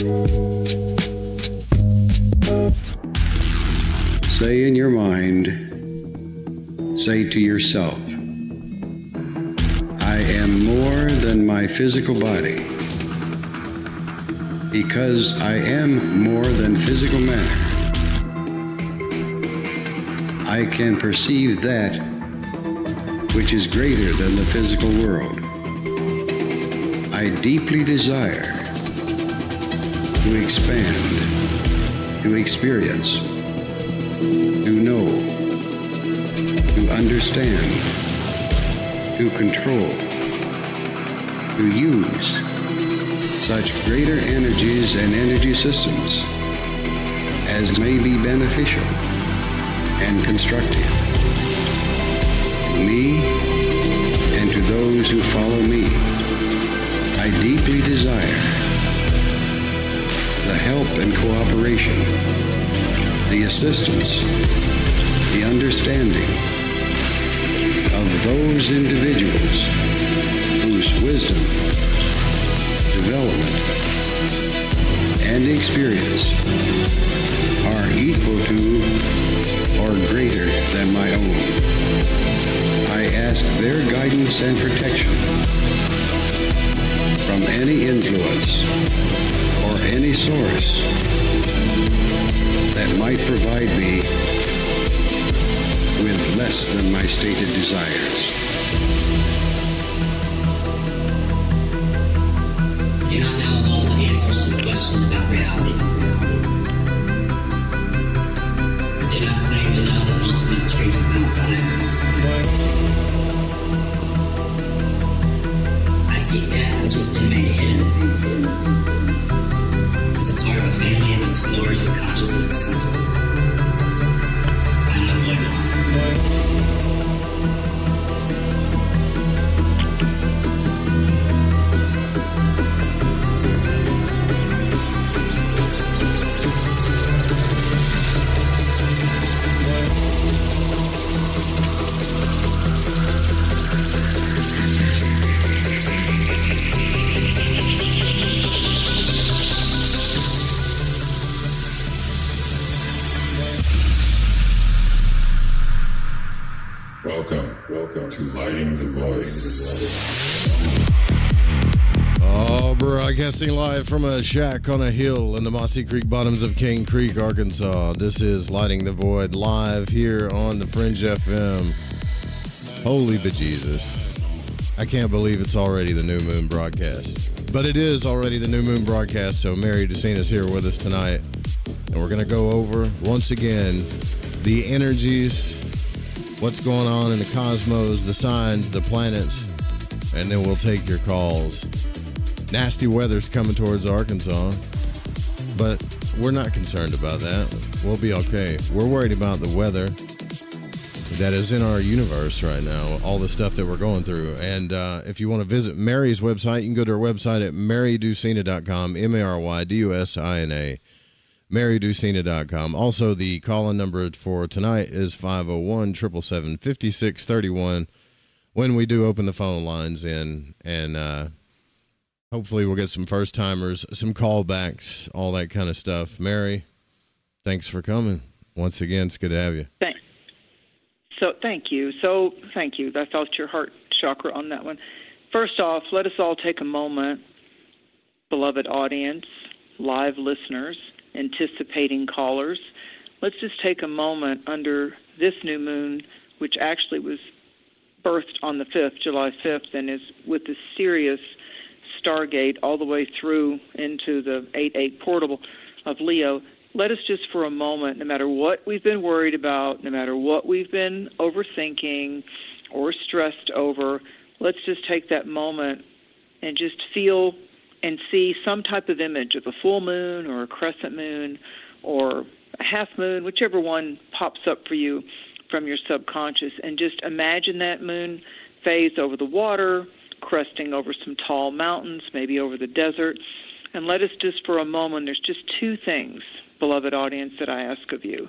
Say in your mind, say to yourself, I am more than my physical body. Because I am more than physical matter, I can perceive that which is greater than the physical world. I deeply desire to expand, to experience, to know, to understand, to control, to use such greater energies and energy systems as may be beneficial and constructive to me and to those who follow me. I deeply desire the help and cooperation, the assistance, the understanding of those individuals whose wisdom, development, and experience are equal to or greater than my own. I ask their guidance and protection from any influence or any source that might provide me with less than my stated desires. Do not know all the answers to the questions about reality. Do not claim to know the ultimate truth about life. I seek that which has been made hidden as a part of a family of explorers of consciousness. I'm the void one. Welcome to Lighting the Void. Oh, broadcasting live from a shack on a hill in the Mossy Creek bottoms of King Creek, Arkansas. This is Lighting the Void live here on the Fringe FM. Holy bejesus. I can't believe it's already the new moon broadcast. But it is already the new moon broadcast, so Mary Dusina is here with us tonight. And we're going to go over, once again, the energies, what's going on in the cosmos, the signs, the planets, and then we'll take your calls. Nasty weather's coming towards Arkansas, but we're not concerned about that. We'll be okay. We're worried about the weather that is in our universe right now, all the stuff that we're going through. And if you want to visit Mary's website, you can go to her website at marydusina.com, MARYDUSINA. marydusina.com. Also, the call-in number for tonight is 501-777-5631 when we do open the phone lines in, and hopefully we'll get some first-timers, some callbacks, all that kind of stuff. Mary, thanks for coming. Once again, it's good to have you. Thank you. Thank you. I felt your heart chakra on that one. First off, let us all take a moment, beloved audience, live listeners, anticipating callers. Let's just take a moment under this new moon, which actually was birthed on the 5th, July 5th, and is with the Sirius Stargate all the way through into the 8-8 portal of Leo. Let us just for a moment, no matter what we've been worried about, no matter what we've been overthinking or stressed over, let's just take that moment and just feel and see some type of image of a full moon or a crescent moon or a half moon, whichever one pops up for you from your subconscious, and just imagine that moon phase over the water, cresting over some tall mountains, maybe over the desert. And let us just for a moment, there's just two things, beloved audience, that I ask of you.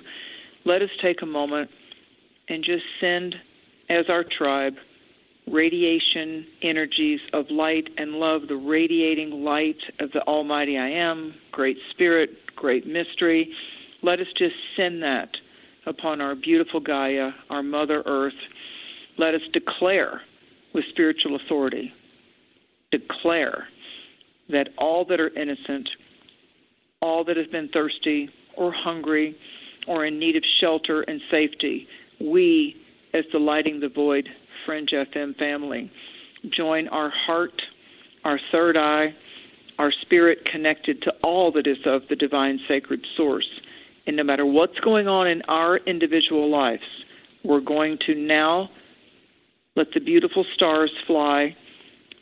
Let us take a moment and just send, as our tribe, radiation energies of light and love, the radiating light of the Almighty I Am, Great Spirit, Great Mystery. Let us just send that upon our beautiful Gaia, our Mother Earth. Let us declare with spiritual authority, declare that all that are innocent, all that have been thirsty or hungry or in need of shelter and safety, we, as the Lighting the Void Fringe FM family, join our heart, our third eye, our spirit connected to all that is of the divine sacred source. And no matter what's going on in our individual lives, we're going to now let the beautiful stars fly,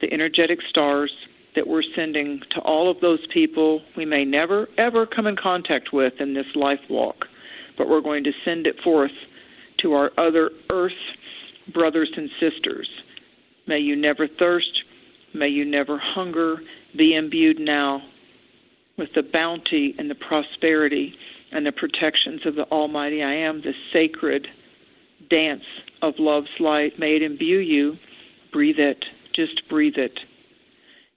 the energetic stars that we're sending to all of those people we may never, ever come in contact with in this life walk. But we're going to send it forth to our other earth brothers and sisters. May you never thirst. May you never hunger. Be imbued now with the bounty and the prosperity and the protections of the Almighty I Am, the sacred dance of love's light. May it imbue you. Breathe it. Just breathe it.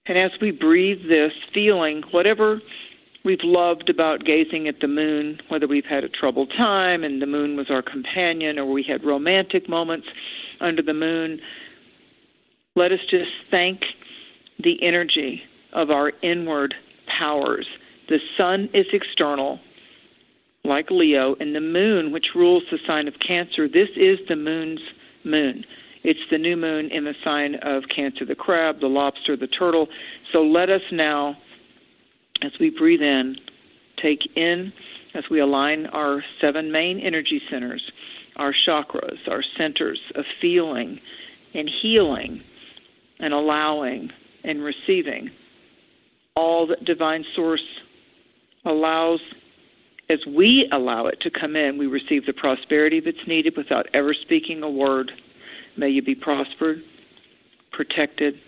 And as we breathe this, feeling whatever we've loved about gazing at the moon, whether we've had a troubled time and the moon was our companion, or we had romantic moments under the moon, let us just thank the energy of our inward powers. The sun is external, like Leo, and the moon, which rules the sign of Cancer, this is the moon's moon. It's the new moon in the sign of Cancer, the crab, the lobster, the turtle. So let us now, as we breathe in, take in, as we align our 7 main energy centers, our chakras, our centers of feeling and healing and allowing and receiving all that divine source allows. As we allow it to come in, we receive the prosperity that's needed without ever speaking a word. May you be prospered, protected,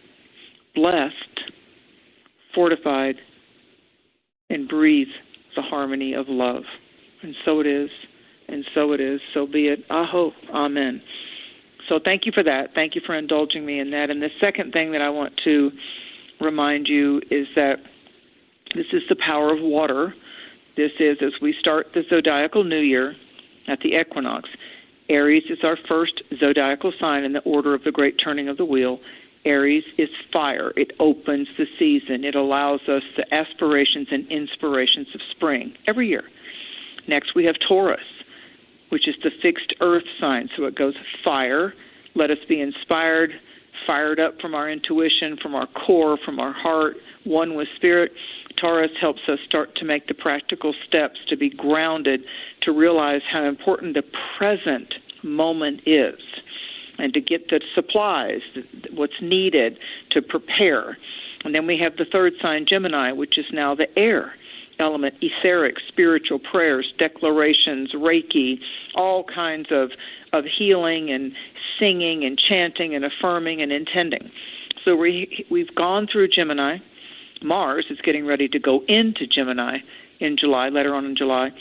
blessed, fortified, and breathe the harmony of love. And so it is, and so it is, so be it. Aho, amen. So thank you for that. Thank you for indulging me in that. And the second thing that I want to remind you is that this is the power of water. This is, as we start the zodiacal new year at the equinox, Aries is our first zodiacal sign in the order of the great turning of the wheel. Aries is fire. It opens the season. It allows us the aspirations and inspirations of spring every year. Next, we have Taurus, which is the fixed earth sign. So it goes fire. Let us be inspired, fired up from our intuition, from our core, from our heart, one with spirit. Taurus helps us start to make the practical steps to be grounded, to realize how important the present moment is, and to get the supplies, what's needed to prepare. And then we have the third sign, Gemini, which is now the air element, etheric, spiritual prayers, declarations, Reiki, all kinds of healing and singing and chanting and affirming and intending. So we've gone through Gemini. Mars is getting ready to go into Gemini in July, later on in July.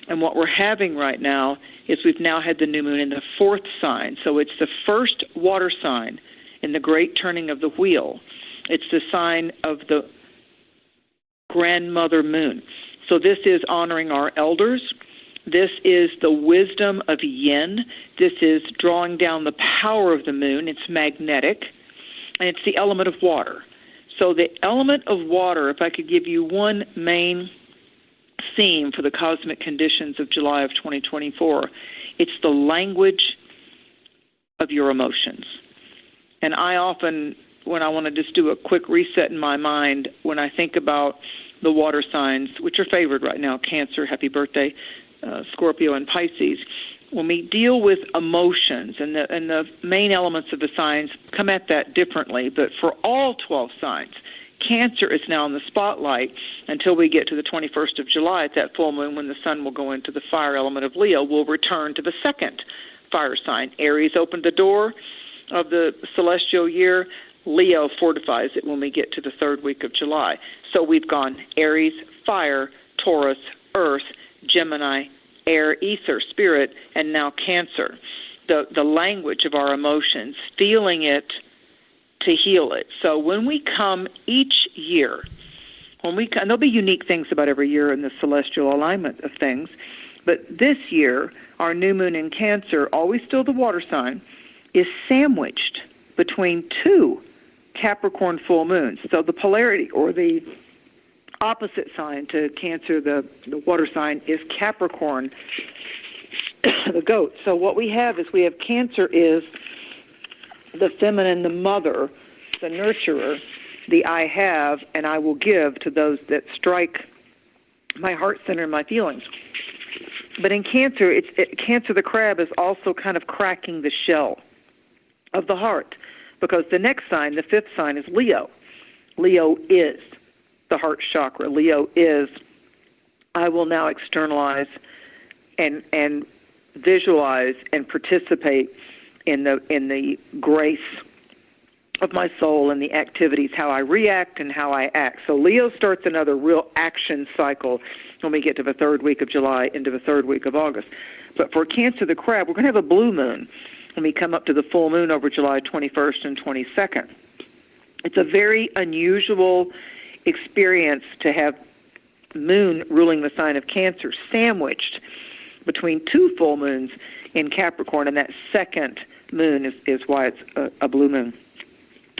And what we're having right now is we've now had the new moon in the 4th sign. So it's the first water sign in the great turning of the wheel. It's the sign of the grandmother moon. So this is honoring our elders. This is the wisdom of yin. This is drawing down the power of the moon. It's magnetic. And it's the element of water. So the element of water, if I could give you one main theme for the cosmic conditions of July of 2024, it's the language of your emotions. And I often, when I want to just do a quick reset in my mind, when I think about the water signs, which are favored right now, Cancer, happy birthday, Scorpio, and Pisces, when we deal with emotions, and the main elements of the signs come at that differently, but for all 12 signs, Cancer is now in the spotlight until we get to the 21st of July at that full moon, when the sun will go into the fire element of Leo. We'll return to the second fire sign. Aries opened the door of the celestial year. Leo fortifies it when we get to the 3rd week of July. So we've gone Aries, fire, Taurus, earth, Gemini, air, ether, spirit, and now Cancer. The language of our emotions, feeling it to heal it. So when we come each year, and there'll be unique things about every year in the celestial alignment of things, but this year, our new moon in Cancer, always still the water sign, is sandwiched between two Capricorn full moons. So the polarity, or the opposite sign to Cancer, the water sign, is Capricorn, the goat. So what we have Cancer is the feminine, the mother, the nurturer, the I have and I will give to those that strike my heart center and my feelings. But in Cancer, Cancer the crab is also kind of cracking the shell of the heart, because the next sign, the fifth sign, is Leo. Leo is the heart chakra. Leo is, I will now externalize and visualize and participate in the grace of my soul and the activities, how I react and how I act. So Leo starts another real action cycle when we get to the third week of July into the third week of August. But for Cancer the crab, we're going to have a blue moon when we come up to the full moon over July 21st and 22nd. It's a very unusual experience to have moon ruling the sign of Cancer sandwiched between two full moons in Capricorn, and that second moon is why it's a blue moon.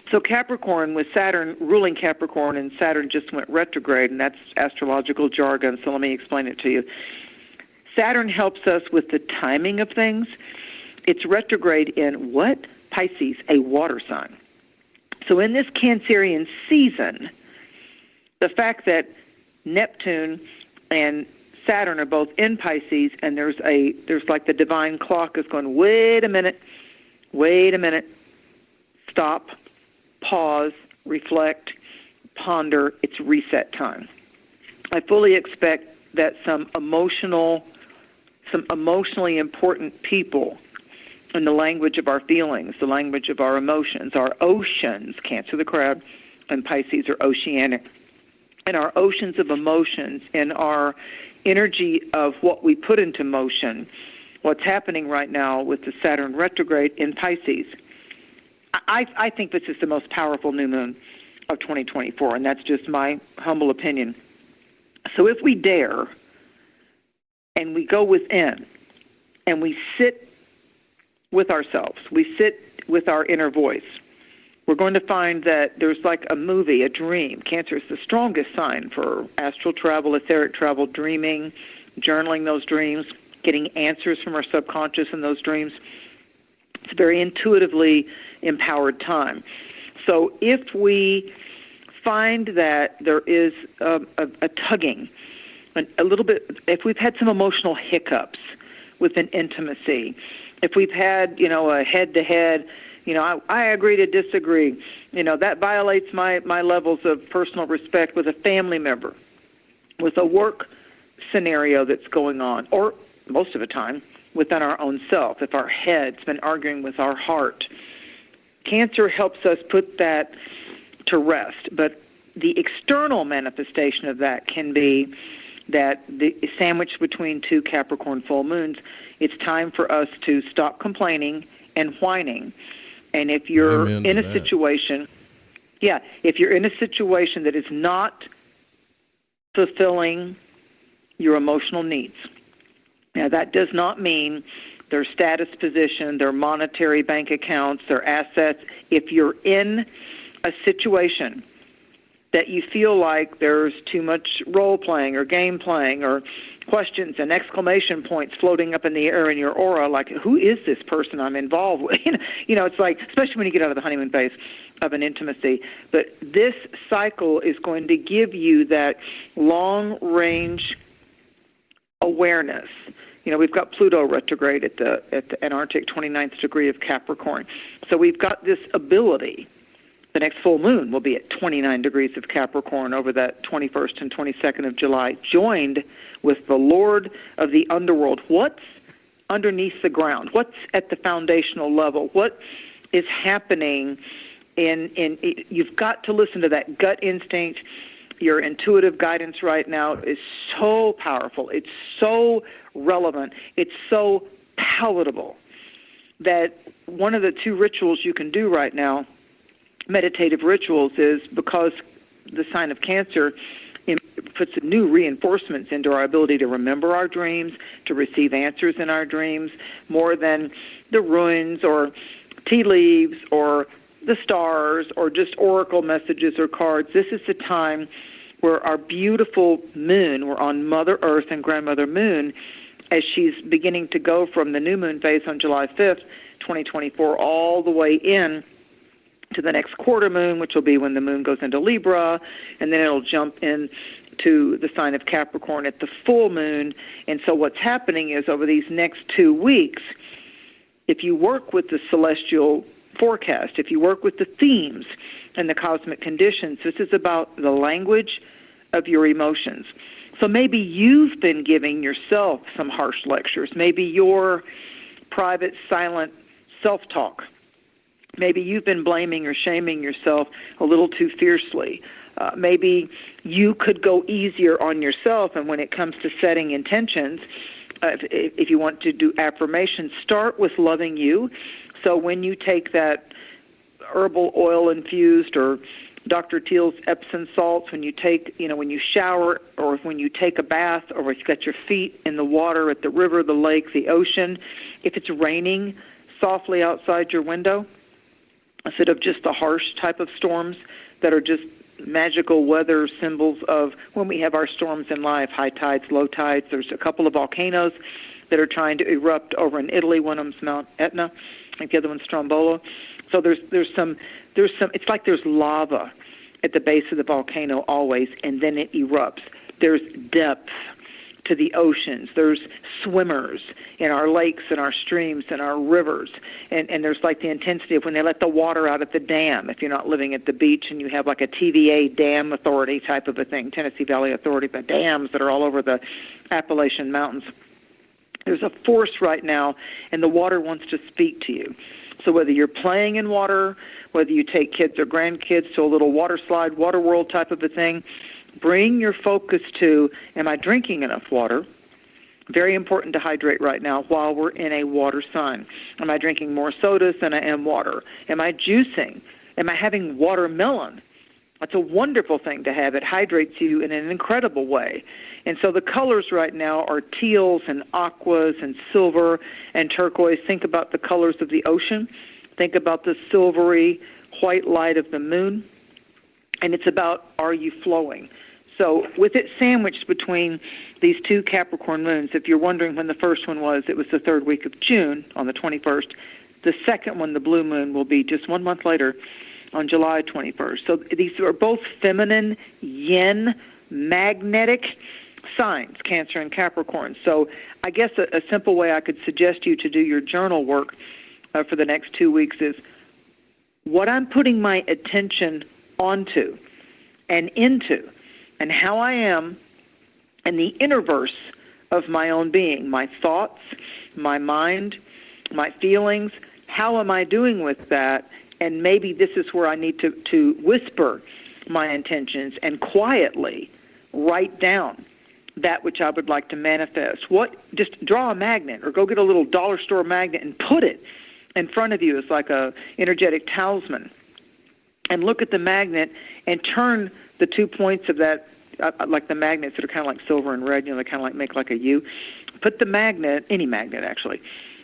So Capricorn, with Saturn ruling Capricorn, and Saturn just went retrograde, and that's astrological jargon, so let me explain it to you. Saturn helps us with the timing of things. It's retrograde in what? Pisces, a water sign. So in this Cancerian season, the fact that Neptune and Saturn are both in Pisces, and there's like the divine clock is going, wait a minute, stop, pause, reflect, ponder. It's reset time. I fully expect that some emotionally important people, in the language of our feelings, the language of our emotions, our oceans, Cancer the crab and Pisces are oceanic, and our oceans of emotions and our energy of what we put into motion, what's happening right now with the Saturn retrograde in Pisces. I think this is the most powerful new moon of 2024, and that's just my humble opinion. So if we dare and we go within and we sit with ourselves, we sit with our inner voice, we're going to find that there's like a movie, a dream. Cancer is the strongest sign for astral travel, etheric travel, dreaming, journaling those dreams, getting answers from our subconscious in those dreams. It's a very intuitively empowered time. So if we find that there is a tugging, a little bit, if we've had some emotional hiccups with an intimacy, if we've had, a head-to-head, I agree to disagree, that violates my levels of personal respect with a family member, with a work scenario that's going on, or most of the time within our own self, if our head's been arguing with our heart. Cancer helps us put that to rest, but the external manifestation of that can be that the sandwich between two Capricorn full moons, it's time for us to stop complaining and whining. And if you're in a situation, if you're in a situation that is not fulfilling your emotional needs, now that does not mean their status position, their monetary bank accounts, their assets. If you're in a situation that you feel like there's too much role-playing or game-playing or questions and exclamation points floating up in the air in your aura, like, who is this person I'm involved with? It's like, especially when you get out of the honeymoon phase of an intimacy. But this cycle is going to give you that long-range awareness. We've got Pluto retrograde at the Antarctic 29th degree of Capricorn. So we've got this ability. The next full moon will be at 29 degrees of Capricorn over that 21st and 22nd of July, joined with the Lord of the underworld. What's underneath the ground? What's at the foundational level? What is happening you've got to listen to that gut instinct. Your intuitive guidance right now is so powerful. It's so relevant. It's so palatable that one of the two rituals you can do right now meditative rituals is because the sign of Cancer puts new reinforcements into our ability to remember our dreams, to receive answers in our dreams, more than the runes or tea leaves or the stars or just oracle messages or cards. This is the time where our beautiful moon, we're on Mother Earth and Grandmother Moon, as she's beginning to go from the new moon phase on July 5th, 2024, all the way in to the next quarter moon, which will be when the moon goes into Libra, and then it'll jump in to the sign of Capricorn at the full moon. And so what's happening is over these next 2 weeks, if you work with the celestial forecast, if you work with the themes and the cosmic conditions, this is about the language of your emotions. So maybe you've been giving yourself some harsh lectures. Maybe your private, silent self-talk. Maybe you've been blaming or shaming yourself a little too fiercely. Maybe you could go easier on yourself, and when it comes to setting intentions, if you want to do affirmations, start with loving you. So when you take that herbal oil infused or Dr. Teal's Epsom salts, when you take, when you shower or when you take a bath or if you've got your feet in the water at the river, the lake, the ocean, if it's raining softly outside your window, instead of just the harsh type of storms that are just magical weather symbols of when we have our storms in life, high tides, low tides. There's a couple of volcanoes that are trying to erupt over in Italy. One of them's Mount Etna, I think the other one's Stromboli. So there's some, it's like there's lava at the base of the volcano always, and then it erupts. There's depth to the oceans. There's swimmers in our lakes and our streams and our rivers. And there's like the intensity of when they let the water out at the dam, if you're not living at the beach and you have like a TVA dam authority type of a thing, Tennessee Valley Authority, the dams that are all over the Appalachian Mountains. There's a force right now, and the water wants to speak to you. So whether you're playing in water, whether you take kids or grandkids to a little water slide, water world type of a thing, bring your focus to, am I drinking enough water? Very important to hydrate right now while we're in a water sign. Am I drinking more sodas than I am water? Am I juicing? Am I having watermelon? That's a wonderful thing to have. It hydrates you in an incredible way. And so the colors right now are teals and aquas and silver and turquoise. Think about the colors of the ocean. Think about the silvery white light of the moon. And it's about, are you flowing? So with it sandwiched between these two Capricorn moons, if you're wondering when the first one was, it was the third week of June on the 21st. The second one, the blue moon, will be just 1 month later on July 21st. So these are both feminine, yin, magnetic signs, Cancer and Capricorn. So I guess a simple way I could suggest you to do your journal work for the next 2 weeks is what I'm putting my attention onto and into and how I am in the inner verse of my own being, my thoughts, my mind, my feelings. How am I doing with that? And maybe this is where I need to whisper my intentions and quietly write down that which I would like to manifest. Just draw a magnet or go get a little dollar store magnet and put it in front of you as like a energetic talisman. And look at the magnet and turn the 2 points of that, like the magnets that are kind of like silver and red, they kind of like make like a U. Put the magnet, any magnet actually,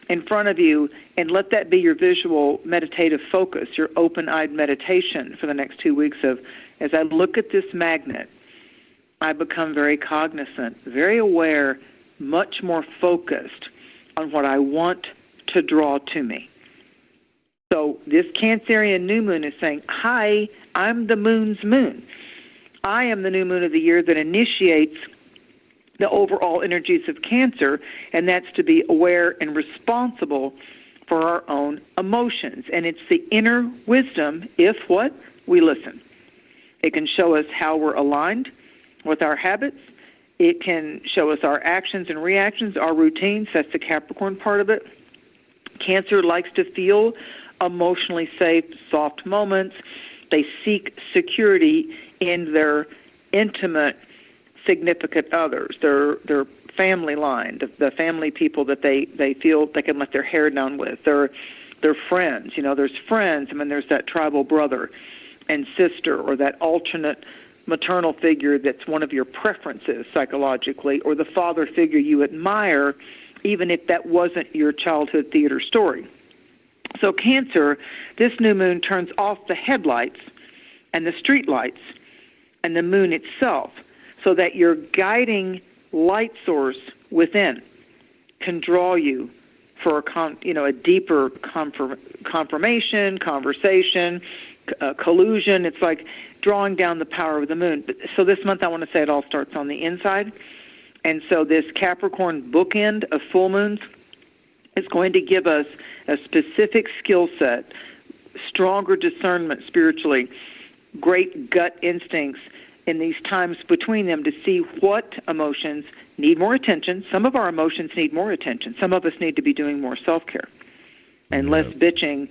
in front of you and let that be your visual meditative focus, your open-eyed meditation for the next 2 weeks of, as I look at this magnet, I become very cognizant, very aware, much more focused on what I want to draw to me. So this Cancerian new moon is saying, hi, I'm the moon's moon. I am the new moon of the year that initiates the overall energies of Cancer, and that's to be aware and responsible for our own emotions. And it's the inner wisdom if what? We listen. It can show us how we're aligned with our habits. It can show us our actions and reactions, our routines. That's the Capricorn part of it. Cancer likes to feel emotionally safe, soft moments. They seek security in their intimate, significant others, their family line, the family people that they feel they can let their hair down with, their They're friends. There's friends. There's that tribal brother and sister, or that alternate maternal figure that's one of your preferences psychologically, or the father figure you admire, even if that wasn't your childhood theater story. So Cancer, this new moon turns off the headlights and the street lights and the moon itself, so that your guiding light source within can draw you for a deeper confirmation, conversation, collusion. It's like drawing down the power of the moon. So this month, I want to say it all starts on the inside. And so this Capricorn bookend of full moons is going to give us a specific skill set, stronger discernment spiritually, great gut instincts in these times between them to see what emotions need more attention. Some of our emotions need more attention. Some of us need to be doing more self-care and less bitching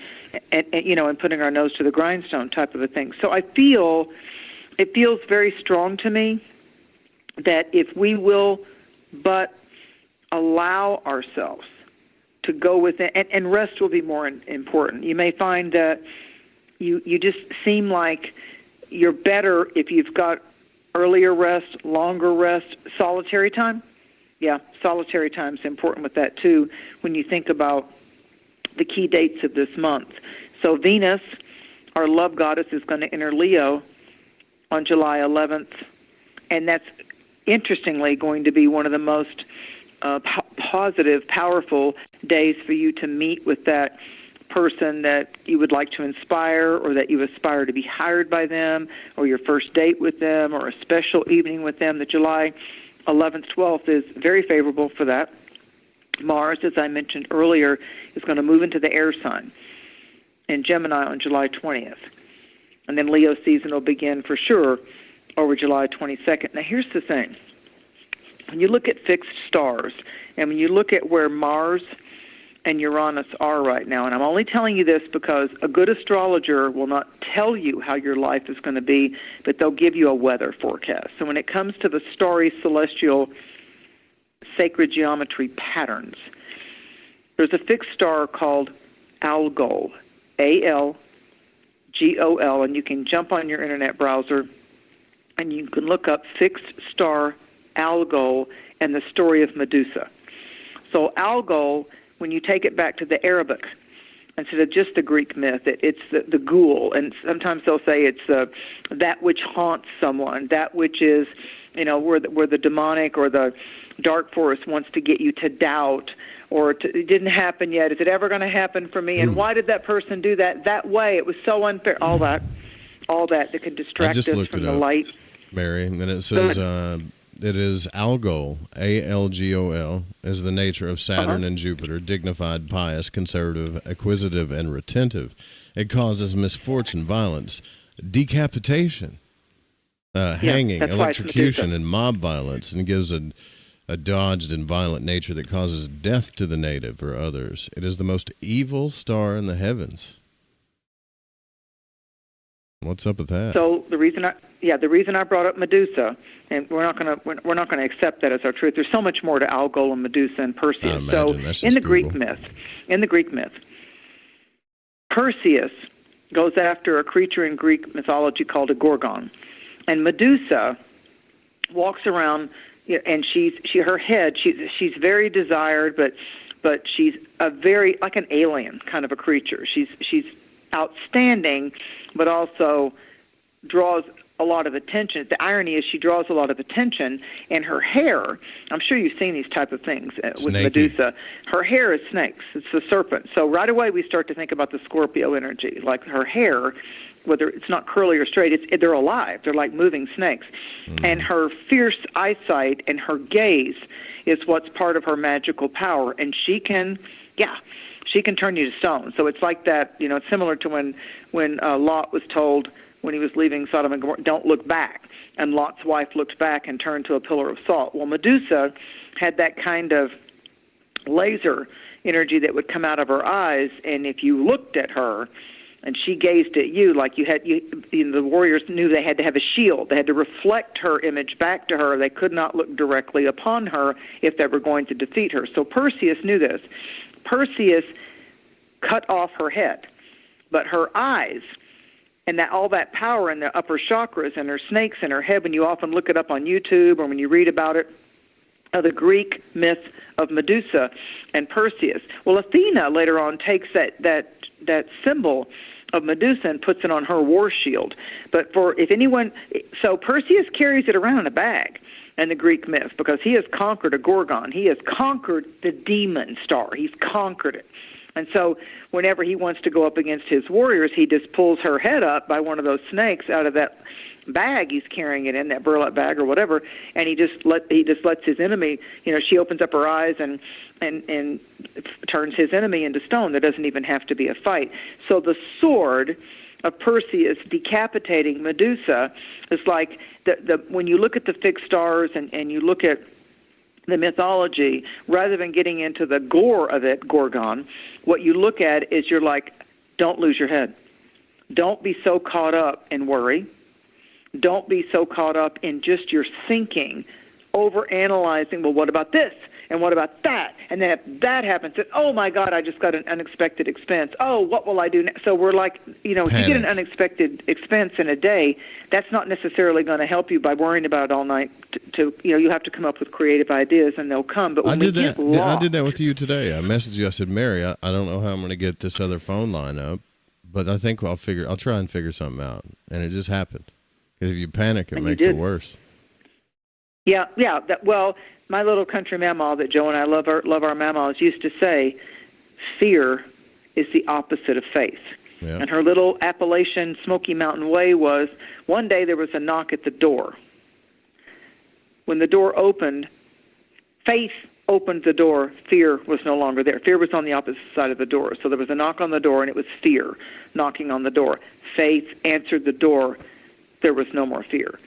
and putting our nose to the grindstone type of a thing. So it feels very strong to me that if we will but allow ourselves to go within, and rest will be more important. You may find that you just seem like you're better if you've got earlier rest, longer rest, solitary time. Yeah, solitary time is important with that too when you think about the key dates of this month. So Venus, our love goddess, is going to enter Leo on July 11th, and that's interestingly going to be one of the most positive, powerful days for you to meet with that person that you would like to inspire, or that you aspire to be hired by them, or your first date with them, or a special evening with them. The July 11th, 12th is very favorable for that. Mars, as I mentioned earlier, is going to move into the air sign in Gemini on July 20th. And then Leo season will begin for sure over July 22nd. Now, here's the thing. When you look at fixed stars, and when you look at where Mars and Uranus are right now, and I'm only telling you this because a good astrologer will not tell you how your life is going to be, but they'll give you a weather forecast. So when it comes to the starry celestial sacred geometry patterns, there's a fixed star called Algol, Algol, and you can jump on your internet browser and you can look up fixed star Algol and the story of Medusa. So Algol, when you take it back to the Arabic, instead of just the Greek myth, it's the ghoul, and sometimes they'll say it's that which haunts someone, that which is, where the demonic or the dark force wants to get you to doubt, or it didn't happen yet. Is it ever going to happen for me? And why did that person do that way? It was so unfair. All that can distract us from the light. Mary, and then it says it is Algol, Algol, is the nature of Saturn and Jupiter, dignified, pious, conservative, acquisitive, and retentive. It causes misfortune, violence, decapitation, hanging, electrocution, and mob violence, and gives a dodged and violent nature that causes death to the native or others. It is the most evil star in the heavens. What's up with that? So the reason I brought up Medusa, and we're not going to accept that as our truth. There's so much more to Algol and Medusa and Perseus. So in the Greek myth, Perseus goes after a creature in Greek mythology called a gorgon, and Medusa walks around, and she's very desired, but she's a very like an alien kind of a creature. She's outstanding, but also draws a lot of attention. The irony is she draws a lot of attention, and her hair, I'm sure you've seen these type of things with Medusa. Her hair is snakes. It's the serpent. So right away we start to think about the Scorpio energy. Like her hair, whether it's not curly or straight, they're alive. They're like moving snakes. And her fierce eyesight and her gaze is what's part of her magical power. And she can turn you to stone. So it's like that, it's similar to when Lot was told when he was leaving Sodom and Gomorrah, don't look back. And Lot's wife looked back and turned to a pillar of salt. Well, Medusa had that kind of laser energy that would come out of her eyes, and if you looked at her and she gazed at you, like the warriors knew they had to have a shield. They had to reflect her image back to her. They could not look directly upon her if they were going to defeat her. So Perseus knew this. Perseus cut off her head. But her eyes and that all that power in the upper chakras and her snakes in her head, when you often look it up on YouTube or when you read about it, the Greek myth of Medusa and Perseus. Well, Athena later on takes that symbol of Medusa and puts it on her war shield. But so Perseus carries it around in a bag in the Greek myth because he has conquered a Gorgon. He has conquered the demon star. He's conquered it. And so whenever he wants to go up against his warriors, he just pulls her head up by one of those snakes out of that bag he's carrying it in, that burlap bag or whatever, and he just lets his enemy, she opens up her eyes and turns his enemy into stone. There doesn't even have to be a fight. So the sword of Perseus decapitating Medusa is like when you look at the fixed stars and you look at the mythology, rather than getting into the gore of it, Gorgon, what you look at is you're like, don't lose your head. Don't be so caught up in worry. Don't be so caught up in just your thinking, over-analyzing, well, what about this? And what about that? And then if that happens, then, oh, my God, I just got an unexpected expense. Oh, what will I do next? So we're like, if you get an unexpected expense in a day, that's not necessarily going to help you by worrying about it all night. You have to come up with creative ideas, and they'll come. But when I did that with you today. I messaged you. I said, Mary, I don't know how I'm going to get this other phone line up, but I think I'll try and figure something out. And it just happened. Because if you panic, it makes it worse. Yeah. My little country mamaw that Joe and I love our mamaws used to say, fear is the opposite of faith. Yeah. And her little Appalachian Smoky Mountain way was, one day there was a knock at the door. When the door opened, faith opened the door, fear was no longer there. Fear was on the opposite side of the door. So there was a knock on the door, and it was fear knocking on the door. Faith answered the door. There was no more fear.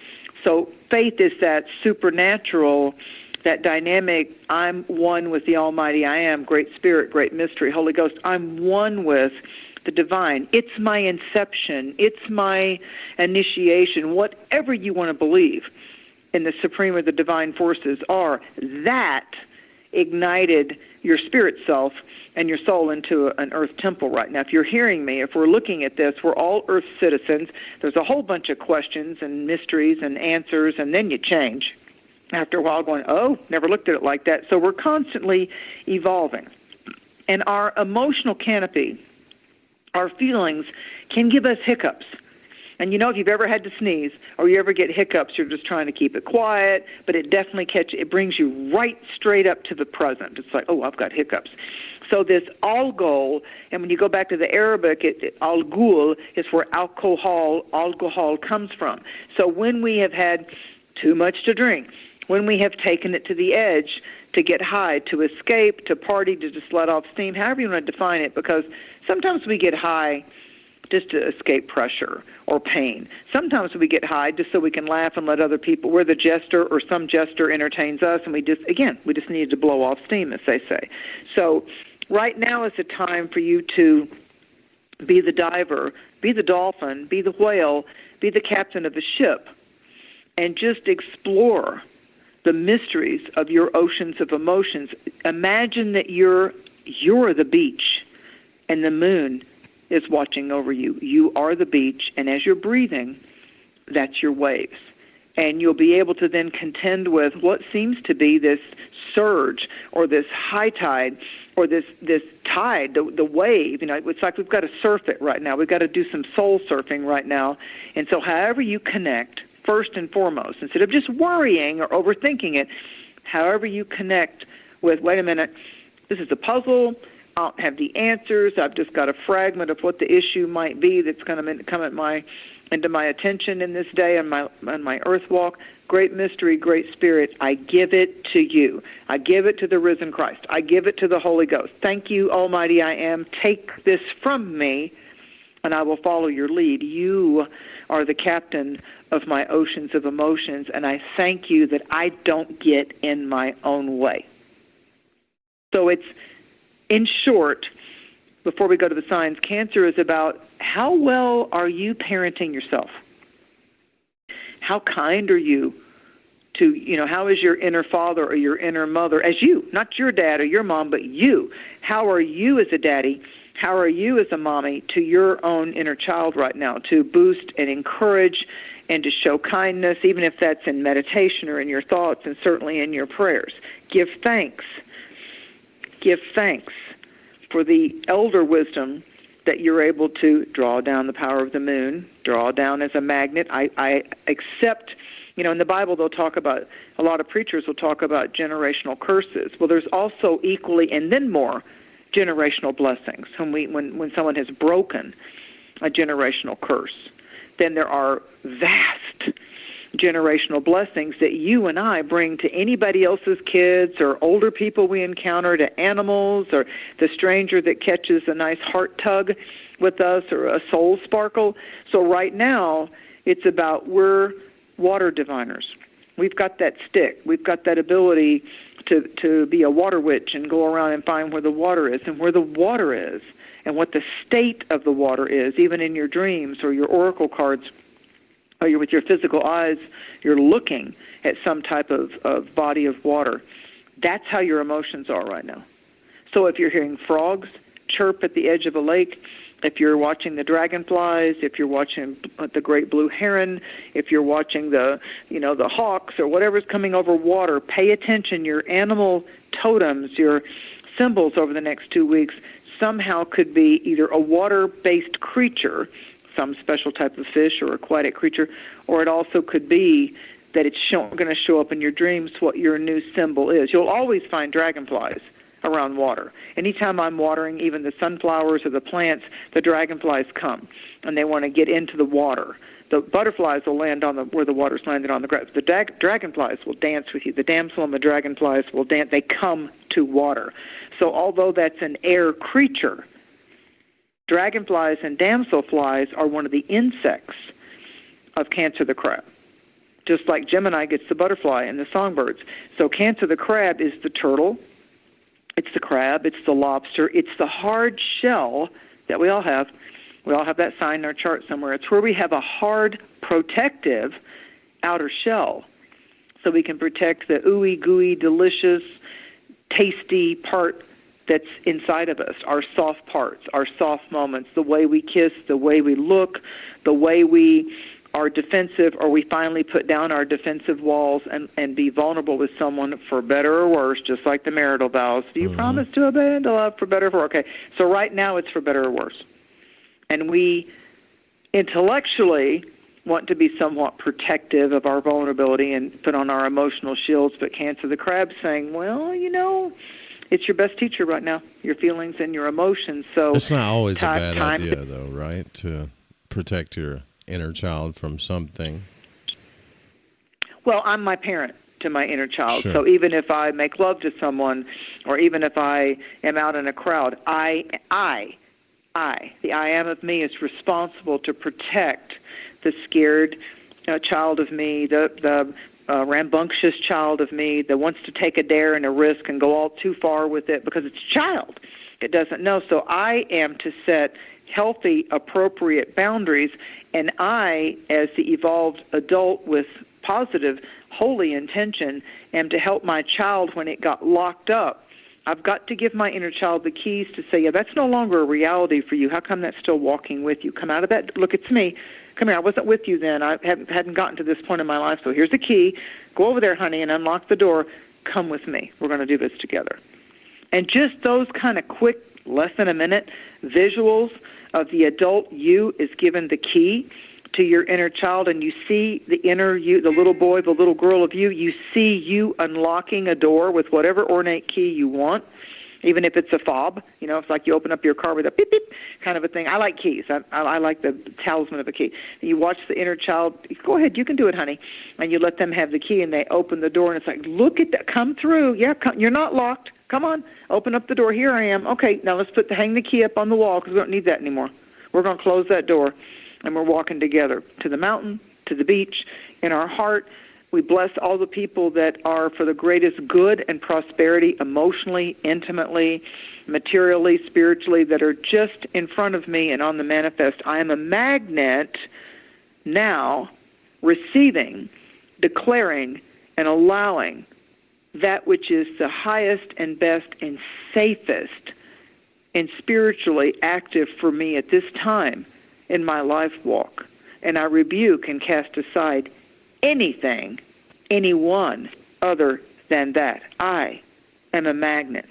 So faith is that supernatural, that dynamic, I'm one with the Almighty I Am, Great Spirit, Great Mystery, Holy Ghost. I'm one with the divine. It's my inception. It's my initiation. Whatever you want to believe in the supreme or the divine forces are, that ignited your spirit self and your soul into an earth temple right now. If you're hearing me, if we're looking at this, we're all earth citizens. There's a whole bunch of questions and mysteries and answers, and then you change. After a while going, oh, never looked at it like that. So we're constantly evolving. And our emotional canopy, our feelings, can give us hiccups. And if you've ever had to sneeze or you ever get hiccups, you're just trying to keep it quiet, but it definitely it brings you right straight up to the present. It's like, oh, I've got hiccups. So this algol, and when you go back to the Arabic, al-ghul is where alcohol comes from. So when we have had too much to drink, when we have taken it to the edge to get high, to escape, to party, to just let off steam, however you want to define it, because sometimes we get high just to escape pressure or pain. Sometimes we get high just so we can laugh and let other people, we're the jester or some jester entertains us, and we just need to blow off steam, as they say. So right now is the time for you to be the diver, be the dolphin, be the whale, be the captain of the ship, and just explore the mysteries of your oceans of emotions. Imagine that you're the beach and the moon is watching over you. You are the beach, and as you're breathing, that's your waves. And you'll be able to then contend with what seems to be this surge or this high tide or this tide, the wave. It's like we've got to surf it right now. We've got to do some soul surfing right now. And so however you connect, first and foremost, instead of just worrying or overthinking it, however you connect with, wait a minute, this is a puzzle, I don't have the answers, I've just got a fragment of what the issue might be that's going to come into my attention in this day on my earth walk. Great mystery, great spirit, I give it to you. I give it to the risen Christ. I give it to the Holy Ghost. Thank you, Almighty I Am. Take this from me, and I will follow your lead. You are the captain of my oceans of emotions, and I thank you that I don't get in my own way. So it's, in short, before we go to the signs, Cancer is about how well are you parenting yourself? How kind are you to, how is your inner father or your inner mother as you, not your dad or your mom, but you? How are you as a daddy? How are you as a mommy to your own inner child right now to boost and encourage and to show kindness, even if that's in meditation or in your thoughts and certainly in your prayers? Give thanks. Give thanks for the elder wisdom that you're able to draw down the power of the moon, draw down as a magnet. I accept, in the Bible they'll talk about, a lot of preachers will talk about generational curses. Well, there's also equally and then more generational blessings. When someone has broken a generational curse, then there are vast generational blessings that you and I bring to anybody else's kids or older people we encounter, to animals, or the stranger that catches a nice heart tug with us or a soul sparkle. So right now, it's about we're water diviners. We've got that stick. We've got that ability to be a water witch and go around and find where the water is and where the water is and what the state of the water is, even in your dreams or your oracle cards, or you're with your physical eyes, you're looking at some type of body of water. That's how your emotions are right now. So if you're hearing frogs chirp at the edge of a lake, if you're watching the dragonflies, if you're watching the great blue heron, if you're watching the hawks or whatever's coming over water, pay attention. Your animal totems, your symbols over the next 2 weeks somehow could be either a water-based creature, some special type of fish or aquatic creature, or it also could be that it's going to show up in your dreams what your new symbol is. You'll always find dragonflies around water. Anytime I'm watering even the sunflowers or the plants, the dragonflies come, and they want to get into the water. The butterflies will land on where the water's landed on the grass. The dragonflies will dance with you. The damsel and the dragonflies will dance. They come to water. So although that's an air creature, dragonflies and damselflies are one of the insects of Cancer the crab, just like Gemini gets the butterfly and the songbirds. So Cancer the crab is the turtle, it's the crab, it's the lobster, it's the hard shell that we all have. We all have that sign in our chart somewhere. It's where we have a hard, protective outer shell, so we can protect the ooey, gooey, delicious, tasty part that's inside of us, our soft parts, our soft moments, the way we kiss, the way we look, the way we are defensive, or we finally put down our defensive walls and be vulnerable with someone for better or worse, just like the marital vows. Do you promise to obey to love for better or for worse? Okay, so right now it's for better or worse. And we intellectually want to be somewhat protective of our vulnerability and put on our emotional shields, but Cancer the crab's saying, well, it's your best teacher right now, your feelings and your emotions. So it's not always a bad idea, though, right? To protect your inner child from something. Well, I'm my parent to my inner child. Sure. So even if I make love to someone, or even if I am out in a crowd, the I am of me is responsible to protect the scared child of me, the rambunctious child of me that wants to take a dare and a risk and go all too far with it because it's a child. It doesn't know. So I am to set healthy, appropriate boundaries, and I, as the evolved adult with positive, holy intention, am to help my child when it got locked up. I've got to give my inner child the keys to say, yeah, that's no longer a reality for you. How come that's still walking with you? Come out of that. Look, it's me. Come here. I wasn't with you then. I hadn't gotten to this point in my life, so here's the key. Go over there, honey, and unlock the door. Come with me. We're going to do this together. And just those kind of quick, less than a minute, visuals of the adult you is given the key to your inner child, and you see the inner you, the little boy, the little girl of you. You see you unlocking a door with whatever ornate key you want, even if it's a fob. It's like you open up your car with a beep, beep kind of a thing. I like keys. I like the talisman of a key. You watch the inner child. Go ahead, you can do it, honey. And you let them have the key, and they open the door, and it's like, look at that. Come through. Yeah, you're not locked. Come on. Open up the door. Here I am. Okay, now let's hang the key up on the wall because we don't need that anymore. We're going to close that door, and we're walking together to the mountain, to the beach. In our heart, we bless all the people that are for the greatest good and prosperity, emotionally, intimately, materially, spiritually, that are just in front of me and on the manifest. I am a magnet now, receiving, declaring, and allowing that which is the highest and best and safest and spiritually active for me at this time in my life walk. And I rebuke and cast aside anything, anyone other than that. I am a magnet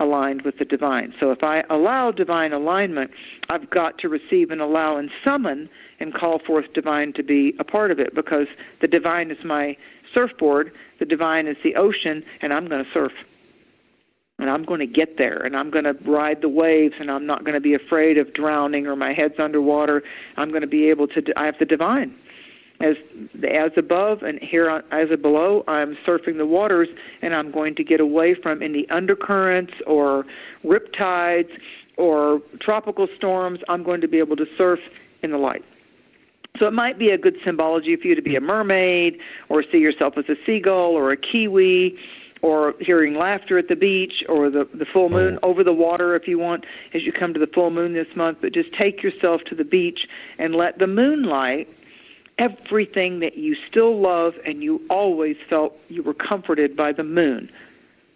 aligned with the divine. So if I allow divine alignment, I've got to receive and allow and summon and call forth divine to be a part of it, because the divine is my surfboard, the divine is the ocean, and I'm going to surf. And I'm going to get there, and I'm going to ride the waves, and I'm not going to be afraid of drowning or my head's underwater. I'm going to be able to, I have the divine. As above and here as below, I'm surfing the waters, and I'm going to get away from any undercurrents or riptides or tropical storms. I'm going to be able to surf in the light. So it might be a good symbology for you to be a mermaid or see yourself as a seagull or a kiwi, or hearing laughter at the beach, or the full moon over the water if you want as you come to the full moon this month. But just take yourself to the beach and let the moonlight, everything that you still love and you always felt you were comforted by the moon.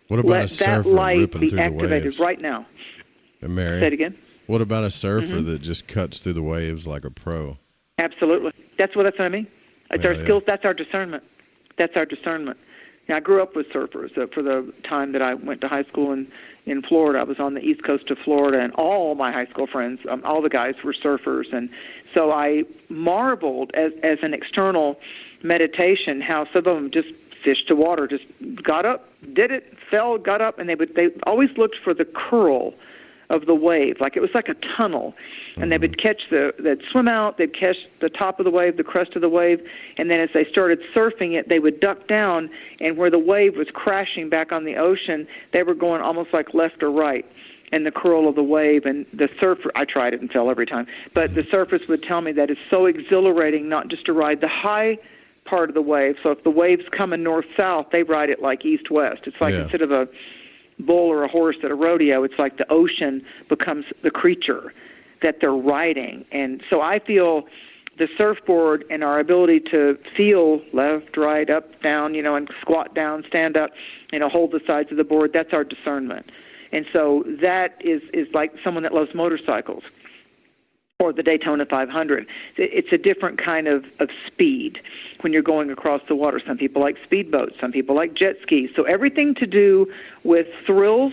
What about a surfer that light ripping be through the activated waves? right now. And Mary, Say it again. What about a surfer that just cuts through the waves like a pro? Absolutely. That's what I mean. It's our skills. That's our discernment. That's our discernment. Now, I grew up with surfers. For the time that I went to high school in Florida, I was on the east coast of Florida, and all my high school friends, all the guys were surfers. And so I marveled as an external meditation how some of them just fished to water, just got up, did it, fell, got up, and they always looked for the curl of the wave, like it was like a tunnel. And they would they'd swim out, they'd catch the top of the wave, the crest of the wave, and then as they started surfing it, they would duck down, and where the wave was crashing back on the ocean, they were going almost like left or right in the curl of the wave. And the surfer, I tried it and fell every time, but the surfers would tell me that it's so exhilarating not just to ride the high part of the wave. So if the wave's coming north-south, they ride it like east-west. It's like instead of a bull or a horse at a rodeo, it's like the ocean becomes the creature that they're riding. And so I feel the surfboard and our ability to feel left, right, up, down, and squat down, stand up, hold the sides of the board, that's our discernment. And so that is like someone that loves motorcycles or the Daytona 500. It's a different kind of speed when you're going across the water. Some people like speedboats. Some people like jet skis. So everything to do with thrills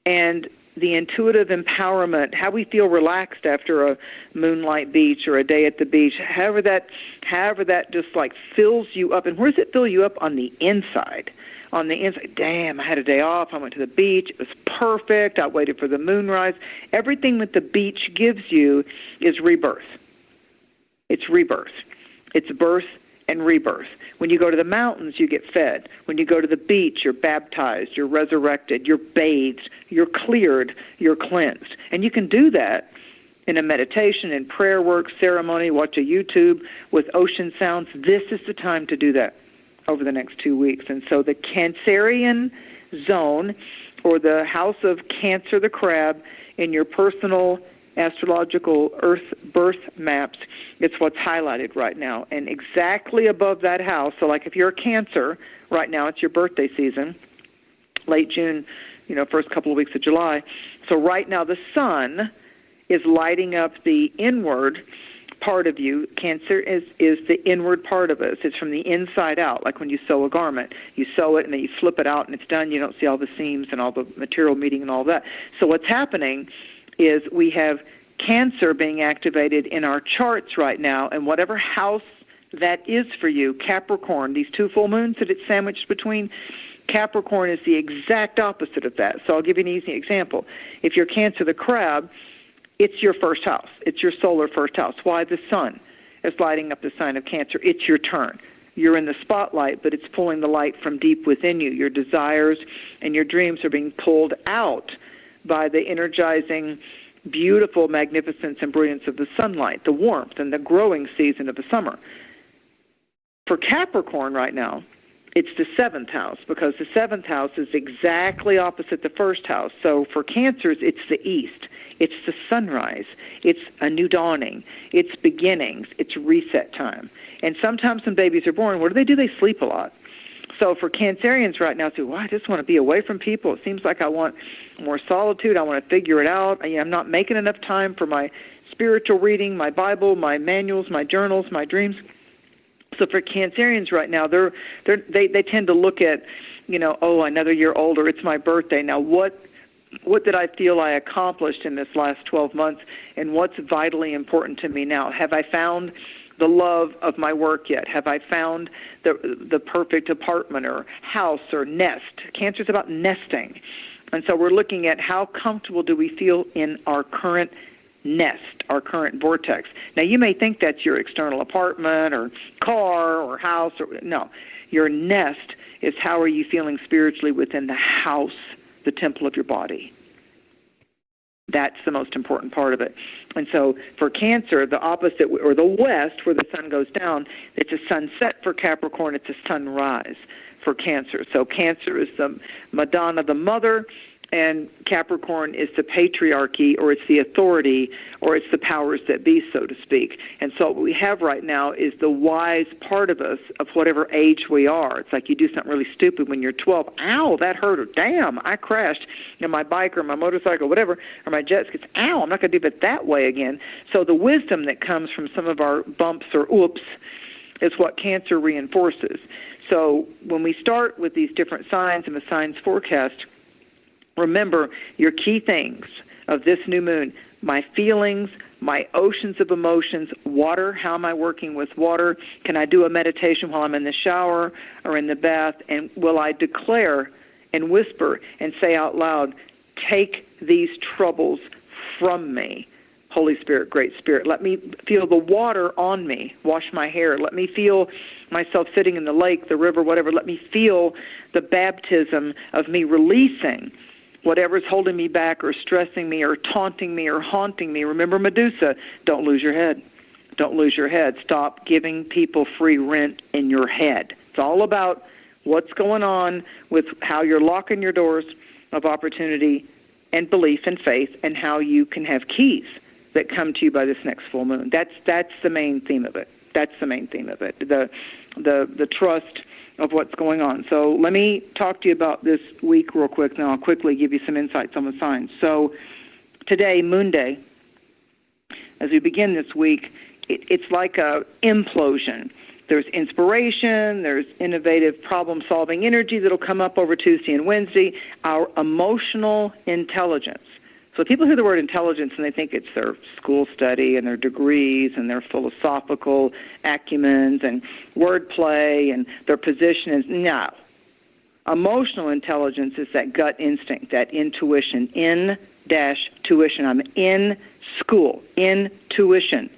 and the intuitive empowerment, how we feel relaxed after a moonlight beach or a day at the beach, however that just like fills you up. And where does it fill you up? On the inside. On the inside, damn, I had a day off. I went to the beach. It was perfect. I waited for the moonrise. Everything that the beach gives you is rebirth. It's rebirth. It's birth and rebirth. When you go to the mountains, you get fed. When you go to the beach, you're baptized, you're resurrected, you're bathed, you're cleared, you're cleansed. And you can do that in a meditation, in prayer work, ceremony, watch a YouTube with ocean sounds. This is the time to do that over the next 2 weeks. And so the Cancerian zone, or the house of Cancer, the crab, in your personal astrological earth birth maps, it's what's highlighted right now. And exactly above that house, so like if you're a Cancer, right now it's your birthday season, late June, first couple of weeks of July. So right now the sun is lighting up the inward part of you. Cancer is the inward part of us. It's from the inside out, like when you sew a garment. You sew it and then you flip it out and it's done. You don't see all the seams and all the material meeting and all that. So what's happening is we have Cancer being activated in our charts right now, and whatever house that is for you, Capricorn, these two full moons that it's sandwiched between, Capricorn is the exact opposite of that. So I'll give you an easy example. If you're Cancer the crab, it's your first house. It's your solar first house. Why? The sun is lighting up the sign of Cancer. It's your turn. You're in the spotlight, but it's pulling the light from deep within you. Your desires and your dreams are being pulled out by the energizing, beautiful magnificence and brilliance of the sunlight, the warmth, and the growing season of the summer. For Capricorn right now, it's the seventh house, because the seventh house is exactly opposite the first house. So for Cancers, it's the east. It's the sunrise. It's a new dawning. It's beginnings. It's reset time. And sometimes when babies are born, what do? They sleep a lot. So for Cancerians right now, say, well, I just want to be away from people. It seems like I want more solitude. I want to figure it out. I'm not making enough time for my spiritual reading, my Bible, my manuals, my journals, my dreams. So for Cancerians right now, they tend to look at, another year older. It's my birthday. Now, what did I feel I accomplished in this last 12 months, and what's vitally important to me now? Have I found the love of my work yet? Have I found the perfect apartment or house or nest? Cancer's about nesting. And so we're looking at how comfortable do we feel in our current nest, our current vortex. Now, you may think that's your external apartment or car or house. No, your nest is how are you feeling spiritually within the house, the temple of your body. That's the most important part of it. And so for Cancer, the opposite, or the west, where the sun goes down, it's a sunset for Capricorn, it's a sunrise for Cancer. So Cancer is the Madonna, the mother, and Capricorn is the patriarchy, or it's the authority, or it's the powers that be, so to speak. And so what we have right now is the wise part of us, of whatever age we are. It's like you do something really stupid when you're 12. Ow, that hurt, or damn, I crashed in my bike or my motorcycle, whatever, or my jet ski. Ow, I'm not going to do it that way again. So the wisdom that comes from some of our bumps or oops is what Cancer reinforces. So when we start with these different signs and the signs forecast, remember your key things of this new moon: my feelings, my oceans of emotions, water. How am I working with water? Can I do a meditation while I'm in the shower or in the bath? And will I declare and whisper and say out loud, take these troubles from me? Holy Spirit, Great Spirit, let me feel the water on me. Wash my hair. Let me feel myself sitting in the lake, the river, whatever. Let me feel the baptism of me releasing whatever's holding me back or stressing me or taunting me or haunting me. Remember Medusa, don't lose your head. Don't lose your head. Stop giving people free rent in your head. It's all about what's going on with how you're locking your doors of opportunity and belief and faith, and how you can have keys that come to you by this next full moon. That's the main theme of it. That's the main theme of it. The trust of what's going on. So let me talk to you about this week real quick. Now I'll quickly give you some insights on the signs. So today, Moon Day, as we begin this week, it's like a implosion. There's inspiration, there's innovative problem-solving energy that'll come up over Tuesday and Wednesday. Our emotional intelligence. So people hear the word intelligence and they think it's their school study and their degrees and their philosophical acumens and wordplay and their position is, no. Emotional intelligence is that gut instinct, that intuition, in-tuition. I'm in school, intuition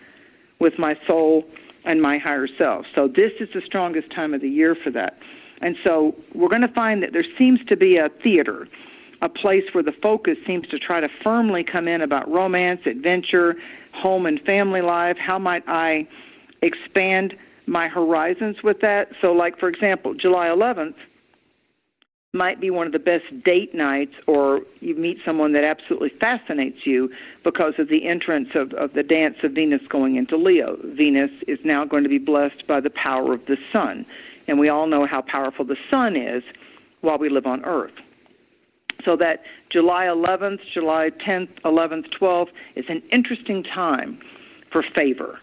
with my soul and my higher self. So this is the strongest time of the year for that. And so we're going to find that there seems to be a theater, a place where the focus seems to try to firmly come in about romance, adventure, home and family life. How might I expand my horizons with that? So like, for example, July 11th might be one of the best date nights, or you meet someone that absolutely fascinates you because of the entrance of the dance of Venus going into Leo. Venus is now going to be blessed by the power of the sun, and we all know how powerful the sun is while we live on Earth. So that July 11th, July 10th, 11th, 12th is an interesting time for favor,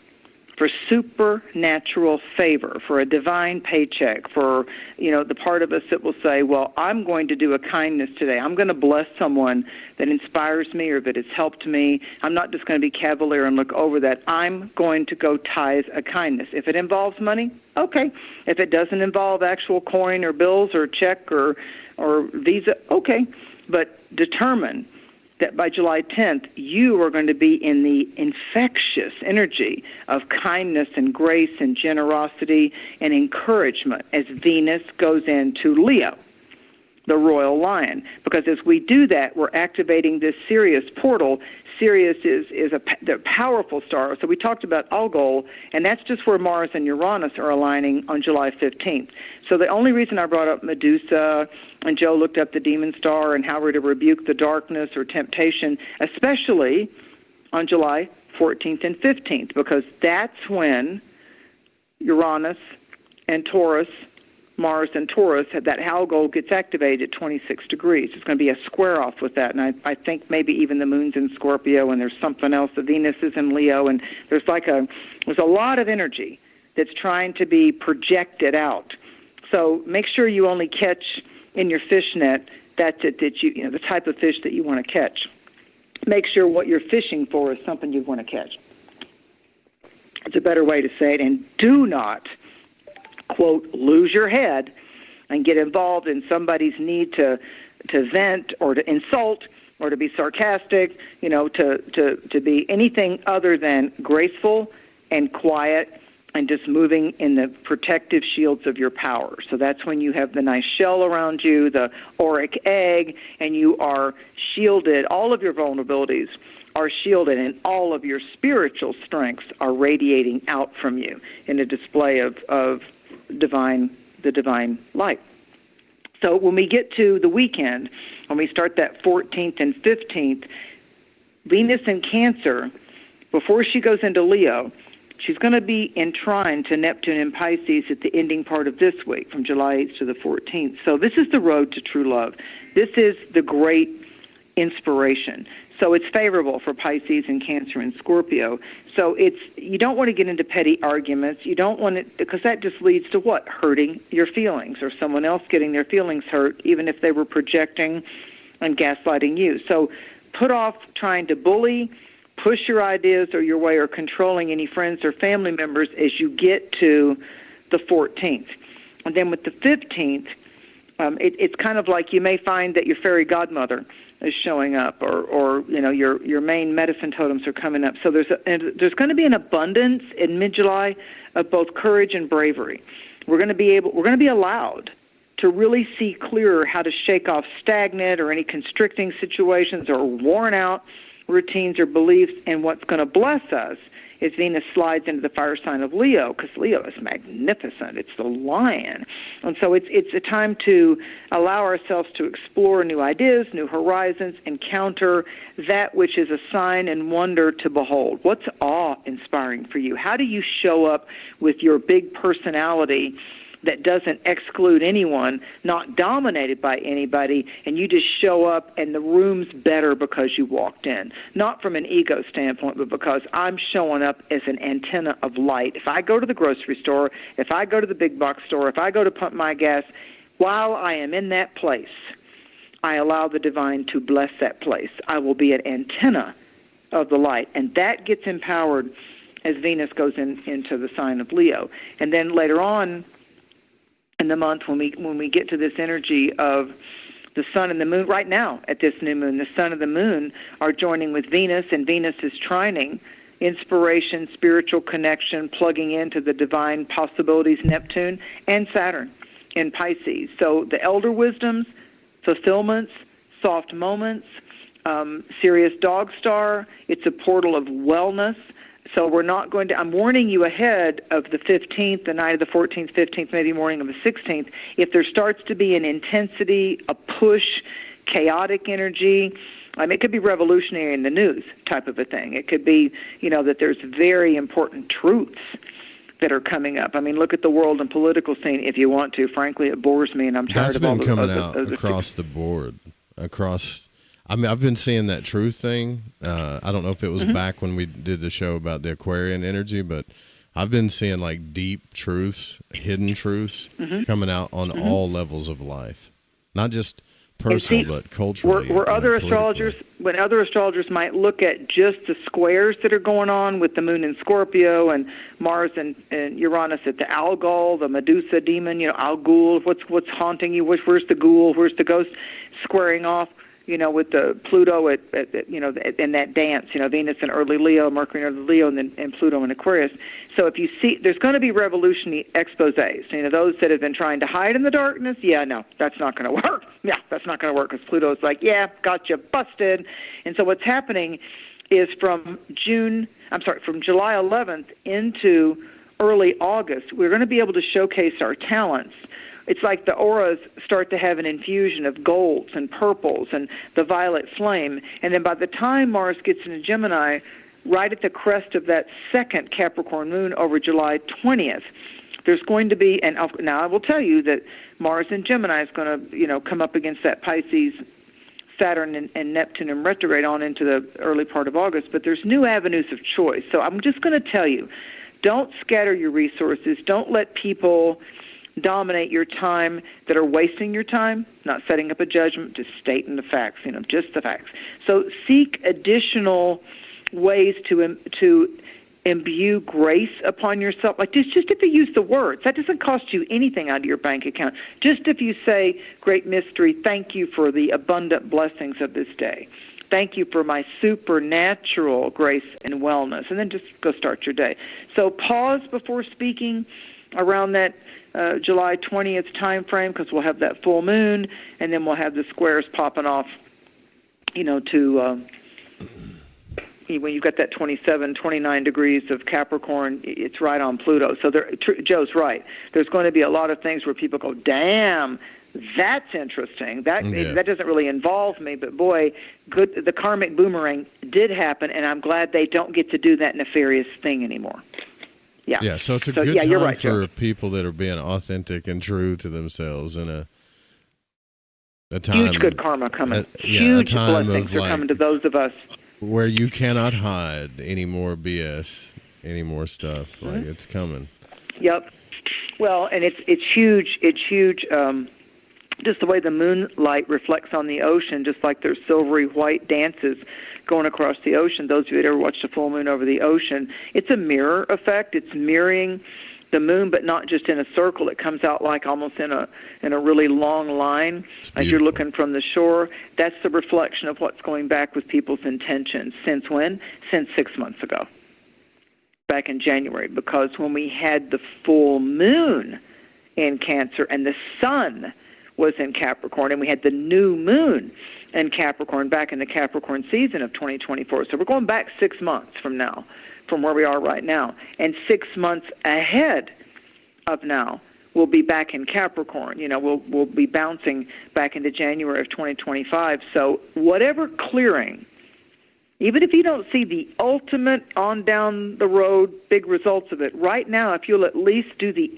for supernatural favor, for a divine paycheck, for, the part of us that will say, well, I'm going to do a kindness today. I'm going to bless someone that inspires me or that has helped me. I'm not just going to be cavalier and look over that. I'm going to go tithe a kindness. If it involves money, okay. If it doesn't involve actual coin or bills or check or Visa, okay. But determine that by July 10th, you are going to be in the infectious energy of kindness and grace and generosity and encouragement as Venus goes into Leo, the royal lion. Because as we do that, we're activating this Sirius portal. Sirius is a powerful star. So we talked about Algol, and that's just where Mars and Uranus are aligning on July 15th. So the only reason I brought up Medusa and Joe looked up the demon star and how we're to rebuke the darkness or temptation, especially on July 14th and 15th, because that's when Uranus and Taurus Mars and Taurus, that Algol gets activated at 26 degrees. It's going to be a square off with that. And I think maybe even the moon's in Scorpio, and there's something else. The Venus is in Leo, and there's a lot of energy that's trying to be projected out. So make sure you only catch in your fish net that you know, the type of fish that you want to catch. Make sure what you're fishing for is something you want to catch. It's a better way to say it. And do not, quote, lose your head and get involved in somebody's need to vent or to insult or to be sarcastic, you know, to be anything other than graceful and quiet and just moving in the protective shields of your power. So that's when you have the nice shell around you, the auric egg, and you are shielded. All of your vulnerabilities are shielded, and all of your spiritual strengths are radiating out from you in a display of the divine light. So when we get to the weekend, when we start that 14th and 15th, Venus in Cancer, before she goes into Leo, she's going to be entrine to Neptune in Pisces at the ending part of this week, from July 8th to the 14th. So this is the road to true love. This is the great inspiration. So it's favorable for Pisces and Cancer and Scorpio. So you don't want to get into petty arguments. You don't want it, because that just leads to what? Hurting your feelings, or someone else getting their feelings hurt, even if they were projecting and gaslighting you. So put off trying to bully, push your ideas or your way, or controlling any friends or family members as you get to the 14th. And then with the 15th, it's kind of like you may find that your fairy godmother is showing up, or you know, your main medicine totems are coming up. So there's going to be an abundance in mid-July of both courage and bravery. We're going to be allowed to really see clearer how to shake off stagnant or any constricting situations or worn out routines or beliefs. And what's going to bless us is Venus slides into the fire sign of Leo, because Leo is magnificent. It's the lion. And so it's a time to allow ourselves to explore new ideas, new horizons, encounter that which is a sign and wonder to behold. What's awe-inspiring for you? How do you show up with your big personality that doesn't exclude anyone, not dominated by anybody, and you just show up and the room's better because you walked in? Not from an ego standpoint, but because I'm showing up as an antenna of light. If I go to the grocery store, if I go to the big box store, if I go to pump my gas, while I am in that place, I allow the divine to bless that place. I will be an antenna of the light, and that gets empowered as Venus goes into the sign of Leo. And then later on in the month, when we get to this energy of the sun and the moon, right now at this new moon, the sun and the moon are joining with Venus, and Venus is trining inspiration, spiritual connection, plugging into the divine possibilities, Neptune and Saturn in Pisces. So the elder wisdoms, fulfillments, soft moments, Sirius dog star, it's a portal of wellness. So we're not going to, I'm warning you ahead of the 15th, the night of the 14th, 15th, maybe morning of the 16th, if there starts to be an intensity, a push, chaotic energy, it could be revolutionary in the news type of a thing. It could be, you know, that there's very important truths that are coming up. I mean, look at the world and political scene if you want to. Frankly, it bores me, and I'm tired of all That's been coming out across the board, I mean, I've been seeing that truth thing. I don't know if it was back when we did the show about the Aquarian energy, but I've been seeing like deep truths, hidden truths coming out on all levels of life, not just personal, but culturally. Where other astrologers, when other astrologers might look at just the squares that are going on with the moon in Scorpio and Mars and Uranus at the Algol, the Medusa demon, you know, Al-Ghul, what's haunting you? Where's the ghoul? Where's the ghost? Squaring off, you know, with the Pluto at you know, in that dance, you know, Venus in early Leo, Mercury in early Leo, and Pluto in Aquarius. So if you see, there's going to be revolutionary exposés. You know, those that have been trying to hide in the darkness, no, that's not going to work. Yeah, that's not going to work, because Pluto's like, yeah, gotcha, busted. And so what's happening is from July 11th into early August, we're going to be able to showcase our talents. It's like the auras start to have an infusion of golds and purples and the violet flame. And then by the time Mars gets into Gemini, right at the crest of that second Capricorn moon over July 20th, there's going to be, and now I will tell you that Mars in Gemini is going to, come up against that Pisces, Saturn, and Neptune in retrograde on into the early part of August, but there's new avenues of choice. So I'm just going to tell you, don't scatter your resources. Don't let people dominate your time that are wasting your time, not setting up a judgment, just stating the facts, just the facts. So seek additional ways to imbue grace upon yourself. Like just if you use the words, that doesn't cost you anything out of your bank account. Just if you say, great mystery, thank you for the abundant blessings of this day. Thank you for my supernatural grace and wellness. And then just go start your day. So pause before speaking around that July 20th time frame, because we'll have that full moon, and then we'll have the squares popping off, to when you've got that 27, 29 degrees of Capricorn, it's right on Pluto. So Joe's right. There's going to be a lot of things where people go, damn, that's interesting. That doesn't really involve me, but boy, the karmic boomerang did happen, and I'm glad they don't get to do that nefarious thing anymore. Yeah. Yeah, so it's a good time for people that are being authentic and true to themselves in a time. Huge good karma coming. Huge blessings are coming to those of us. Where you cannot hide any more BS, any more stuff. Like, it's coming. Yep. Well, and it's huge. It's huge. Just the way the moonlight reflects on the ocean, just like there's silvery white dances going across the ocean. Those of you that ever watched a full moon over the ocean, it's a mirror effect. It's mirroring the moon, but not just in a circle. It comes out like almost in a really long line as you're looking from the shore. That's the reflection of what's going back with people's intentions. Since when? Since 6 months ago, back in January, because when we had the full moon in Cancer and the sun was in Capricorn, and we had the new moon in Capricorn back in the Capricorn season of 2024. So we're going back 6 months from now, from where we are right now. And 6 months ahead of now, we'll be back in Capricorn. We'll be bouncing back into January of 2025. So whatever clearing, even if you don't see the ultimate on down the road big results of it, right now, if you'll at least do the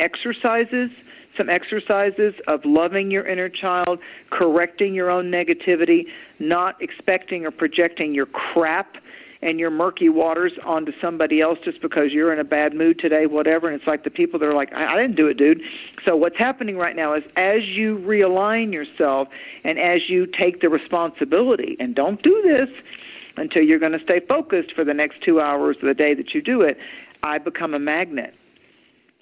some exercises of loving your inner child, correcting your own negativity, not expecting or projecting your crap and your murky waters onto somebody else just because you're in a bad mood today, whatever. And it's like the people that are like, I didn't do it, dude. So what's happening right now is as you realign yourself and as you take the responsibility, and don't do this until you're going to stay focused for the next 2 hours of the day that you do it, I become a magnet.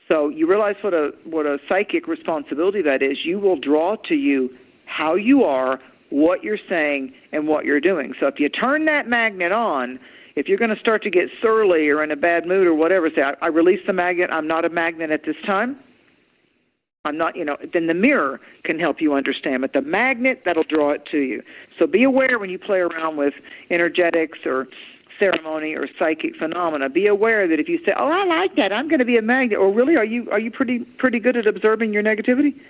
So you realize what a psychic responsibility that is. You will draw to you how you are, what you're saying, and what you're doing. So if you turn that magnet on, if you're going to start to get surly or in a bad mood or whatever, say, I release the magnet, I'm not a magnet at this time. I'm not, then the mirror can help you understand. But the magnet, that'll draw it to you. So be aware when you play around with energetics or ceremony or psychic phenomena. Be aware that if you say, "Oh, I like that, I'm going to be a magnet," or really, are you pretty good at observing your negativity?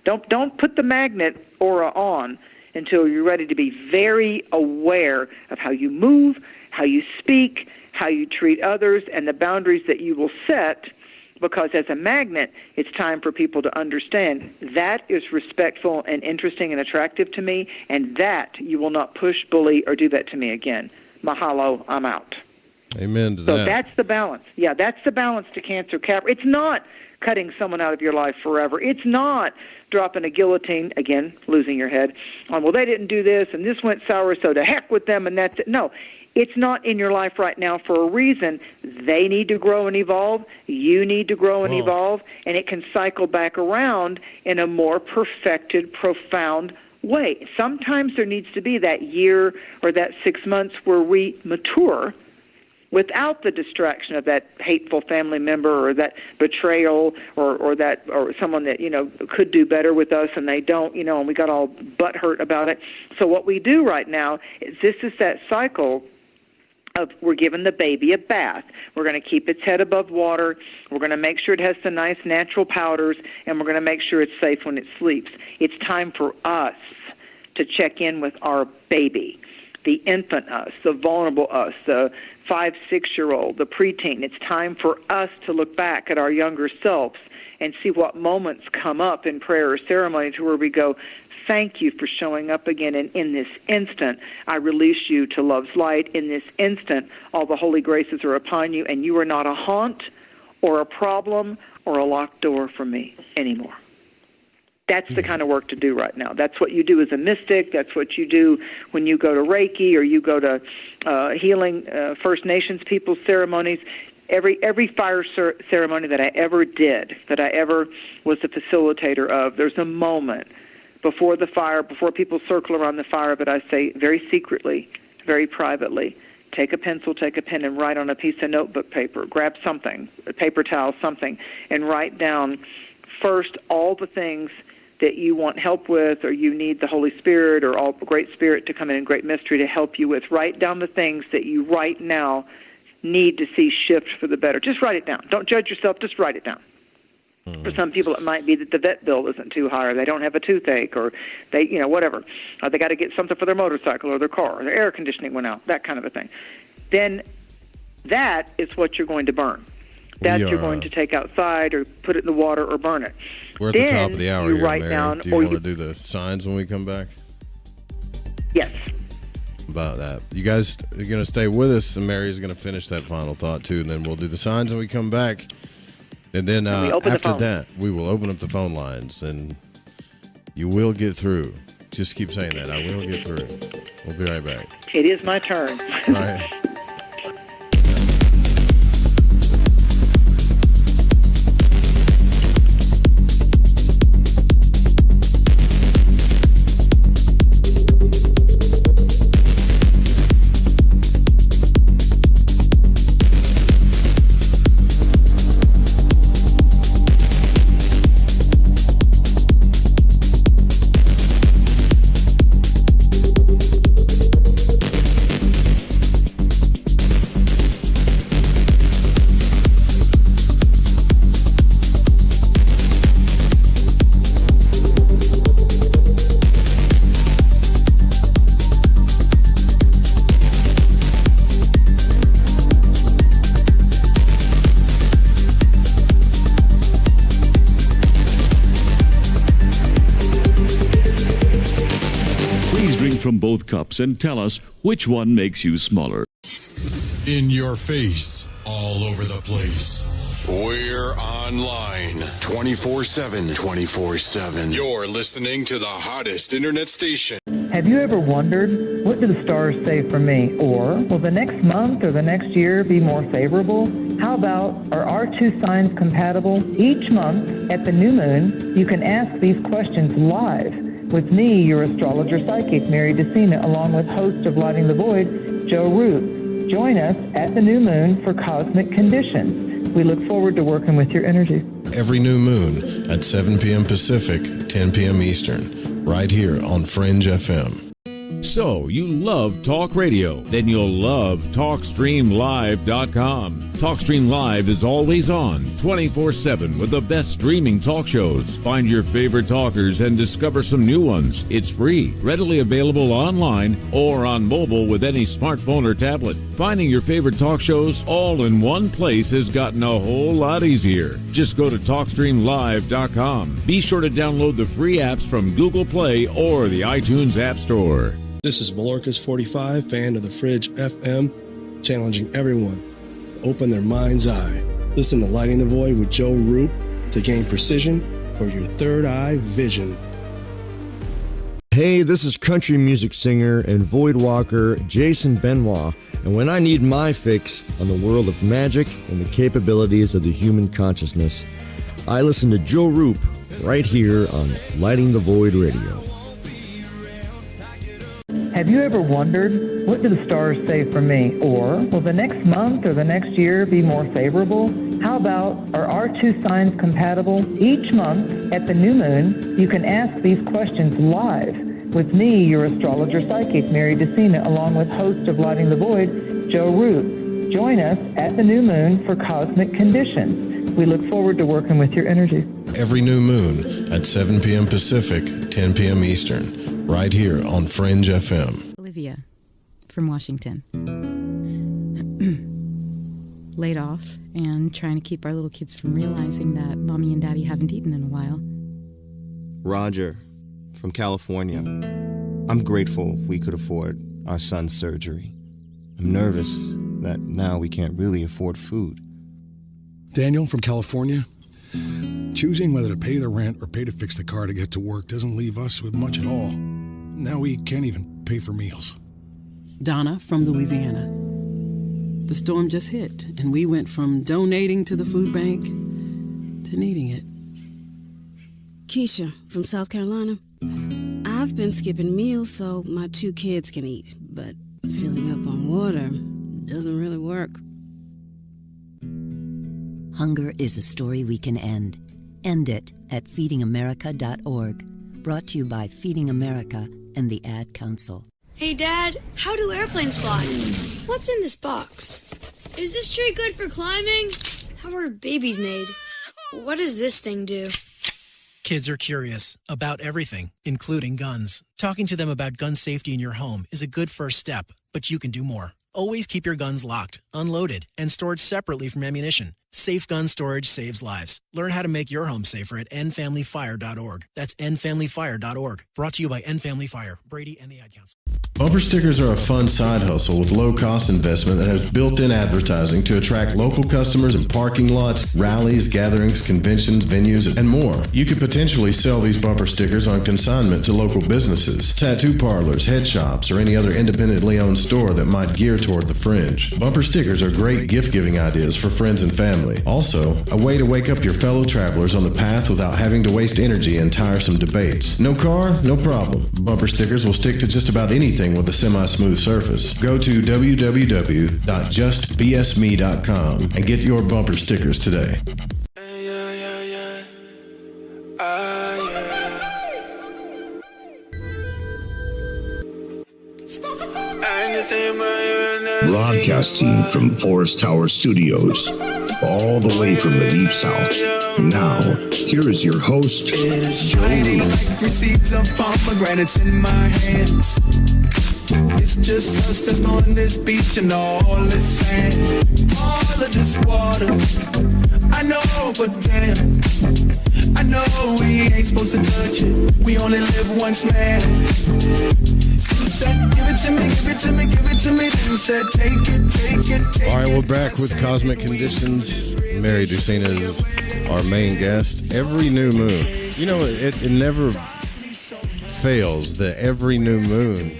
Don't put the magnet aura on until you're ready to be very aware of how you move, how you speak, how you treat others, and the boundaries that you will set. Because as a magnet, it's time for people to understand that is respectful and interesting and attractive to me, and that you will not push, bully, or do that to me again. Mahalo, I'm out. Amen to that. So that's the balance. Yeah, that's the balance to Cancer Cap. It's not cutting someone out of your life forever. It's not dropping a guillotine, again, losing your head, on, well, they didn't do this, and this went sour, so to heck with them, and that's it. No, it's not in your life right now for a reason. They need to grow and evolve. You need to grow and evolve, and it can cycle back around in a more perfected, profound way. Sometimes there needs to be that year or that 6 months where we mature without the distraction of that hateful family member or that betrayal or someone that, could do better with us and they don't, and we got all butthurt about it. So what we do right now is this is that cycle of we're giving the baby a bath. We're going to keep its head above water. We're going to make sure it has the nice natural powders, and we're going to make sure it's safe when it sleeps. It's time for us to check in with our baby. the infant us, the vulnerable us, the 5, 6-year-old, the preteen. It's time for us to look back at our younger selves and see what moments come up in prayer or ceremony to where we go, thank you for showing up again. And in this instant, I release you to love's light. In this instant, all the holy graces are upon you, and you are not a haunt or a problem or a locked door for me anymore. That's the kind of work to do right now. That's what you do as a mystic. That's what you do when you go to Reiki or you go to healing First Nations people's ceremonies. Every fire ceremony that I ever did, that I ever was the facilitator of, there's a moment before the fire, before people circle around the fire, but I say very secretly, very privately, take a pencil, take a pen, and write on a piece of notebook paper. Grab something, a paper towel, something, and write down first all the things that you want help with, or you need the Holy Spirit or all Great Spirit to come in Great Mystery to help you with. Write down the things that you right now need to see shift for the better. Just write it down. Don't judge yourself. Just write it down. For some people, it might be that the vet bill isn't too high, or they don't have a toothache, or they, whatever. They got to get something for their motorcycle or their car, or their air conditioning went out, that kind of a thing. Then that is what you're going to burn. That you're going to take outside or put it in the water or burn it. We're at the top of the hour you here, write Mary. down, do you want to do the signs when we come back? Yes. About that. You guys are going to stay with us, and Mary's going to finish that final thought, too, and then we'll do the signs when we come back. And then after that, we will open up the phone lines, and you will get through. Just keep saying that. I will get through. We'll be right back. It is my turn. Right. From both cups and tell us which one makes you smaller. In your face, all over the place. We're online 24/7. 24/7. You're listening to the hottest internet station. Have you ever wondered, what do the stars say for me? Or, will the next month or the next year be more favorable? How about, are our two signs compatible? Each month, at the new moon, you can ask these questions live with me, your astrologer psychic, Mary Dusina, along with host of Lighting the Void, Joe Root. Join us at the new moon for Cosmic Conditions. We look forward to working with your energy. Every new moon at 7 p.m. Pacific, 10 p.m. Eastern, right here on Fringe FM. So, you love talk radio? Then you'll love TalkStreamLive.com. TalkStream Live is always on, 24/7 with the best streaming talk shows. Find your favorite talkers and discover some new ones. It's free, readily available online or on mobile with any smartphone or tablet. Finding your favorite talk shows all in one place has gotten a whole lot easier. Just go to TalkStreamLive.com. Be sure to download the free apps from Google Play or the iTunes App Store. This is Malorcas45, fan of the Fridge FM, challenging everyone to open their mind's eye. Listen to Lighting the Void with Joe Roop to gain precision for your third eye vision. Hey, this is country music singer and void walker Jason Benoit, and when I need my fix on the world of magic and the capabilities of the human consciousness, I listen to Joe Roop right here on Lighting the Void Radio. Have you ever wondered, what do the stars say for me? Or, will the next month or the next year be more favorable? How about, are our two signs compatible? Each month, at the new moon, you can ask these questions live with me, your astrologer psychic, Mary Dusina, along with host of Lighting the Void, Joe Root. Join us at the new moon for Cosmic Conditions. We look forward to working with your energy. Every new moon at 7 p.m. Pacific, 10 p.m. Eastern, right here on Fringe FM. Olivia, from Washington. Laid off and trying to keep our little kids from realizing that Mommy and Daddy haven't eaten in a while. Roger from California. I'm grateful we could afford our son's surgery. I'm nervous that now we can't really afford food. Daniel from California. Choosing whether to pay the rent or pay to fix the car to get to work doesn't leave us with much at all. Now we can't even pay for meals. Donna from Louisiana. The storm just hit, and we went from donating to the food bank to needing it. Keisha from South Carolina. I've been skipping meals so my 2 kids can eat, but filling up on water doesn't really work. Hunger is a story we can end. End it at feedingamerica.org. Brought to you by Feeding America and the Ad Council. Hey, Dad, how do airplanes fly? What's in this box? Is this tree good for climbing? How are babies made? What does this thing do? Kids are curious about everything, including guns. Talking to them about gun safety in your home is a good first step, but you can do more. Always keep your guns locked, unloaded, and stored separately from ammunition. Safe gun storage saves lives. Learn how to make your home safer at endfamilyfire.org. That's endfamilyfire.org. Brought to you by End Family Fire, Brady, and the Ad Council. Bumper stickers are a fun side hustle with low-cost investment that has built-in advertising to attract local customers in parking lots, rallies, gatherings, conventions, venues, and more. You could potentially sell these bumper stickers on consignment to local businesses, tattoo parlors, head shops, or any other independently owned store that might gear toward the fringe. Bumper stickers are great gift-giving ideas for friends and family. Also, a way to wake up your fellow travelers on the path without having to waste energy in tiresome debates. No car? No problem. Bumper stickers will stick to just about anything with a semi-smooth surface. Go to www.justbsme.com and get your bumper stickers today. Broadcasting from Forest Tower Studios, all the way from the Deep South. Now, here is your host, Shining like receipts of pomegranates in my hands. It's just us that's on this beach and all this sand, all of this water. I know, but damn, I know we ain't supposed to touch it. We only live once, man. Said, give it to me, give it to me, give it to me. Then said, take it, take it, take it. All right, we're back with Cosmic Conditions. Mary Dusina is our main guest. Every new moon, you know, it never fails that every new moon,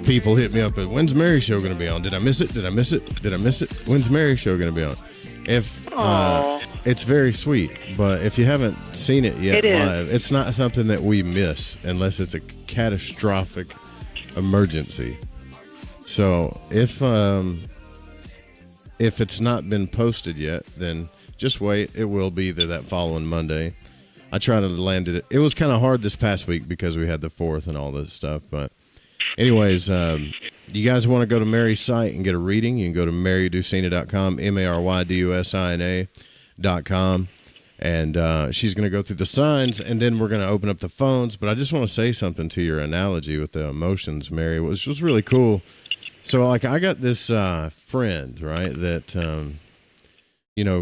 people hit me up at, when's Mary's show going to be on? Did I miss it? Did I miss it? Did I miss it? When's Mary's show going to be on? If it's very sweet, but if you haven't seen it yet live, it's not something that we miss unless it's a catastrophic emergency. So if it's not been posted yet, then just wait. It will be there that following Monday. I tried to land it. It was kind of hard this past week because we had the 4th and all this stuff. But anyways, you guys want to go to Mary's site and get a reading, you can go to marydusina.com, MARYDUSINA.com. And she's going to go through the signs, and then we're going to open up the phones. But I just want to say something to your analogy with the emotions, Mary, which was really cool. So, like, I got this friend, right, that,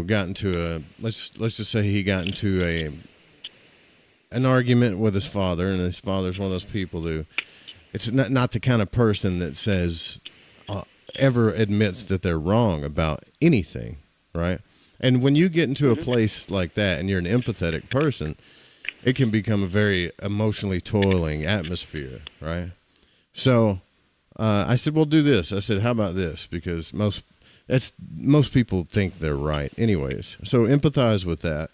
got into let's just say he got into an argument with his father, and his father's one of those people who, it's not the kind of person that says, ever admits that they're wrong about anything, right? And when you get into a place like that and you're an empathetic person, it can become a very emotionally toiling atmosphere, right? So I said, well, do this. I said, how about this? Because most people think they're right anyways. So empathize with that.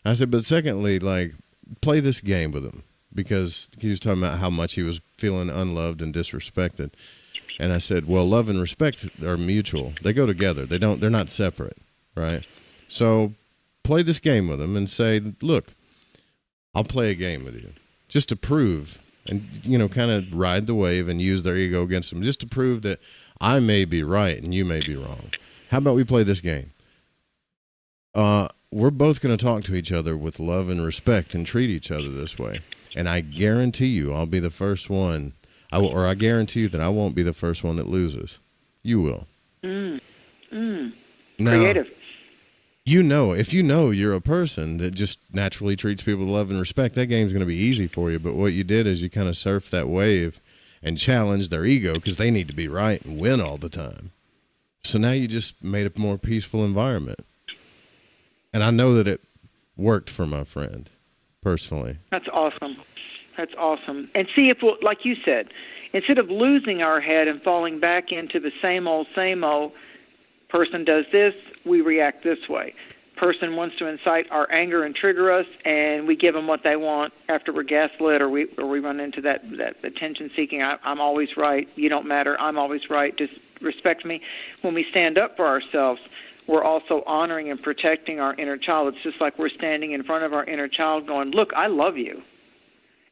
I said, but secondly, like, play this game with him, because he was talking about how much he was feeling unloved and disrespected. And I said, well, love and respect are mutual. They go together. They're not separate, right? So play this game with him and say, look, I'll play a game with you just to prove, and, kind of ride the wave and use their ego against them, just to prove that I may be right and you may be wrong. How about we play this game? We're both going to talk to each other with love and respect and treat each other this way. And I guarantee you, I'll be the first one. I guarantee you that I won't be the first one that loses. You will. Now, Creative. If you know you're a person that just naturally treats people with love and respect, that game's going to be easy for you. But what you did is you kind of surfed that wave and challenged their ego because they need to be right and win all the time. So now you just made a more peaceful environment. And I know that it worked for my friend, personally. That's awesome. That's awesome. And see if, like you said, instead of losing our head and falling back into the same old, person does this, we react this way. Person wants to incite our anger and trigger us, and we give them what they want after we're gaslit, or we run into that attention-seeking. I'm always right. You don't matter. I'm always right. Just respect me. When we stand up for ourselves, we're also honoring and protecting our inner child. It's just like we're standing in front of our inner child going, look, I love you.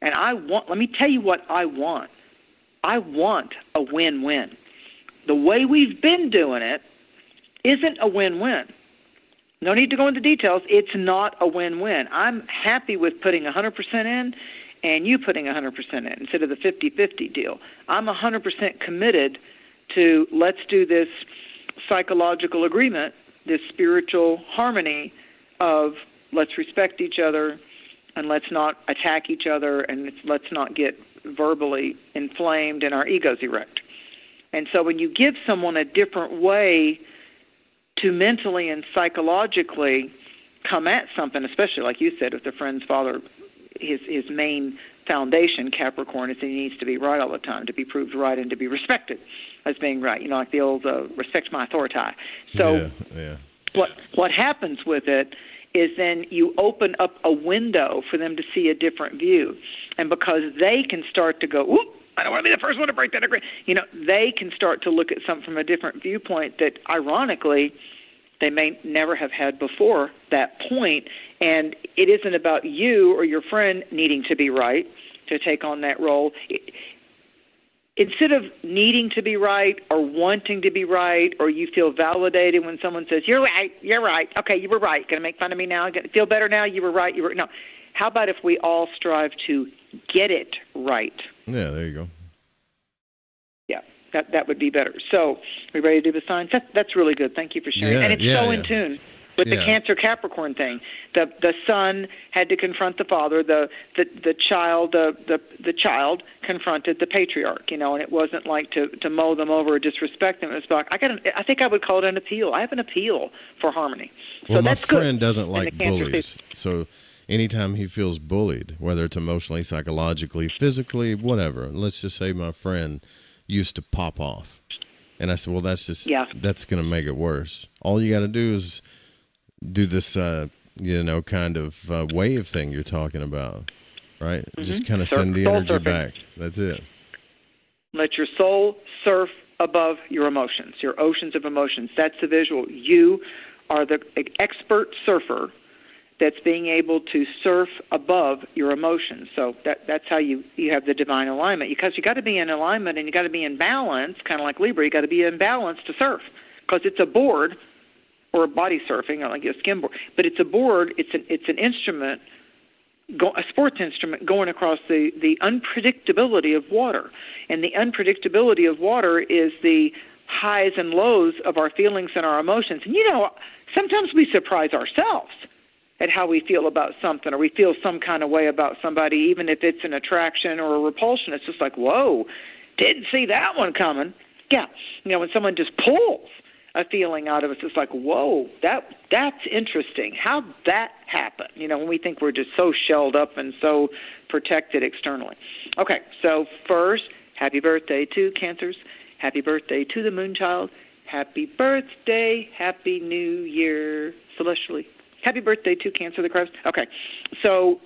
And let me tell you what I want. I want a win-win. The way we've been doing it isn't a win-win. No need to go into details. It's not a win-win. I'm happy with putting 100% in and you putting 100% in instead of the 50-50 deal. I'm 100% committed to let's do this psychological agreement, this spiritual harmony of let's respect each other and let's not attack each other and let's not get verbally inflamed and our egos erect. And so when you give someone a different way to mentally and psychologically come at something, especially like you said, with a friend's father, his main foundation, Capricorn, is that he needs to be right all the time, to be proved right and to be respected as being right. You know, like the old respect my authority. So what happens with it is then you open up a window for them to see a different view. And because they can start to go, whoop, I don't want to be the first one to break that agreement. You know, they can start to look at something from a different viewpoint that, ironically, they may never have had before that point. And it isn't about you or your friend needing to be right to take on that role. Instead of needing to be right or wanting to be right, or you feel validated when someone says, you're right, okay, you were right, going to make fun of me now, feel better now, you were right, no. How about if we all strive to get it right? Yeah, there you go. Yeah, that would be better. So, we ready to do the signs? That's really good. Thank you for sharing. And it's in tune with the Cancer Capricorn thing. The son had to confront the father. The child confronted the patriarch. You know, and it wasn't like to mow them over or disrespect them. It was like I think I would call it an appeal. I have an appeal for harmony. So well, that's my friend good. doesn't like bullies, so anytime he feels bullied, whether it's emotionally, psychologically, physically, whatever, let's just say my friend used to pop off. And I said, well, that's going to make it worse. All you got to do is do this, kind of wave thing you're talking about, right? Mm-hmm. Just kind of send the energy back. That's it. Let your soul surf above your emotions, your oceans of emotions. That's the visual. You are the expert surfer that's being able to surf above your emotions. So that's how you have the divine alignment. Because you got to be in alignment and you got to be in balance, kind of like Libra. You got to be in balance to surf, because it's a board or a body surfing, or like a skin board. But it's a board. It's an instrument, a sports instrument going across the unpredictability of water. And the unpredictability of water is the highs and lows of our feelings and our emotions. And sometimes we surprise ourselves at how we feel about something, or we feel some kind of way about somebody, even if it's an attraction or a repulsion. It's just like, whoa, didn't see that one coming. Yeah, when someone just pulls a feeling out of us, it's like, whoa, that's interesting. How'd that happen? When we think we're just so shelled up and so protected externally. Okay, so first, happy birthday to Cancers. Happy birthday to the Moonchild. Happy birthday, happy new year, celestially. Happy birthday to Cancer the Christ. Okay, so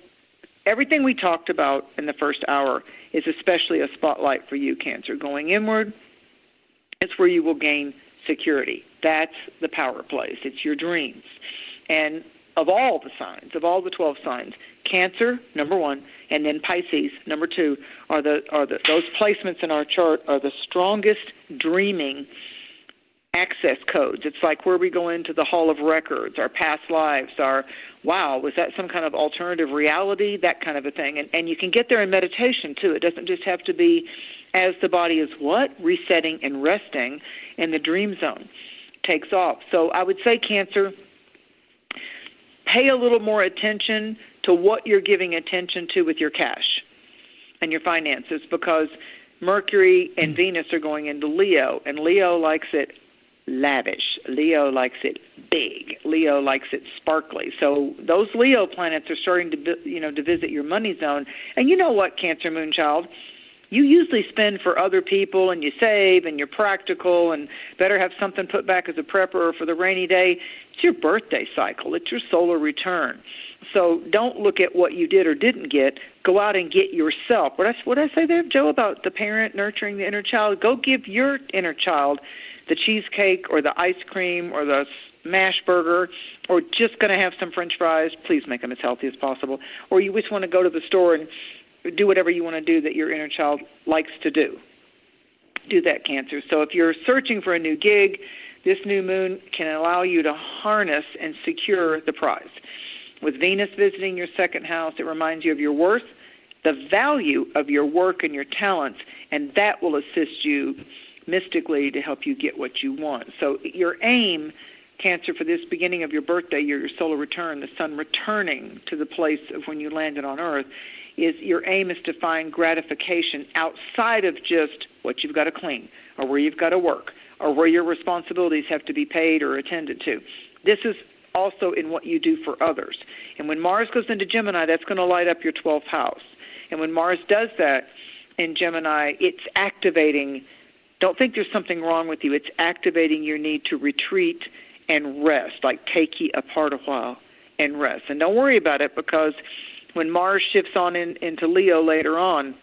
everything we talked about in the first hour is especially a spotlight for you, Cancer. Going inward, it's where you will gain security. That's the power place. It's your dreams. And of all the signs, of all the 12 signs, Cancer, number 1, and then Pisces, number 2, are those placements in our chart are the strongest dreaming access codes. It's like where we go into the Hall of Records, our past lives, our, wow, was that some kind of alternative reality, that kind of a thing. And you can get there in meditation, too. It doesn't just have to be as the body is what? Resetting and resting, and the dream zone takes off. So I would say, Cancer, pay a little more attention to what you're giving attention to with your cash and your finances, because Mercury and Venus are going into Leo, and Leo likes it lavish. Leo likes it big. Leo likes it sparkly. So those Leo planets are starting to visit your money zone. And you know what, Cancer Moonchild? You usually spend for other people, and you save, and you're practical, and better have something put back as a prepper for the rainy day. It's your birthday cycle. It's your solar return. So don't look at what you did or didn't get. Go out and get yourself. What did I say there, Joe, about the parent nurturing the inner child? Go give your inner child the cheesecake or the ice cream or the smash burger, or just going to have some French fries. Please make them as healthy as possible. Or you just want to go to the store and do whatever you want to do that your inner child likes to do. Do that, Cancer. So if you're searching for a new gig, this new moon can allow you to harness and secure the prize. With Venus visiting your second house, it reminds you of your worth, the value of your work and your talents, and that will assist you mystically to help you get what you want. So your aim, Cancer, for this beginning of your birthday year, your solar return, the sun returning to the place of when you landed on Earth, is your aim is to find gratification outside of just what you've got to clean or where you've got to work or where your responsibilities have to be paid or attended to. This is also in what you do for others. And when Mars goes into Gemini, that's going to light up your 12th house. And when Mars does that in Gemini, it's activating. Don't think there's something wrong with you. It's activating your need to retreat and rest, like take ye apart a while and rest. And don't worry about it, because when Mars shifts on into Leo later on,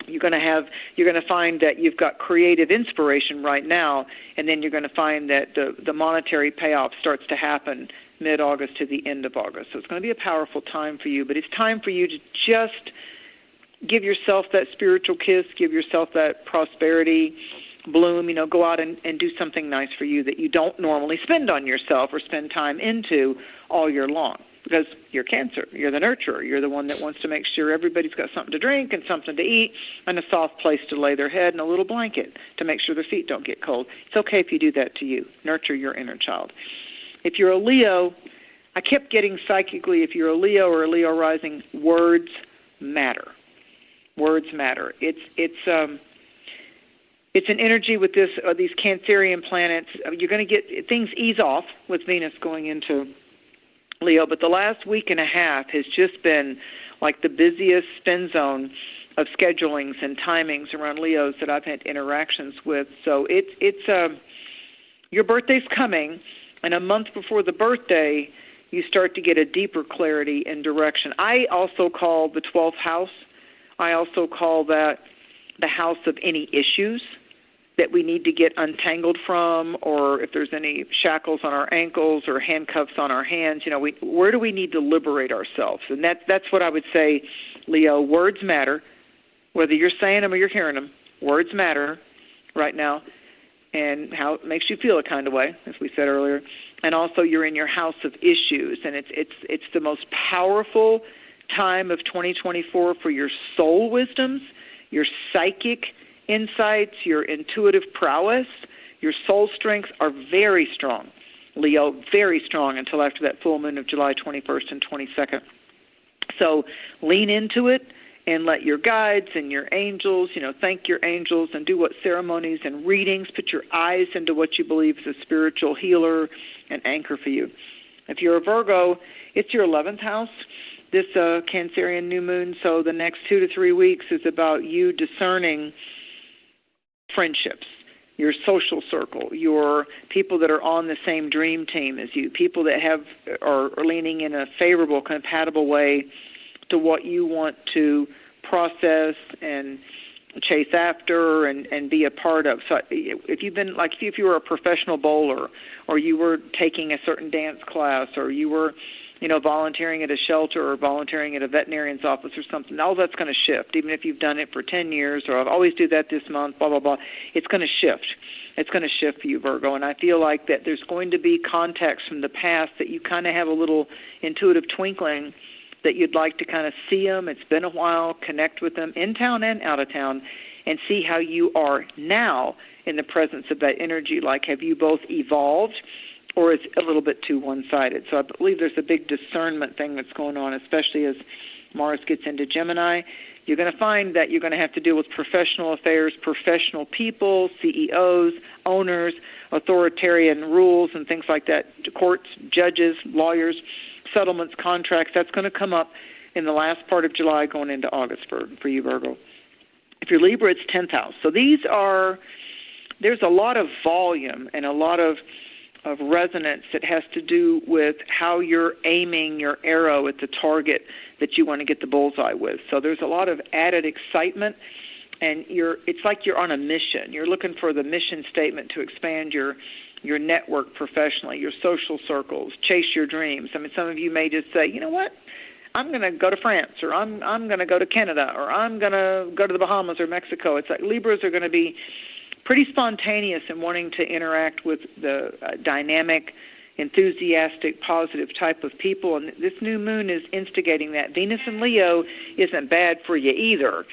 you're going to find that you've got creative inspiration right now, and then you're going to find that the monetary payoff starts to happen mid-August to the end of August. So it's going to be a powerful time for you, but it's time for you to just give yourself that spiritual kiss, give yourself that prosperity bloom, go out and do something nice for you that you don't normally spend on yourself or spend time into all year long. Because you're Cancer, you're the nurturer, you're the one that wants to make sure everybody's got something to drink and something to eat and a soft place to lay their head and a little blanket to make sure their feet don't get cold. It's okay if you do that to you. Nurture your inner child. If you're a Leo, I kept getting psychically, if you're a Leo or a Leo rising, words matter. Words matter. It's an energy with these Cancerian planets. You're going to get things ease off with Venus going into Leo, but the last week and a half has just been like the busiest spin zone of schedulings and timings around Leos that I've had interactions with. So it's your birthday's coming, and a month before the birthday, you start to get a deeper clarity and direction. I also call the 12th house, I also call that the house of any issues that we need to get untangled from, or if there's any shackles on our ankles or handcuffs on our hands, where do we need to liberate ourselves? And that's what I would say, Leo. Words matter. Whether you're saying them or you're hearing them, words matter right now, and how it makes you feel a kind of way, as we said earlier. And also, you're in your house of issues, and it's the most powerful time of 2024 for your soul wisdoms, your psychic insights, your intuitive prowess, your soul strengths are very strong, Leo, very strong until after that full moon of July 21st and 22nd. So lean into it and let your guides and your angels, thank your angels and do what ceremonies and readings, put your eyes into what you believe is a spiritual healer and anchor for you. If you're a Virgo, it's your 11th house, this Cancerian new moon, so the next 2 to 3 weeks is about you discerning friendships, your social circle, your people that are on the same dream team as you, people that are leaning in a favorable, compatible way to what you want to process and chase after and be a part of. So if you've been, like if you were a professional bowler, or you were taking a certain dance class, or you were volunteering at a shelter or volunteering at a veterinarian's office or something, all that's going to shift. Even if you've done it for 10 years, or I've always do that this month, blah, blah, blah, it's going to shift. It's going to shift for you, Virgo. And I feel like that there's going to be contacts from the past that you kind of have a little intuitive twinkling that you'd like to kind of see them. It's been a while, connect with them in town and out of town, and see how you are now in the presence of that energy. Like, have you both evolved, or is it a little bit too one-sided? So I believe there's a big discernment thing that's going on, especially as Mars gets into Gemini. You're going to find that you're going to have to deal with professional affairs, professional people, CEOs, owners, authoritarian rules and things like that, courts, judges, lawyers, settlements, contracts. That's going to come up in the last part of July going into August for you, Virgo. If you're Libra, it's 10th house. So there's a lot of volume and a lot of resonance that has to do with how you're aiming your arrow at the target that you want to get the bullseye with. So there's a lot of added excitement, and it's like you're on a mission. You're looking for the mission statement to expand your network professionally, your social circles, chase your dreams. I mean, some of you may just say, you know what, I'm going to go to France, or I'm going to go to Canada, or I'm going to go to the Bahamas or Mexico. It's like Libras are going to be pretty spontaneous in wanting to interact with the dynamic, enthusiastic, positive type of people, and this new moon is instigating that. Venus in Leo isn't bad for you either,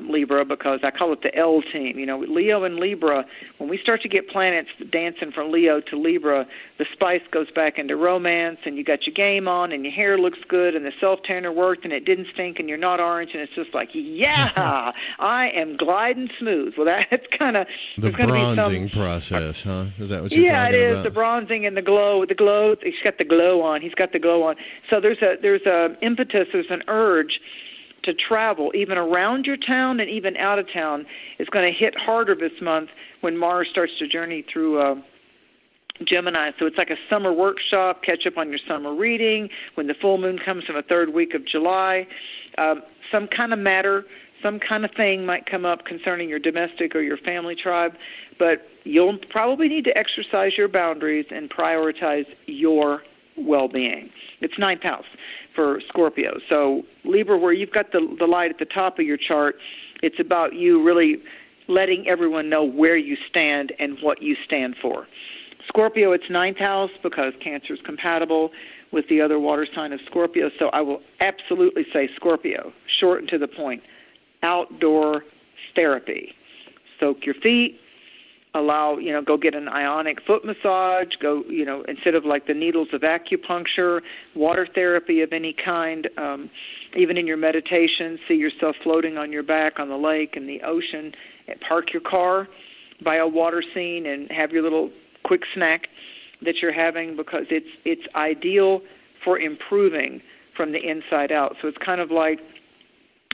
Libra, because I call it the L team. You know, Leo and Libra, when we start to get planets dancing from Leo to Libra, the spice goes back into romance, and you got your game on, and your hair looks good, and the self-tanner worked, and it didn't stink, and you're not orange, and it's just like, yeah, I am gliding smooth. Well, that's kind of the bronzing process, huh? Is that what you're talking about? Yeah, it is, the bronzing and the glow. The glow, he's got the glow on. He's got the glow on. So there's a impetus, there's an urge to travel, even around your town and even out of town. It's going to hit harder this month when Mars starts to journey through Gemini. So it's like a summer workshop, catch up on your summer reading. When the full moon comes in the third week of July, some kind of matter, some kind of thing might come up concerning your domestic or your family tribe, but you'll probably need to exercise your boundaries and prioritize your well-being. It's 9th house for Scorpio. So Libra, where you've got the light at the top of your chart, it's about you really letting everyone know where you stand and what you stand for. Scorpio, it's 9th house because Cancer is compatible with the other water sign of Scorpio. So I will absolutely say Scorpio, short and to the point, outdoor therapy. Soak your feet. Allow, go get an ionic foot massage, go, instead of like the needles of acupuncture, water therapy of any kind, even in your meditation, see yourself floating on your back on the lake and the ocean, and park your car by a water scene and have your little quick snack that you're having, because it's ideal for improving from the inside out. So it's kind of like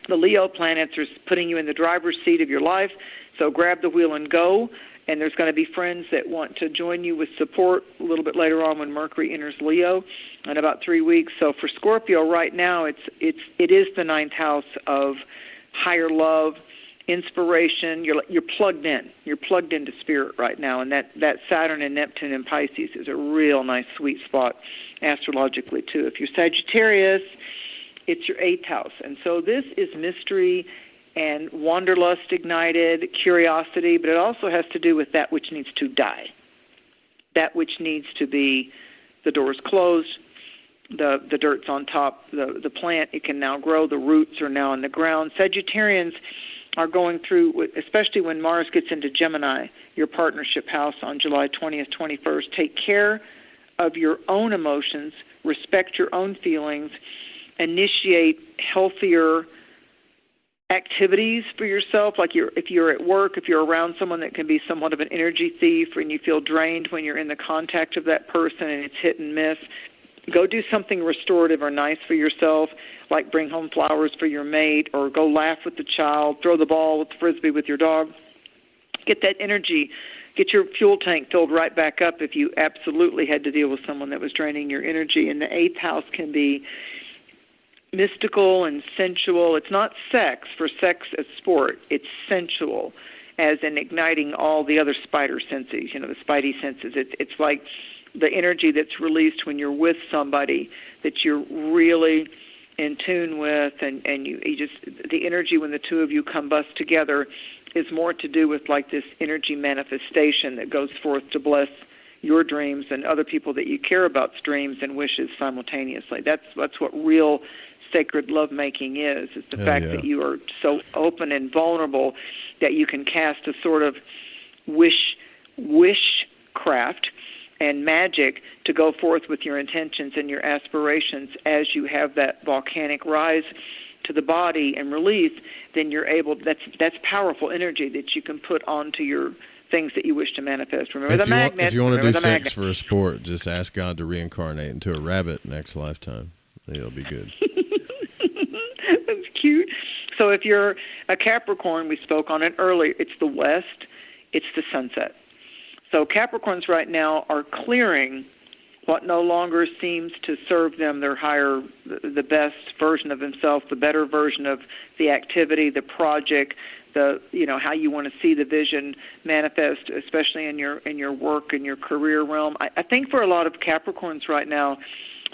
the Leo planets are putting you in the driver's seat of your life, so grab the wheel and go. And there's going to be friends that want to join you with support a little bit later on when Mercury enters Leo in about 3 weeks. So for Scorpio right now, it is the 9th house of higher love, inspiration. You're plugged in. You're plugged into spirit right now, and that Saturn and Neptune in Pisces is a real nice sweet spot astrologically too. If you're Sagittarius, it's your 8th house, and so this is mystery and wanderlust ignited, curiosity, but it also has to do with that which needs to die, that which needs to be, the door's closed, the dirt's on top, the plant, it can now grow, the roots are now in the ground. Sagittarians are going through, especially when Mars gets into Gemini, your partnership house on July 20th, 21st, take care of your own emotions, respect your own feelings, initiate healthier activities for yourself, like if you're at work, if you're around someone that can be somewhat of an energy thief and you feel drained when you're in the contact of that person and it's hit and miss, go do something restorative or nice for yourself, like bring home flowers for your mate, or go laugh with the child, throw the ball with the frisbee with your dog. Get that energy, get your fuel tank filled right back up if you absolutely had to deal with someone that was draining your energy. And the 8th house can be mystical and sensual. It's not sex for sex as sport. It's sensual, as in igniting all the other spider senses, the spidey senses. It's like the energy that's released when you're with somebody that you're really in tune with, and you just, the energy when the two of you combust together is more to do with like this energy manifestation that goes forth to bless your dreams and other people that you care about's dreams and wishes simultaneously. That's what real sacred lovemaking is the fact that you are so open and vulnerable that you can cast a sort of wishcraft and magic to go forth with your intentions and your aspirations as you have that volcanic rise to the body and release. Then you're able, that's powerful energy that you can put onto your things that you wish to manifest. Remember the magnet. If you want to do sex for a sport, just ask God to reincarnate into a rabbit next lifetime. It'll be good. That's cute. So if you're a Capricorn, we spoke on it earlier, it's the west, it's the sunset. So Capricorns right now are clearing what no longer seems to serve them, their higher, the best version of themselves, the better version of the activity, the project, how you want to see the vision manifest, especially in your work and your career realm. I think for a lot of Capricorns right now,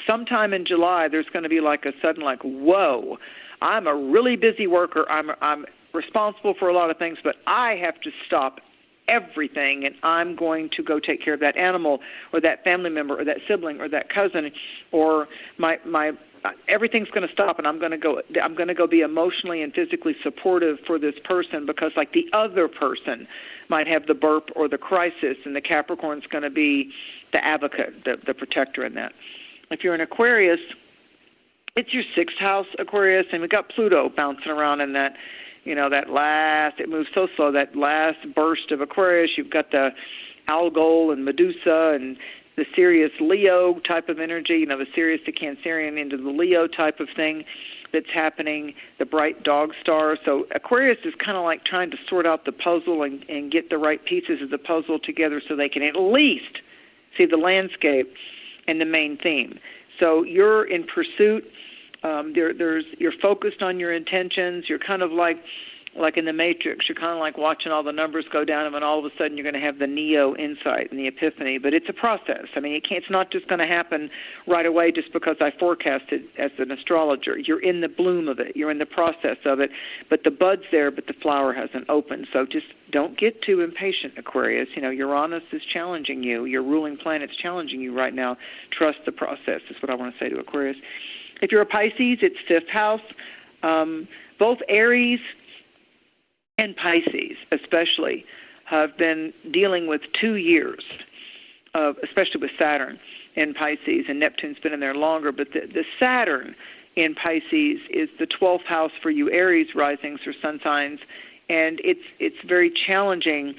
sometime in July, there's going to be like a sudden whoa, I'm a really busy worker. I'm responsible for a lot of things, but I have to stop everything, and I'm going to go take care of that animal or that family member or that sibling or that cousin, or my everything's going to stop, and I'm going to go be emotionally and physically supportive for this person, because like the other person might have the burp or the crisis, and the Capricorn's going to be the advocate, the protector in that. If you're an Aquarius, it's your 6th house, Aquarius, and we've got Pluto bouncing around in that, it moves so slow, that last burst of Aquarius. You've got the Algol and Medusa and the Sirius Leo type of energy, the Sirius to Cancerian into the Leo type of thing that's happening, the bright dog star. So Aquarius is kind of like trying to sort out the puzzle and get the right pieces of the puzzle together so they can at least see the landscape and the main theme. So you're in pursuit. You're focused on your intentions. You're kind of like in the Matrix. You're kind of like watching all the numbers go down, and then all of a sudden you're going to have the Neo insight and the epiphany. But it's a process. I mean, it's not just going to happen right away just because I forecasted as an astrologer. You're in the bloom of it. You're in the process of it. But the bud's there, but the flower hasn't opened. So just don't get too impatient, Aquarius. Uranus is challenging you. Your ruling planet's challenging you right now. Trust the process is what I want to say to Aquarius. If you're a Pisces, it's 5th house. Both Aries and Pisces especially have been dealing with 2 years, especially with Saturn in Pisces, and Neptune's been in there longer. But the Saturn in Pisces is the 12th house for you Aries risings or sun signs, and it's very challenging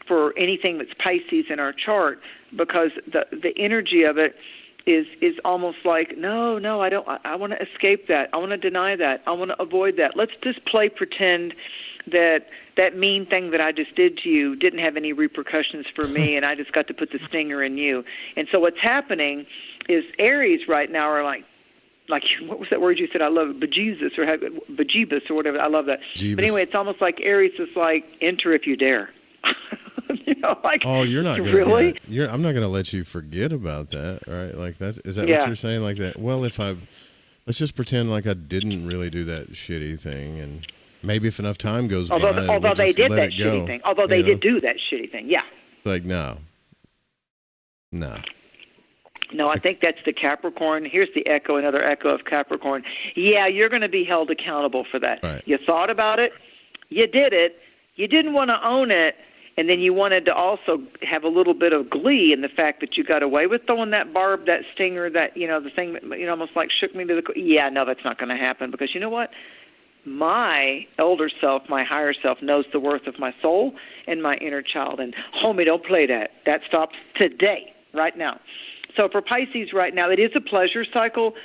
for anything that's Pisces in our chart, because the energy of it is almost like, no, I don't. I want to escape that. I want to deny that. I want to avoid that. Let's just play pretend that mean thing that I just did to you didn't have any repercussions for me, and I just got to put the stinger in you. And so what's happening is Aries right now are like what was that word you said? I love it, bejeebus or whatever. I love that. Jeebus. But anyway, it's almost like Aries is like, enter if you dare. You're not gonna, really? I'm not going to let you forget about that, right? Like is that what you're saying? Like that? Well, let's just pretend like I didn't really do that shitty thing, and maybe if enough time goes by, although they did that shitty thing, although they did do that shitty thing, yeah. Like no. No, I think that's the Capricorn. Here's the echo, another echo of Capricorn. Yeah, you're going to be held accountable for that. Right. You thought about it, you did it, you didn't want to own it. And then you wanted to also have a little bit of glee in the fact that you got away with throwing that barb, that stinger, that, the thing that, almost like shook me to the... Yeah, no, that's not going to happen, because you know what? My elder self, my higher self, knows the worth of my soul and my inner child. And, homie, don't play that. That stops today, right now. So for Pisces right now, it is a pleasure cycle.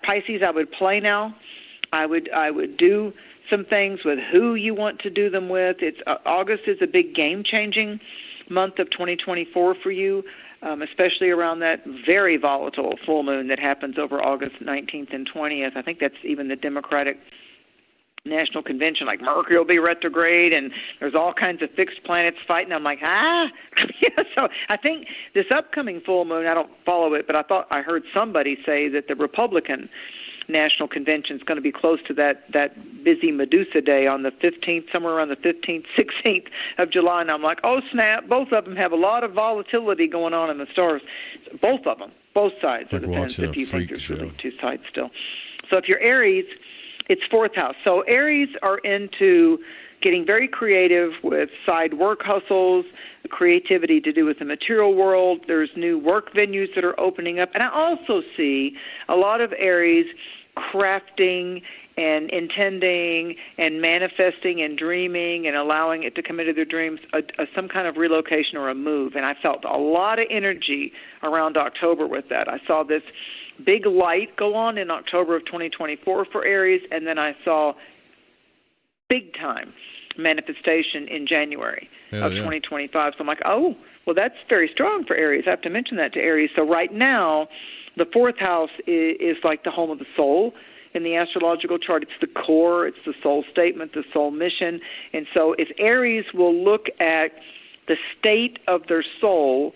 Pisces, I would play now. I would do some things with who you want to do them with. August is a big game-changing month of 2024 for you, especially around that very volatile full moon that happens over August 19th and 20th. I think that's even the Democratic National Convention. Like Mercury will be retrograde, and there's all kinds of fixed planets fighting. I'm like, So I think this upcoming full moon, I don't follow it, but I heard somebody say that the Republican National Convention is going to be close to that busy Medusa day on the 15th, somewhere around the 15th, 16th of July. And I'm like, oh, snap. Both of them have a lot of volatility going on in the stars. Both of them, both sides. Like it depends watching if you a think freak there's show. really two sides still. So if you're Aries, it's 4th house. So Aries are into getting very creative with side work hustles, creativity to do with the material world. There's new work venues that are opening up. And I also see a lot of Aries crafting and intending and manifesting and dreaming and allowing it to come into their dreams, some kind of relocation or a move. And I felt a lot of energy around October with that. I saw this big light go on in October of 2024 for Aries, and then I saw big time manifestation in January of 2025. So I'm like, oh, well, that's very strong for Aries. I have to mention that to Aries. So right now, the 4th house is like the home of the soul. In the astrological chart, it's the core, it's the soul statement, the soul mission. And so if Aries will look at the state of their soul,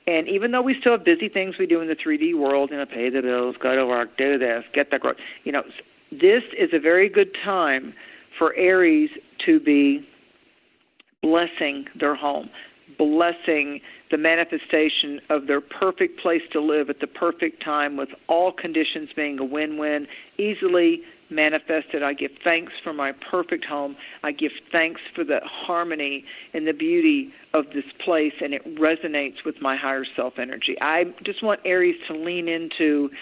and even though we still have busy things we do in the 3D world, pay the bills, go to work, do this, get that growth, this is a very good time for Aries to be blessing their home, blessing the manifestation of their perfect place to live at the perfect time, with all conditions being a win-win, easily manifested. I give thanks for my perfect home. I give thanks for the harmony and the beauty of this place, and it resonates with my higher self energy. I just want Aries to lean into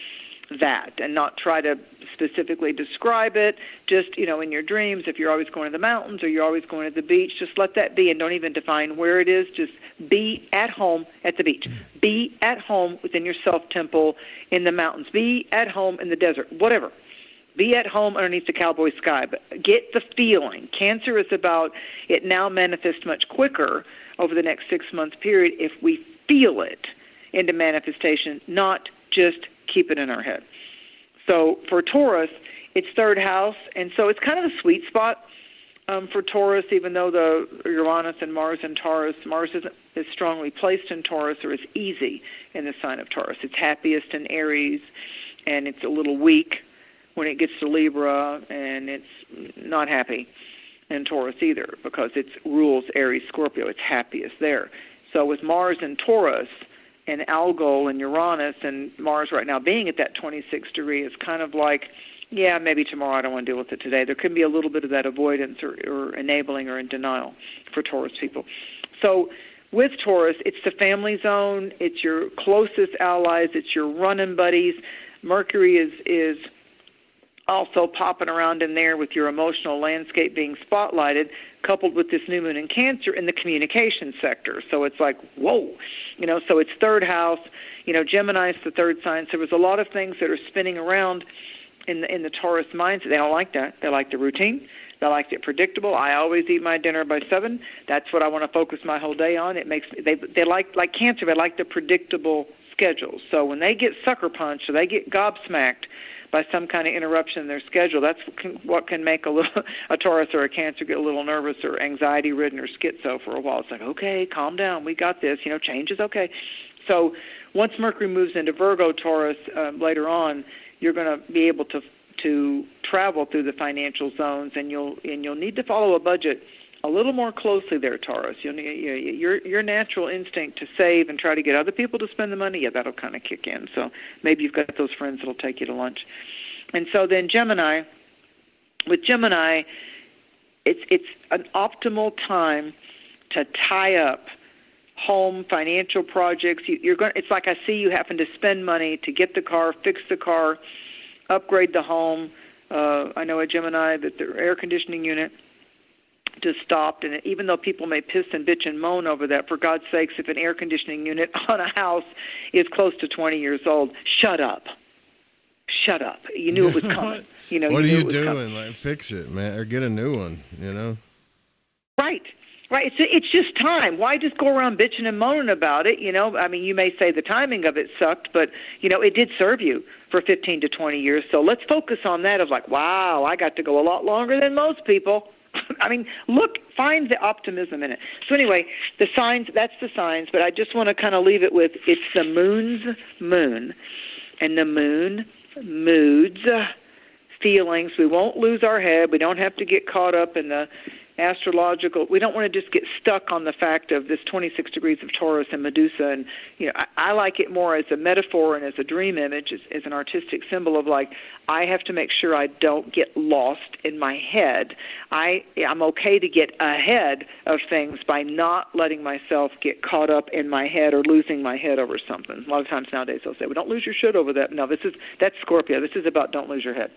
that and not try to specifically describe it. Just, in your dreams, if you're always going to the mountains or you're always going to the beach, just let that be and don't even define where it is. Just be at home at the beach. Be at home within your self-temple in the mountains. Be at home in the desert, whatever. Be at home underneath the cowboy sky. But get the feeling. Cancer is about it now manifests much quicker over the next 6-month period if we feel it into manifestation, not just keep it in our head. So for Taurus, it's 3rd house, and so it's kind of a sweet spot for Taurus, even though the Uranus and Mars in Taurus, Mars isn't as strongly placed in Taurus or as easy in the sign of Taurus. It's happiest in Aries, and it's a little weak when it gets to Libra, and it's not happy in Taurus either because it rules Aries, Scorpio. It's happiest there. So with Mars in Taurus and Algol and Uranus, and Mars right now being at that 26 degree, is kind of like, yeah, maybe tomorrow, I don't want to deal with it today. There can be a little bit of that avoidance or enabling or in denial for Taurus people. So with Taurus, it's the family zone, it's your closest allies, it's your running buddies. Mercury is also popping around in there with your emotional landscape being spotlighted, coupled with this new moon in Cancer in the communication sector. So it's like, whoa, so it's 3rd house. Gemini's the 3rd sign. So there's a lot of things that are spinning around in the Taurus mindset. They don't like that. They like the routine. They like it predictable. I always eat my dinner by 7. That's what I want to focus my whole day on. It makes they like Cancer. They like the predictable schedules. So when they get sucker punched or they get gobsmacked by some kind of interruption in their schedule, that's what can make a Taurus or a Cancer get a little nervous or anxiety-ridden or schizo for a while. It's like, okay, calm down, we got this. Change is okay. So once Mercury moves into Virgo, Taurus, later on, you're going to be able to travel through the financial zones, and you'll need to follow a budget a little more closely there, Taurus. Your natural instinct to save and try to get other people to spend the money, that'll kind of kick in. So maybe you've got those friends that'll take you to lunch. And so then Gemini, with Gemini, it's an optimal time to tie up home financial projects. It's like I see you having to spend money to get the car, fix the car, upgrade the home. I know a Gemini that their air conditioning unit just stopped, and even though people may piss and bitch and moan over that, for God's sakes, if an air conditioning unit on a house is close to 20 years old, shut up. You knew it was coming. What are you doing? Like, fix it, man, or get a new one. Right. It's just time. Why just go around bitching and moaning about it? You may say the timing of it sucked, but it did serve you for 15 to 20 years. So let's focus on that of like, wow, I got to go a lot longer than most people. Find the optimism in it. So anyway, the signs, that's the signs, but I just want to kind of leave it with, it's the moon's moon, and the moon moods, feelings. We won't lose our head. We don't have to get caught up in the astrological. We don't want to just get stuck on the fact of this 26 degrees of Taurus and Medusa. And, I like it more as a metaphor and as a dream image, as an artistic symbol of like, I have to make sure I don't get lost in my head. I'm okay to get ahead of things by not letting myself get caught up in my head or losing my head over something. A lot of times nowadays they'll say, well, don't lose your shit over that. No, that's Scorpio. This is about don't lose your head.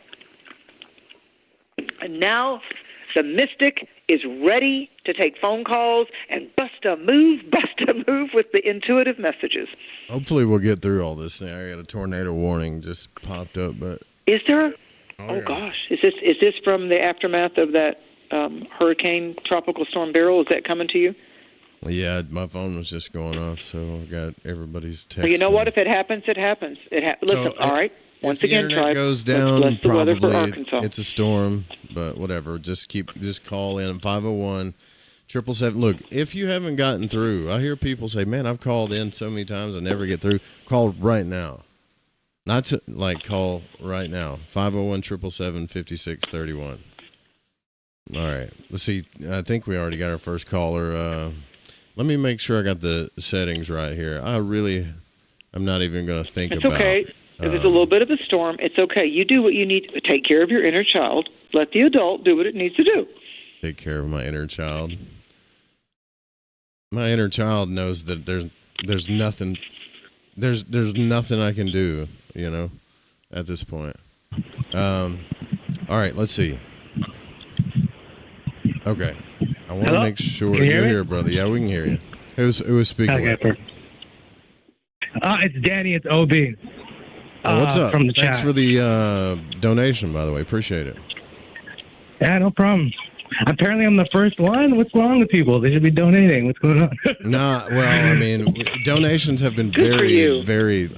And now the mystic is ready to take phone calls and bust a move with the intuitive messages. Hopefully we'll get through all this thing. I got a tornado warning just popped up, but is there? Oh yeah. Gosh, is this from the aftermath of that hurricane, tropical storm Beryl? Is that coming to you? Yeah, my phone was just going off, so I got everybody's text. Well, you know what? If it happens, it happens. Listen, all right. Once again, if the internet goes down, let's bless the weather for probably Arkansas. it's a storm, but whatever. Just call in 501-777. Look, if you haven't gotten through, I hear people say, "Man, I've called in so many times, I never get through." Call right now. Not to call right now. 501-777-5631. All right. Let's see. I think we already got our first caller. Let me make sure I got the settings right here. I'm not even going to think about it. It's okay. If there's a little bit of a storm, it's okay. You do what you need to take care of your inner child. Let the adult do what it needs to do. Take care of my inner child. My inner child knows that there's nothing I can do, at this point. All right, let's see. Okay. I want to make sure you're here, brother. Yeah, we can hear you. Who was speaking? Okay, perfect. It's Danny. It's OB. What's up? From the Thanks chat. for the donation, by the way. Appreciate it. Yeah, no problem. Apparently, I'm the first one. What's wrong with people? They should be donating. What's going on? Nah, well, I mean, donations have been very, very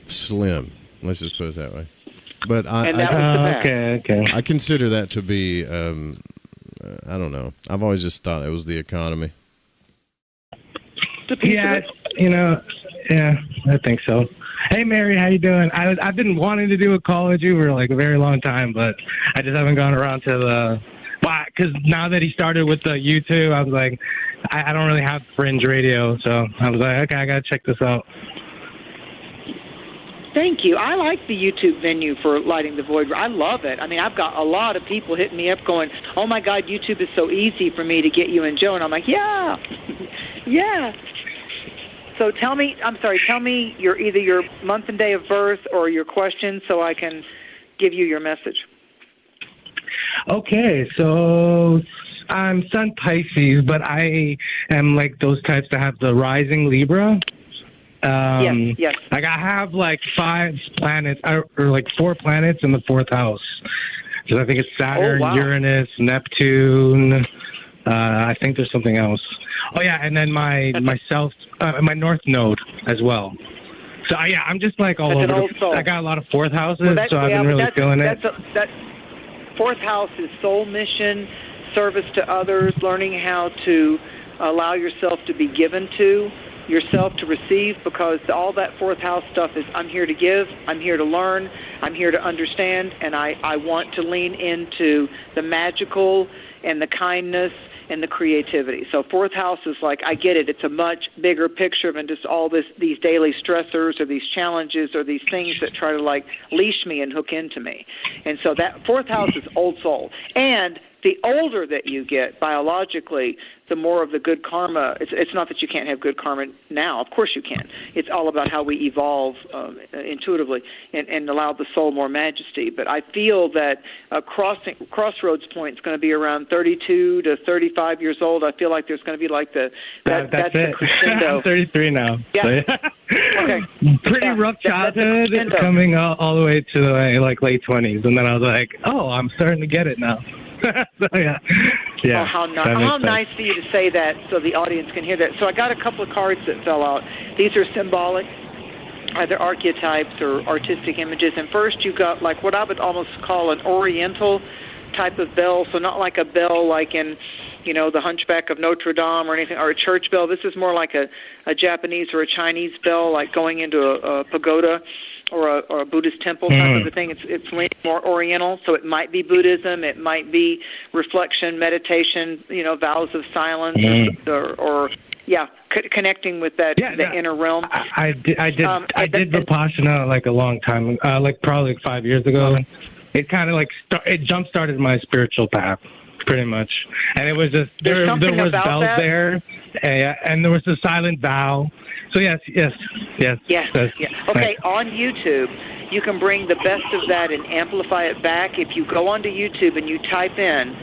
slim. Let's just put it that way. But I consider that to be, I don't know. I've always just thought it was the economy. Yeah, yeah, I think so. Hey, Mary, how you doing? I've been wanting to do a call with you for a very long time, but I just haven't gone around to the... Because now that he started with the YouTube, I was like, I don't really have fringe radio, so I was like, okay, I got to check this out. Thank you. I like the YouTube venue for Lighting the Void. I love it. I mean, I've got a lot of people hitting me up going, oh, my God, YouTube is so easy for me to get you and Joe. And I'm like, yeah, yeah. So tell me either your month and day of birth or your question so I can give you your message. Okay, so I'm Sun Pisces, but I am like those types that have the rising Libra. Yes. Like I have 5 planets, or 4 planets in the 4th house. So I think it's Saturn, Uranus, Neptune. I think there's something else. Oh yeah, and then my North Node as well. So I'm just all over. I got a lot of 4th houses, so I've been really feeling it. That 4th house is soul mission, service to others, learning how to allow yourself to be given to, yourself to receive, because all that 4th house stuff is I'm here to give, I'm here to learn, I'm here to understand, and I want to lean into the magical and the kindness and the creativity. So 4th house is I get it. It's a much bigger picture than just all these daily stressors or these challenges or these things that try to leash me and hook into me. And so that 4th house is old soul. And the older that you get biologically, the more of the good karma. It's not that you can't have good karma now. Of course you can. It's all about how we evolve intuitively and allow the soul more majesty. But I feel that crossroads point is going to be around 32 to 35 years old. I feel like there's going to be that's the crescendo. I'm 33 now. Yeah. Okay. Pretty rough childhood, coming all the way to late 20s, and then I was like, oh, I'm starting to get it now. So, yeah. Oh, how nice for you to say that so the audience can hear that. So I got a couple of cards that fell out. These are symbolic, either archetypes or artistic images. And first you got what I would almost call an oriental type of bell. So not like a bell like in, the Hunchback of Notre Dame or anything, or a church bell. This is more like a Japanese or a Chinese bell, like going into a pagoda. or a Buddhist temple type of a thing. It's leaning more Oriental, so it might be Buddhism, it might be reflection, meditation, vows of silence, or connecting with the inner realm. I did Vipassana like a long time, like probably 5 years ago. It kind of like it jump started my spiritual path, pretty much. And it was just there was bells there, and there was a silent vow. So yes. Okay, on YouTube, you can bring the best of that and amplify it back. If you go onto YouTube and you type in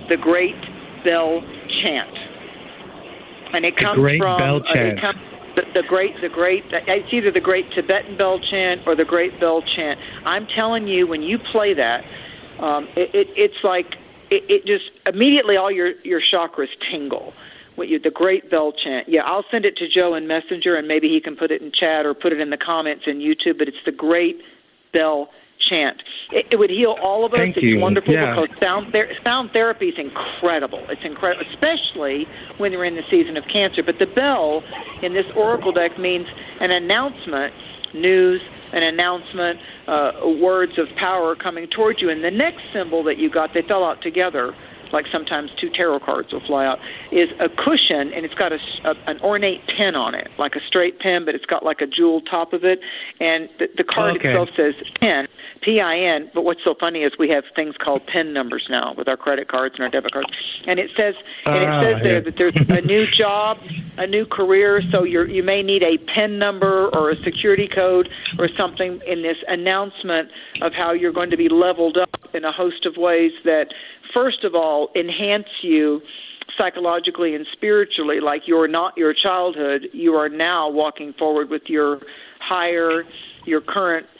the Great Bell Chant, and it comes from the great. It's either the Great Tibetan Bell Chant or the Great Bell Chant. I'm telling you, when you play that, it's like it just immediately all your chakras tingle. The Great Bell Chant. Yeah, I'll send it to Joe in Messenger, and maybe he can put it in chat or put it in the comments in YouTube, but it's the Great Bell Chant. It would heal all of us. It's wonderful because sound therapy is incredible. It's incredible, especially when you're in the season of Cancer. But the bell in this oracle deck means an announcement, news, an announcement, words of power coming towards you. And the next symbol that you got, they fell out together, like sometimes two tarot cards will fly out, is a cushion, and it's got an ornate pin on it, like a straight pin, but it's got like a jeweled top of it. And the card itself says pin, P-I-N, but what's so funny is we have things called pin numbers now with our credit cards and our debit cards. And it says there that there's a new job, a new career, so you may need a pin number or a security code or something in this announcement of how you're going to be leveled up in a host of ways that, first of all, enhance you psychologically and spiritually, like you're not your childhood. You are now walking forward with your current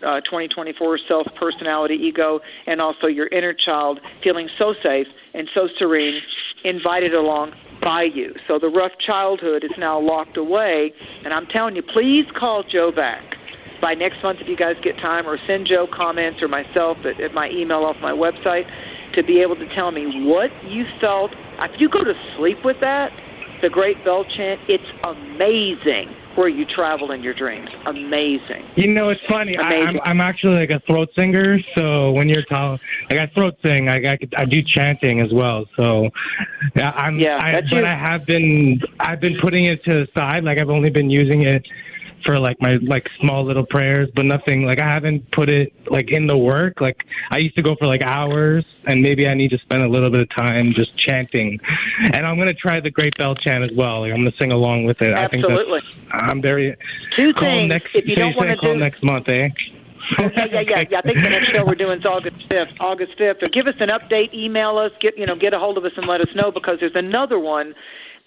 2024 self-personality, ego, and also your inner child, feeling so safe and so serene, invited along by you. So the rough childhood is now locked away, and I'm telling you, please call Joe back by next month if you guys get time, or send Joe comments or myself at my email off my website to be able to tell me what you felt. If you go to sleep with that, the Great Bell Chant, it's amazing where you travel in your dreams. Amazing. It's funny. I'm actually like a throat singer, so when you're talking, I throat sing. I do chanting as well. So I've been putting it to the side. Like I've only been using it for like my small little prayers, but nothing like I haven't put it like in the work. Like I used to go for like hours, and maybe I need to spend a little bit of time just chanting. And I'm gonna try the Great Bell Chant as well. Like I'm gonna sing along with it. Absolutely. I think I'm very. Two things. If you don't want to do next month, eh? Yeah. I think the next show we're doing is August 5th. Or give us an update. Email us. Get a hold of us and let us know, because there's another one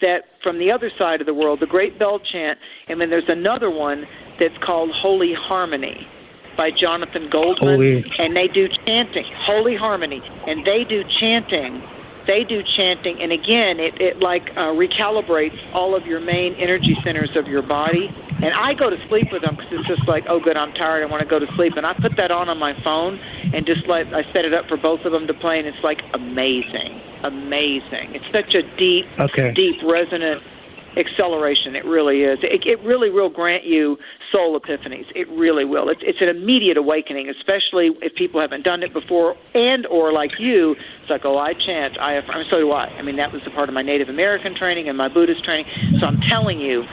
that from the other side of the world, the Great Bell Chant, and then there's another one that's called Holy Harmony by Jonathan Goldman, and they do chanting, Holy Harmony, and they do chanting, and again, it recalibrates all of your main energy centers of your body. And I go to sleep with them because it's just like, oh, good, I'm tired, I want to go to sleep. And I put that on my phone and I set it up for both of them to play, and it's like amazing. It's such a deep, resonant acceleration. It really is. It really will grant you soul epiphanies. It really will. It's an immediate awakening, especially if people haven't done it before, or like you, it's like, oh, I chant, I affirm. So do I. I mean, that was a part of my Native American training and my Buddhist training. So I'm telling you,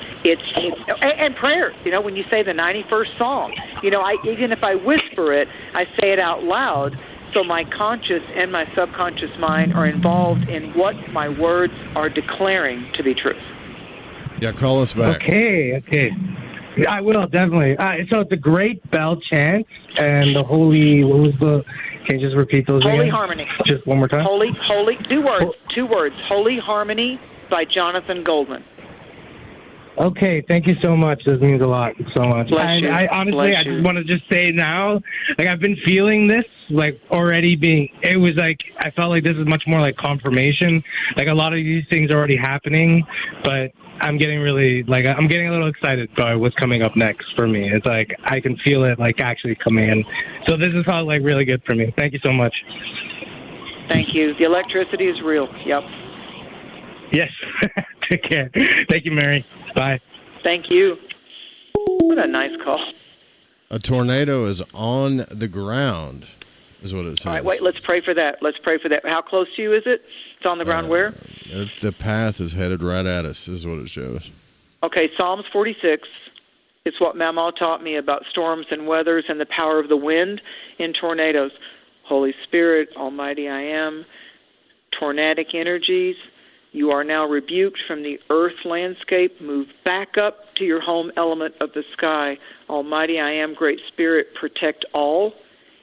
and prayer. When you say the 91st Psalm, even if I whisper it, I say it out loud. So my conscious and my subconscious mind are involved in what my words are declaring to be truth. Yeah, call us back. Okay. I will, definitely. So it's the Great Bell Chant and the Holy, can you just repeat those again? Holy Harmony. Just one more time. Holy, two words. Holy Harmony by Jonathan Goldman. Okay, thank you so much. This means a lot, so much. Bless you. I honestly, I just want to just say now, like I've been feeling this, like already it was like, I felt like this is much more like confirmation. Like a lot of these things are already happening, but I'm getting I'm getting a little excited by what's coming up next for me. It's like, I can feel it like actually coming in. So this is probably like really good for me. Thank you so much. Thank you. The electricity is real. Yep. Yes. Take care. Thank you, Mary. Bye. Thank you. What a nice call. A tornado is on the ground, is what it says. All right, wait, let's pray for that. How close to you is it? It's on the ground where? The path is headed right at us, is what it shows. Okay, Psalms 46. It's what Mama taught me about storms and weathers and the power of the wind in tornadoes. Holy Spirit, Almighty I am, tornadic energies, you are now rebuked from the earth landscape. Move back up to your home element of the sky. Almighty I am, Great Spirit, protect all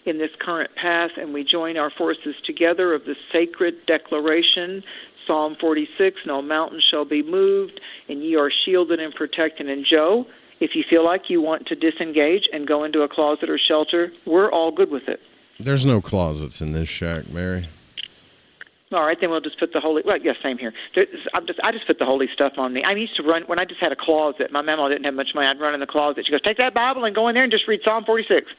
in this current path, and we join our forces together of the sacred declaration, Psalm 46, no mountain shall be moved, and ye are shielded and protected. And Joe, if you feel like you want to disengage and go into a closet or shelter, we're all good with it. There's no closets in this shack, Mary. All right, then we'll just put the holy. Well, yeah, same here. I just put the holy stuff on me. I used to run when I just had a closet. My mama didn't have much money. I'd run in the closet. She goes, "Take that Bible and go in there and just read Psalm 46."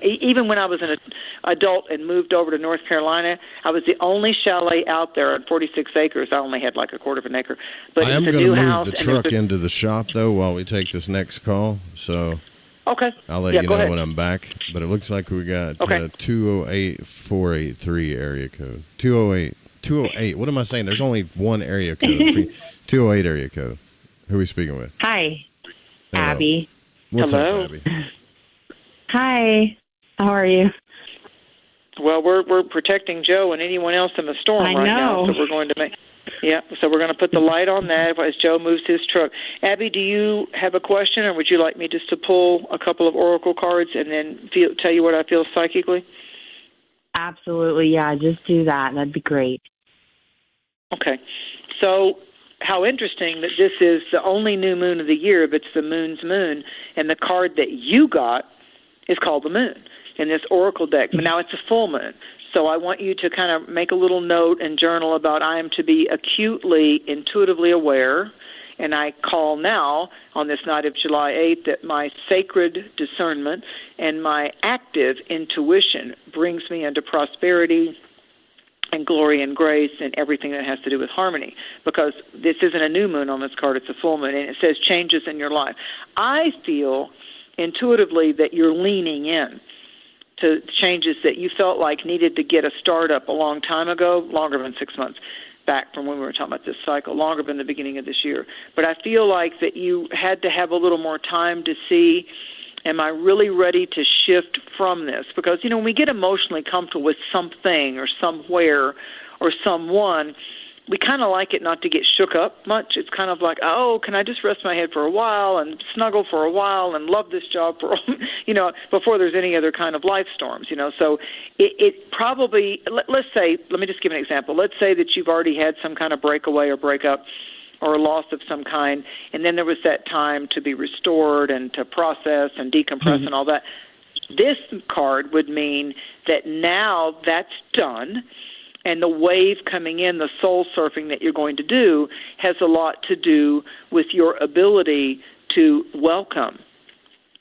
Even when I was an adult and moved over to North Carolina, I was the only chalet out there on 46 acres. I only had like a quarter of an acre. But I am going to move the truck into the shop though while we take this next call. So. Okay. I'll let you know when I'm back. But it looks like we got 208-483 area code. 208. What am I saying? There's only one area code. 208 area code. Who are we speaking with? Hi. Hello. Abby. What's Hello. up, Abby? Hi. How are you? Well, we're protecting Joe and anyone else in the storm now. So we're going to make. Yeah, so we're going to put the light on that as Joe moves his truck. Abby, do you have a question, or would you like me just to pull a couple of oracle cards and then tell you what I feel psychically? Absolutely, yeah. Just do that. That'd be great. Okay. So how interesting that this is the only new moon of the year, but it's the moon's moon, and the card that you got is called the moon in this oracle deck. But now it's a full moon. So I want you to kind of make a little note and journal about I am to be acutely, intuitively aware, and I call now on this night of July 8th that my sacred discernment and my active intuition brings me into prosperity and glory and grace and everything that has to do with harmony, because this isn't a new moon on this card, it's a full moon, and it says changes in your life. I feel intuitively that you're leaning in to changes that you felt like needed to get a start up a long time ago, longer than 6 months back from when we were talking about this cycle, longer than the beginning of this year. But I feel like that you had to have a little more time to see, am I really ready to shift from this? Because, when we get emotionally comfortable with something or somewhere or someone, we kind of like it not to get shook up much. It's kind of like, oh, can I just rest my head for a while and snuggle for a while and love this job for, before there's any other kind of life storms, So it probably, let's say, let me just give an example. Let's say that you've already had some kind of breakaway or breakup or a loss of some kind, and then there was that time to be restored and to process and decompress and all that. This card would mean that now that's done, and the wave coming in, the soul surfing that you're going to do, has a lot to do with your ability to welcome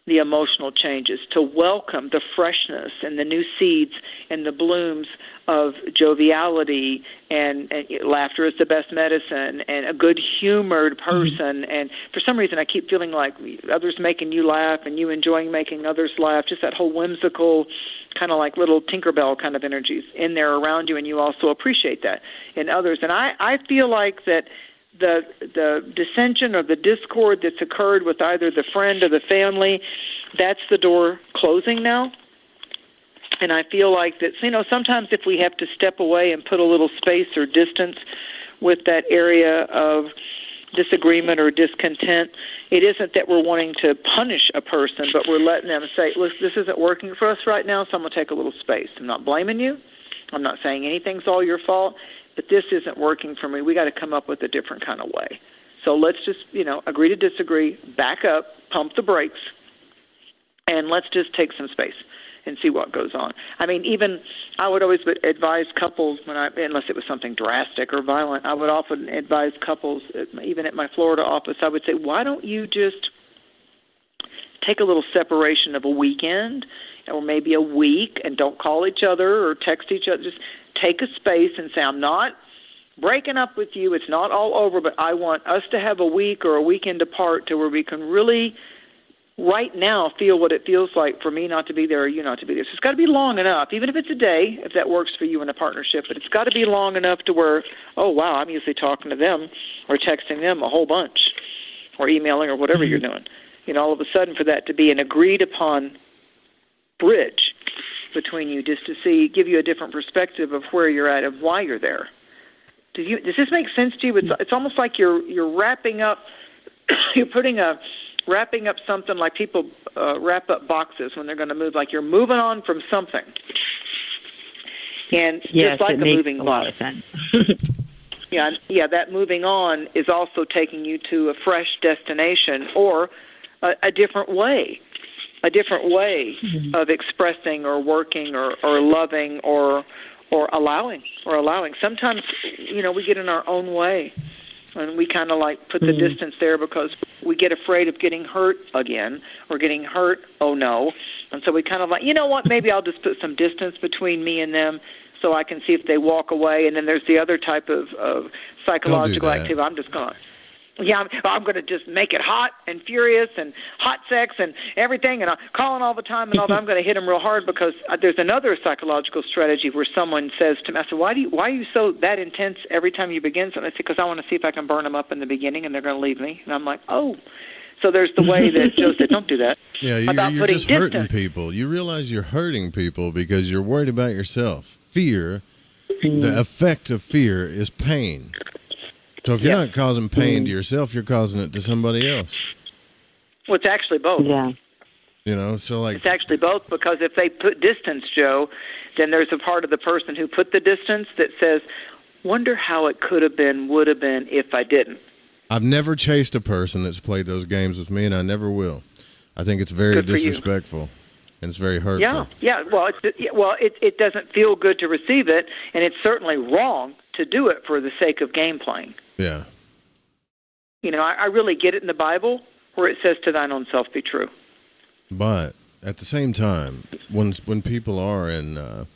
the emotional changes, to welcome the freshness and the new seeds and the blooms of joviality and laughter is the best medicine, and a good-humored person. And for some reason, I keep feeling like others making you laugh and you enjoying making others laugh, just that whole whimsical, kind of like little Tinkerbell kind of energies in there around you, and you also appreciate that in others. And I feel like that the dissension or the discord that's occurred with either the friend or the family, that's the door closing now. And I feel like that, sometimes if we have to step away and put a little space or distance with that area of disagreement or discontent, it isn't that we're wanting to punish a person, but we're letting them say, look, this isn't working for us right now, so I'm going to take a little space. I'm not blaming you. I'm not saying anything's all your fault, but this isn't working for me. We got to come up with a different kind of way. So let's just, agree to disagree, back up, pump the brakes, and let's just take some space and see what goes on. I mean, even I would always advise couples unless it was something drastic or violent, I would often advise couples, even at my Florida office, I would say, why don't you just take a little separation of a weekend or maybe a week and don't call each other or text each other. Just take a space and say, I'm not breaking up with you. It's not all over, but I want us to have a week or a weekend apart to where we can really right now feel what it feels like for me not to be there or you not to be there. So it's got to be long enough, even if it's a day, if that works for you in a partnership, but it's got to be long enough to where, oh, wow, I'm usually talking to them or texting them a whole bunch or emailing or whatever you're doing. All of a sudden for that to be an agreed-upon bridge between you just to give you a different perspective of where you're at and why you're there. Does this make sense to you? It's almost like you're wrapping up, wrapping up something like people wrap up boxes when they're going to move, like you're moving on from something. And yes, just like it a makes moving a lot of sense. Yeah, that moving on is also taking you to a fresh destination or a different way of expressing or working or loving or allowing. Sometimes, we get in our own way and we kind of like put the distance there because we get afraid of getting hurt again or getting hurt, oh no. And so we kind of like, you know what, maybe I'll just put some distance between me and them so I can see if they walk away. And then there's the other type of psychological activity. I'm just going, I'm going to just make it hot and furious and hot sex and everything, and I'm calling all the time and all that. I'm going to hit them real hard because there's another psychological strategy where someone says to me, I said, why are you so that intense every time you begin something? I said, because I want to see if I can burn them up in the beginning and they're going to leave me. And I'm like, oh. So there's the way that Joe said, don't do that. Yeah, you're just hurting people. You realize you're hurting people because you're worried about yourself. Fear, the effect of fear is pain. So if you're not causing pain to yourself, you're causing it to somebody else. Well, it's actually both. Yeah. It's actually both because if they put distance, Joe, then there's a part of the person who put the distance that says, wonder how it could have been, would have been if I didn't. I've never chased a person that's played those games with me, and I never will. I think it's very disrespectful, and it's very hurtful. Yeah. Well, it doesn't feel good to receive it, and it's certainly wrong to do it for the sake of game playing. Yeah. I really get it in the Bible where it says to thine own self be true. But at the same time, when people are in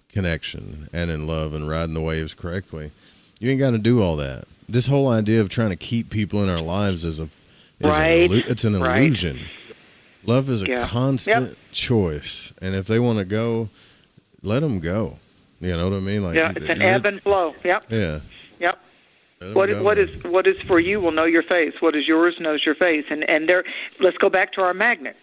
connection and in love and riding the waves correctly, you ain't got to do all that. This whole idea of trying to keep people in our lives is it's an illusion. Love is a constant choice, and if they want to go, let them go. You know what I mean? Like, it's an ebb and flow. Yep. Yeah. Yep. What is for you will know your face. What is yours knows your face. And there, let's go back to our magnet.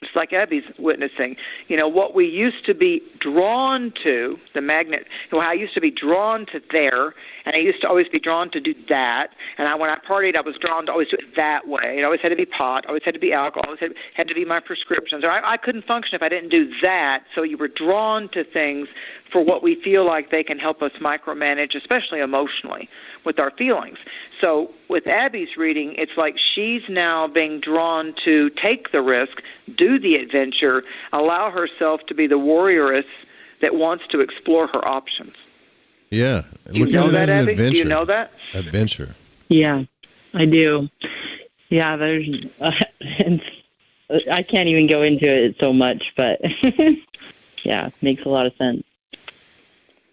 It's like Abby's witnessing. What we used to be drawn to, the magnet. I used to be drawn to there, and I used to always be drawn to do that. And when I partied, I was drawn to always do it that way. It always had to be pot. Always had to be alcohol. Always had to be my prescriptions. Or I couldn't function if I didn't do that. So you were drawn to things for what we feel like they can help us micromanage, especially emotionally, with our feelings. So with Abby's reading, it's like she's now being drawn to take the risk, do the adventure, allow herself to be the warrioress that wants to explore her options. Yeah. Do you know that, Abby? Do you know that? Adventure. Yeah, I do. Yeah, there's... I can't even go into it so much, but yeah, makes a lot of sense.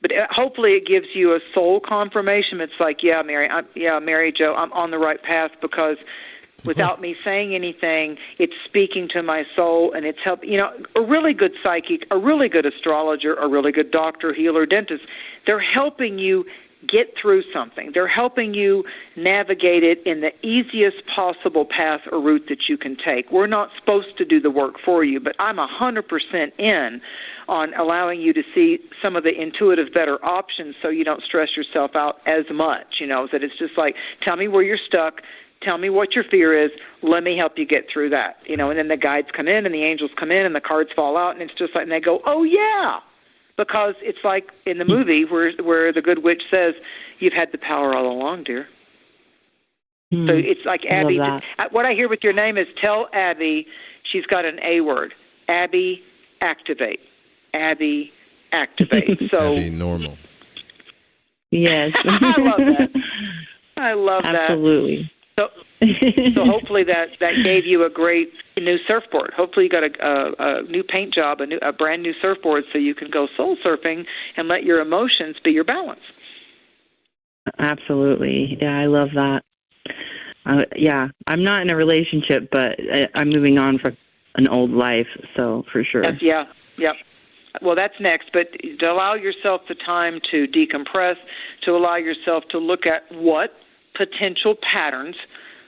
But hopefully it gives you a soul confirmation. It's like, Mary Jo, I'm on the right path because without me saying anything, it's speaking to my soul and it's helping. A really good psychic, a really good astrologer, a really good doctor, healer, dentist, they're helping you get through something. They're helping you navigate it in the easiest possible path or route that you can take. We're not supposed to do the work for you, but I'm 100% in on allowing you to see some of the intuitive, better options so you don't stress yourself out as much, that it's just like, tell me where you're stuck, tell me what your fear is, let me help you get through that, and then the guides come in and the angels come in and the cards fall out and it's just like, and they go, oh yeah, because it's like in the movie where the good witch says, you've had the power all along, dear. So it's like Abby, what I hear with your name is tell Abby she's got an A word, Abby, activate. Abby, activate. So Abby, normal. Yes. I love that. Absolutely. So hopefully that gave you a great new surfboard. Hopefully you got a new paint job, a brand new surfboard, so you can go soul surfing and let your emotions be your balance. Absolutely. Yeah, I love that. I'm not in a relationship, but I'm moving on from an old life, so for sure. Yep. Well, that's next, but to allow yourself the time to decompress, to allow yourself to look at what potential patterns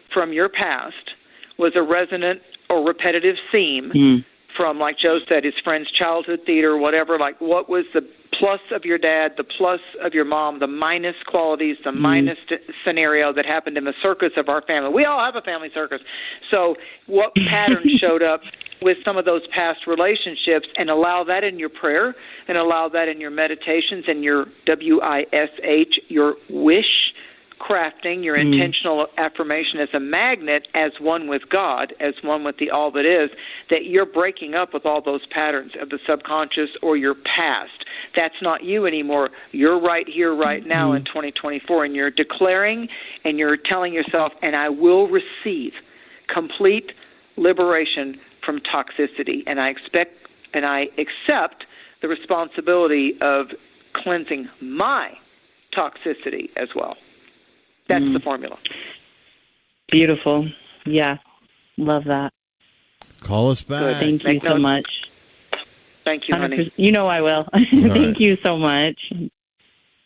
from your past was a resonant or repetitive theme from, like Joe said, his friend's childhood theater, whatever, like what was the plus of your dad, the plus of your mom, the minus qualities, the minus scenario that happened in the circus of our family. We all have a family circus. So what patterns showed up with some of those past relationships, and allow that in your prayer and allow that in your meditations and your WISH, your wish crafting, your intentional affirmation as a magnet, as one with God, as one with the all that is, that you're breaking up with all those patterns of the subconscious or your past. That's not you anymore. You're right here, right now in 2024, and you're declaring and you're telling yourself, and I will receive complete liberation from toxicity, and I accept the responsibility of cleansing my toxicity as well. That's the formula. Beautiful. Yeah. Love that. Call us back. Good. Thank you so much. Thank you, honey. You know I will. Thank you so much. All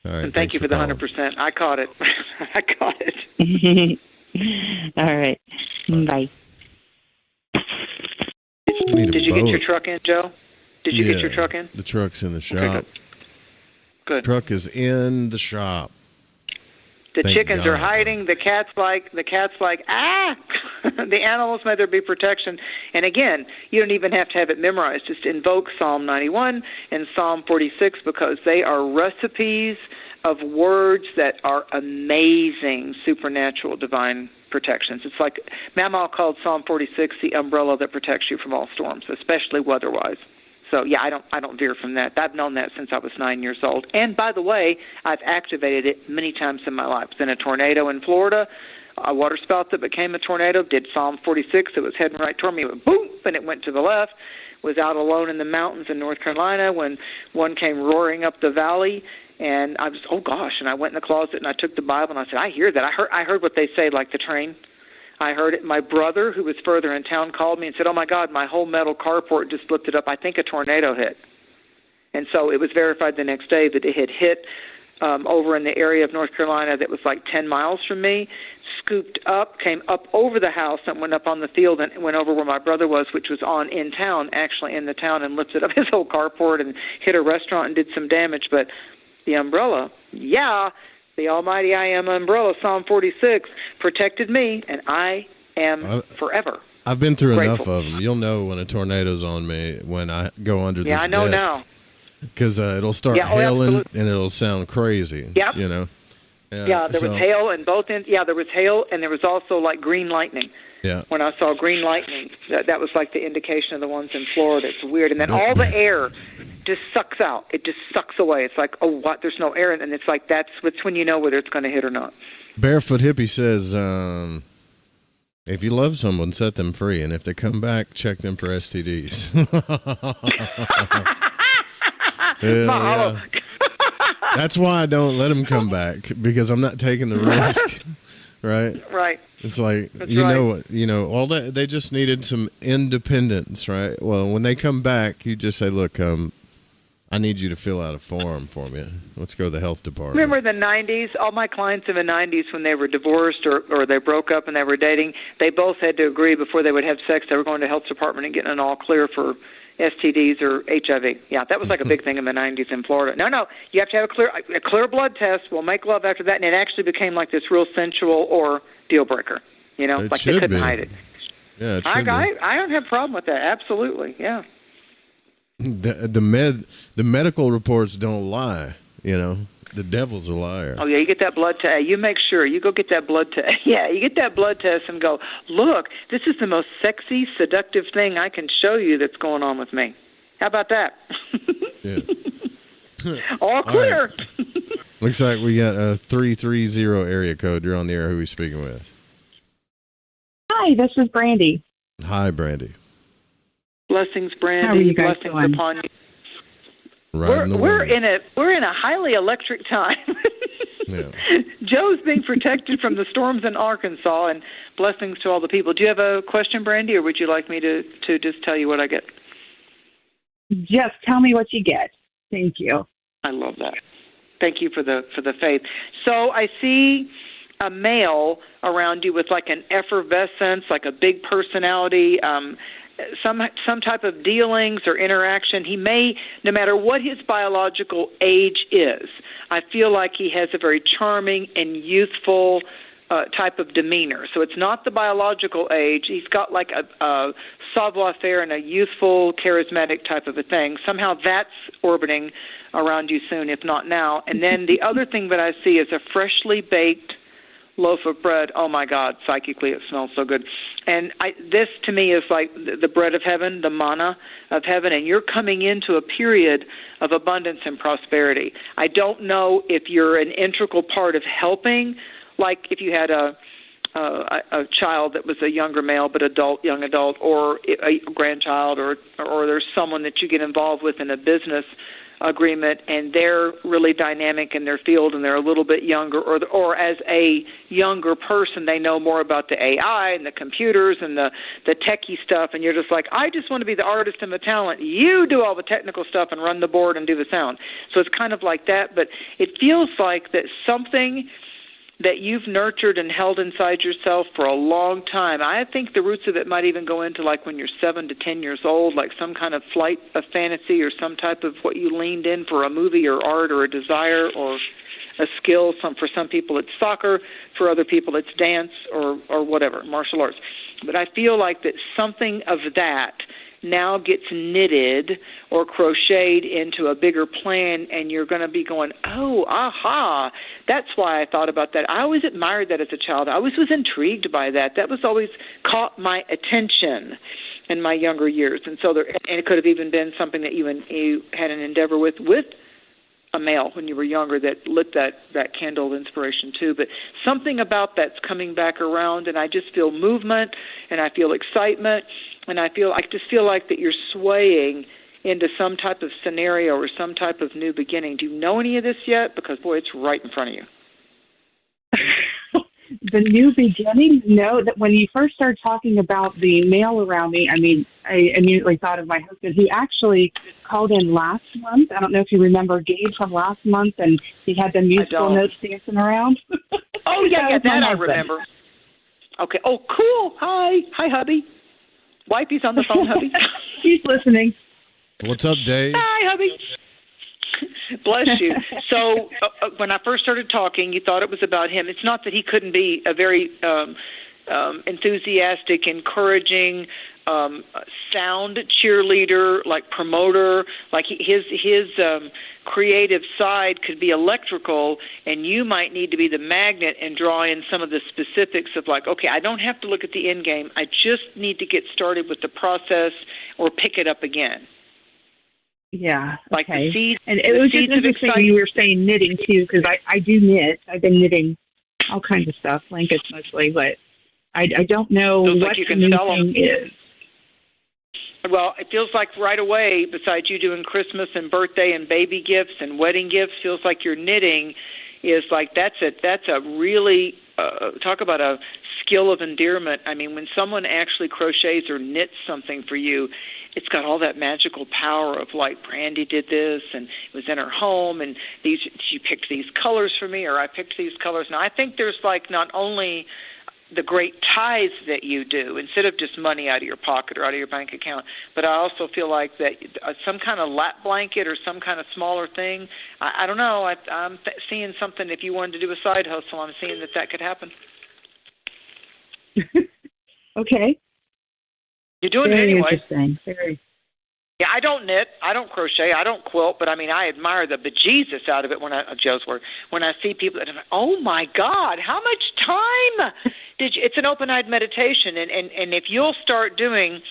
right. And thank you for the 100%. I caught it. I caught it. All right. Bye. Did you get your truck in, Joe? Did you get your truck in? The truck's in the shop. Good. Truck is in the shop. The Thank chickens God. are hiding. The cat's like, ah! The animals, may there be protection. And again, you don't even have to have it memorized. Just invoke Psalm 91 and Psalm 46 because they are recipes of words that are amazing, supernatural, divine protections. It's like Mama called Psalm 46 the umbrella that protects you from all storms, especially weather-wise. So yeah, I don't veer from that. I've known that since I was 9 years old. And by the way, I've activated it many times in my life. It's in a tornado in Florida, a waterspout that became a tornado, did Psalm 46. It was heading right toward me. It went boom, and it went to the left. Was out alone in the mountains in North Carolina when one came roaring up the valley. And I was, oh gosh, and I went in the closet and I took the Bible and I said, I hear that. I heard what they say, like the train. I heard it. My brother, who was further in town, called me and said, oh my God, my whole metal carport just lifted up. I think a tornado hit. And so it was verified the next day that it had hit over in the area of North Carolina that was like 10 miles from me, scooped up, came up over the house and went up on the field and went over where my brother was, which was in town, actually in the town, and lifted up his whole carport and hit a restaurant and did some damage. But the umbrella, the almighty I am umbrella, Psalm 46, protected me, and I am forever I've been through grateful. enough of them. You'll know when a tornado's on me when I go under this desk. Yeah, I know now. Because it'll start hailing and it'll sound crazy. Yep. You know? Yeah, there was hail in both ends. Yeah, there was hail, and there was also like green lightning. Yeah. When I saw green lightning, that was like the indication of the ones in Florida. It's weird. And then all the air just sucks out. It just sucks away. It's like, oh, what? There's no air. And it's like that's when you know whether it's going to hit or not. Barefoot Hippie says, if you love someone, set them free. And if they come back, check them for STDs. Yeah. That's why I don't let them come back, because I'm not taking the risk. Right? Right. It's like, That's you know, all that, they just needed some independence, right? Well, when they come back, you just say, look, I need you to fill out a form for me. Let's go to the health department. Remember the 90s? All my clients in the 90s, when they were divorced or they broke up and they were dating, they both had to agree before they would have sex, they were going to the health department and getting an all clear for STDs or HIV. Yeah, that was like a big thing in the 90s in Florida. No, you have to have a clear blood test. We'll make love after that. And it actually became like this real sensual or deal breaker. You know, like they couldn't hide it. Yeah, it should be. I don't have a problem with that. Absolutely, yeah. The medical reports don't lie, you know. The devil's a liar. Oh, yeah, you get that blood test. You make sure. You go get that blood test. Yeah, you get that blood test and go, look, this is the most sexy, seductive thing I can show you that's going on with me. How about that? Yeah. All clear. Right. Looks like we got a 330 area code. You're on the air. Who are we speaking with? Hi, this is Brandy. Hi, Brandy. Blessings, Brandy. How are you guys Blessings doing? upon you. Right We're in a highly electric time. Yeah. Joe's being protected from the storms in Arkansas, and blessings to all the people. Do you have a question, Brandy, or would you like me to just tell you what I get? Just tell me what you get. Thank you. I love that. Thank you for the faith. So I see a male around you with like an effervescence, like a big personality, some type of dealings or interaction. He may, no matter what his biological age is, I feel like he has a very charming and youthful type of demeanor. So it's not the biological age. He's got like a savoir-faire and a youthful, charismatic type of a thing. Somehow that's orbiting around you soon, if not now. And then the other thing that I see is a freshly baked loaf of bread. Oh, my God, psychically it smells so good. And this, to me, is like the bread of heaven, the manna of heaven, and you're coming into a period of abundance and prosperity. I don't know if you're an integral part of helping, like if you had a child that was a younger male but young adult, or a grandchild, or there's someone that you get involved with in a business agreement, and they're really dynamic in their field, and they're a little bit younger, or as a younger person, they know more about the AI and the computers and the techie stuff, and you're just like, I just want to be the artist and the talent. You do all the technical stuff and run the board and do the sound. So it's kind of like that, but it feels like that something that you've nurtured and held inside yourself for a long time. I think the roots of it might even go into like when you're 7 to 10 years old, like some kind of flight of fantasy or some type of what you leaned in for a movie or art or a desire or a skill. For some people it's soccer, for other people it's dance or whatever, martial arts. But I feel like that something of that now gets knitted or crocheted into a bigger plan, and you're going to be going, oh, aha, that's why I thought about that. I always admired that as a child. I always was intrigued by that. That was always caught my attention in my younger years. And so and it could have even been something that you had an endeavor with a male when you were younger that lit that candle of inspiration too. But something about that's coming back around, and I just feel movement, and I feel excitement, and I just feel like that you're swaying into some type of scenario or some type of new beginning. Do you know any of this yet? Because, boy, it's right in front of you. The new beginning? No, that when you first started talking about the male around me, I immediately thought of my husband, who actually called in last month. I don't know if you remember Gabe from last month, and he had the musical notes dancing around. Oh, yeah, that I remember. Okay. Oh, cool. Hi, hubby. Wifey's on the phone, hubby. He's listening. What's up, Dave? Hi, hubby. Bless you. So when I first started talking, you thought it was about him. It's not that he couldn't be a very enthusiastic, encouraging, sound cheerleader, like promoter, like his creative side could be electrical, and you might need to be the magnet and draw in some of the specifics of like, okay, I don't have to look at the end game. I just need to get started with the process or pick it up again. Yeah. Like okay. the seeds. And it was just interesting you were saying knitting too, because I do knit. I've been knitting all kinds of stuff, blankets mostly, but I don't know what like the new thing is. Well, it feels like right away, besides you doing Christmas and birthday and baby gifts and wedding gifts, feels like your knitting is like that's a really talk about a skill of endearment. I mean, when someone actually crochets or knits something for you, it's got all that magical power of like Brandy did this, and it was in her home, and she picked these colors for me, or I picked these colors. Now I think there's like not only the great ties that you do, instead of just money out of your pocket or out of your bank account, but I also feel like that some kind of lap blanket or some kind of smaller thing, I don't know, I'm seeing something. If you wanted to do a side hustle, I'm seeing that could happen. Okay. You're doing Very it anyway. Interesting. Very. Yeah, I don't knit, I don't crochet, I don't quilt, but I mean, I admire the bejesus out of it when Joe's word, when I see people that are like, oh my God, how much time did you, it's an open-eyed meditation, and if you'll start doing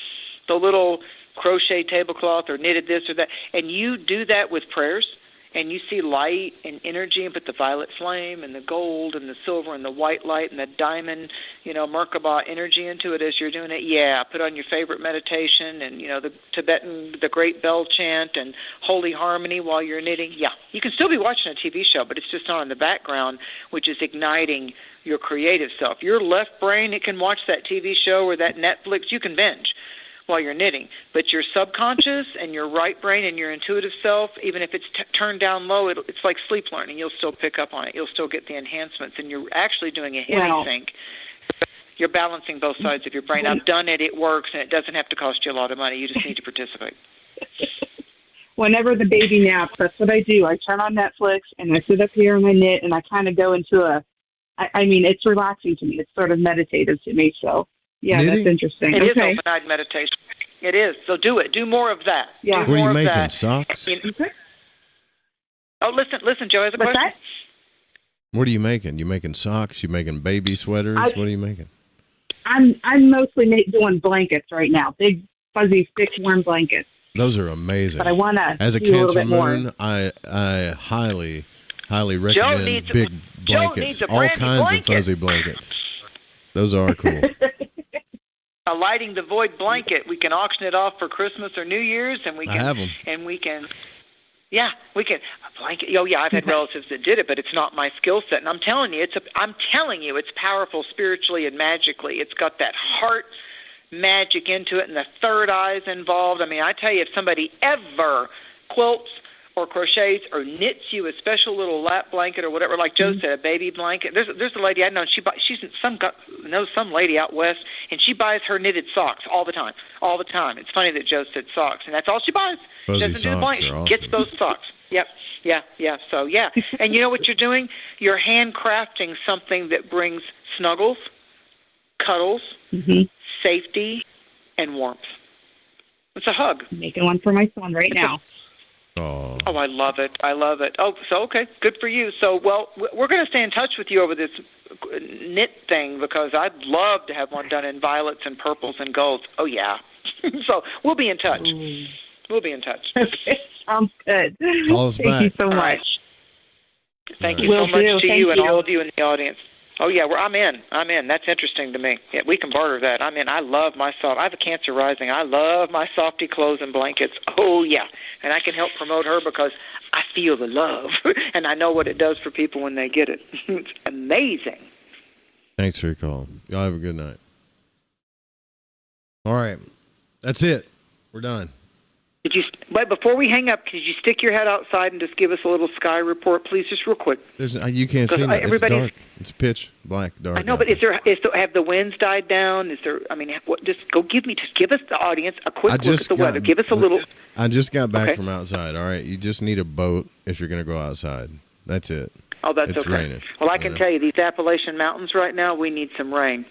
the little crochet tablecloth or knitted this or that, and you do that with prayers, and you see light and energy, and put the violet flame and the gold and the silver and the white light and the diamond, Merkaba energy into it as you're doing it, yeah, put on your favorite meditation and, the Tibetan, the Great Bell Chant and Holy Harmony while you're knitting. Yeah, you can still be watching a TV show, but it's just on in the background, which is igniting your creative self. Your left brain, it can watch that TV show or that Netflix. You can binge while you're knitting. But your subconscious and your right brain and your intuitive self, even if it's turned down low, it's like sleep learning. You'll still pick up on it. You'll still get the enhancements. And you're actually doing a hemi sync. You're balancing both sides of your brain. I've done it. It works, and it doesn't have to cost you a lot of money. You just need to participate. Whenever the baby naps, that's what I do. I turn on Netflix, and I sit up here and I knit, and I kind of go into it's relaxing to me. It's sort of meditative to me. So, yeah, knitting? That's interesting. It is overnight meditation. It is. So do it. Do more of that. Yeah. What are you making, socks? Oh, listen, Joe has a question. That? What are you making? You making socks? You making baby sweaters? What are you making? I'm mostly doing blankets right now. Big, fuzzy, thick, warm blankets. Those are amazing. But I want to as a Cancer moon, I highly recommend big blankets, all kinds of fuzzy blankets. Those are cool. A Lighting the Void blanket. We can auction it off for Christmas or New Year's, and we can. I have them. And we can. Yeah, we can. A blanket. Oh yeah, I've had relatives that did it, but it's not my skill set. And I'm telling you, it's powerful spiritually and magically. It's got that heart magic into it, and the third eye's involved. I mean, I tell you, if somebody ever quilts or crochets or knits you a special little lap blanket or whatever, like Joe said, a baby blanket. There's a lady I know. She's some lady out west, and she buys her knitted socks all the time. All the time. It's funny that Joe said socks, and that's all she buys. Fuzzy She doesn't do the blanket. She awesome. gets those socks. Yep. Yeah. So yeah, and you know what you're doing? You're handcrafting something that brings snuggles, cuddles, safety, and warmth. It's a hug. I'm making one for my son right now. Oh, I love it. Oh, so okay, good for you. So, well, we're going to stay in touch with you over this knit thing because I'd love to have one done in violets and purples and golds. Oh, yeah. So we'll be in touch. We'll be in touch. Okay, sounds good. Call us Thank back. you so much. Thank you so much to you and all of you in the audience. Oh, yeah, I'm in. That's interesting to me. Yeah, we can barter that. I'm in. I love my soft. I have a Cancer rising. I love my softy clothes and blankets. Oh, yeah. And I can help promote her because I feel the love, and I know what it does for people when they get it. It's amazing. thanks for your call. Y'all have a good night. All right. That's it. We're done. Wait, before we hang up, could you stick your head outside and just give us a little sky report, please, just real quick? You can't see that. It's dark. It's pitch black, dark. I know, but have the winds died down? Is there? I mean, just give us the audience a quick look at the weather. Give us a little. I just got back from outside. All right, you just need a boat if you're going to go outside. That's it. Oh, that's it's okay. Raining. Well, I can tell you, these Appalachian Mountains right now, we need some rain.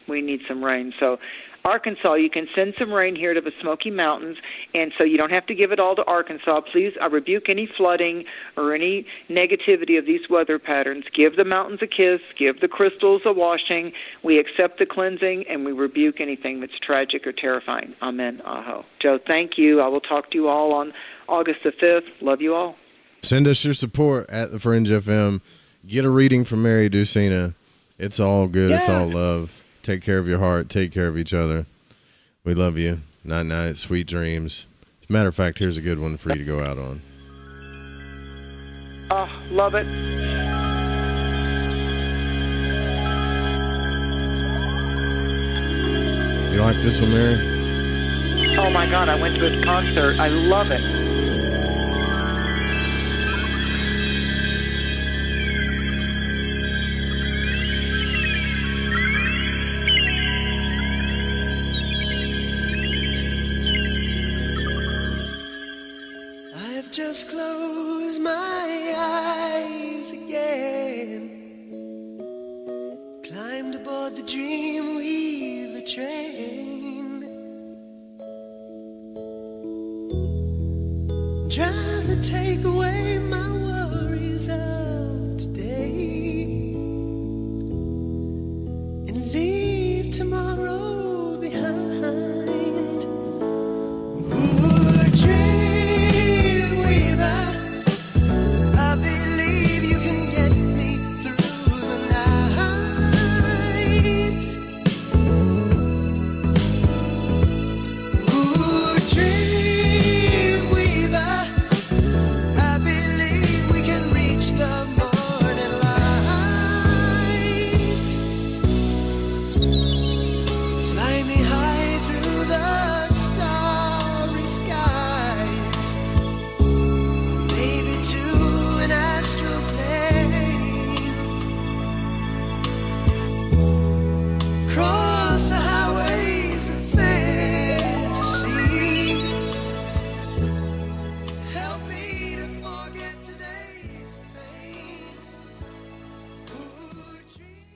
So, Arkansas, you can send some rain here to the Smoky Mountains, and so you don't have to give it all to Arkansas. Please, I rebuke any flooding or any negativity of these weather patterns. Give the mountains a kiss. Give the crystals a washing. We accept the cleansing, and we rebuke anything that's tragic or terrifying. Amen. Aho. Joe, thank you. I will talk to you all on August the 5th. Love you all. Send us your support at the Fringe FM. Get a reading from Mary Dusina. It's all good. Yeah. It's all love. Take care of your heart. Take care of each other. We love you. Night, night. Sweet dreams. As a matter of fact, here's a good one for you to go out on. Oh, love it. You like this one, Mary? Oh, my God. I went to his concert. I love it. Just close my eyes again. Climbed aboard the Dreamweaver train. Drive to take away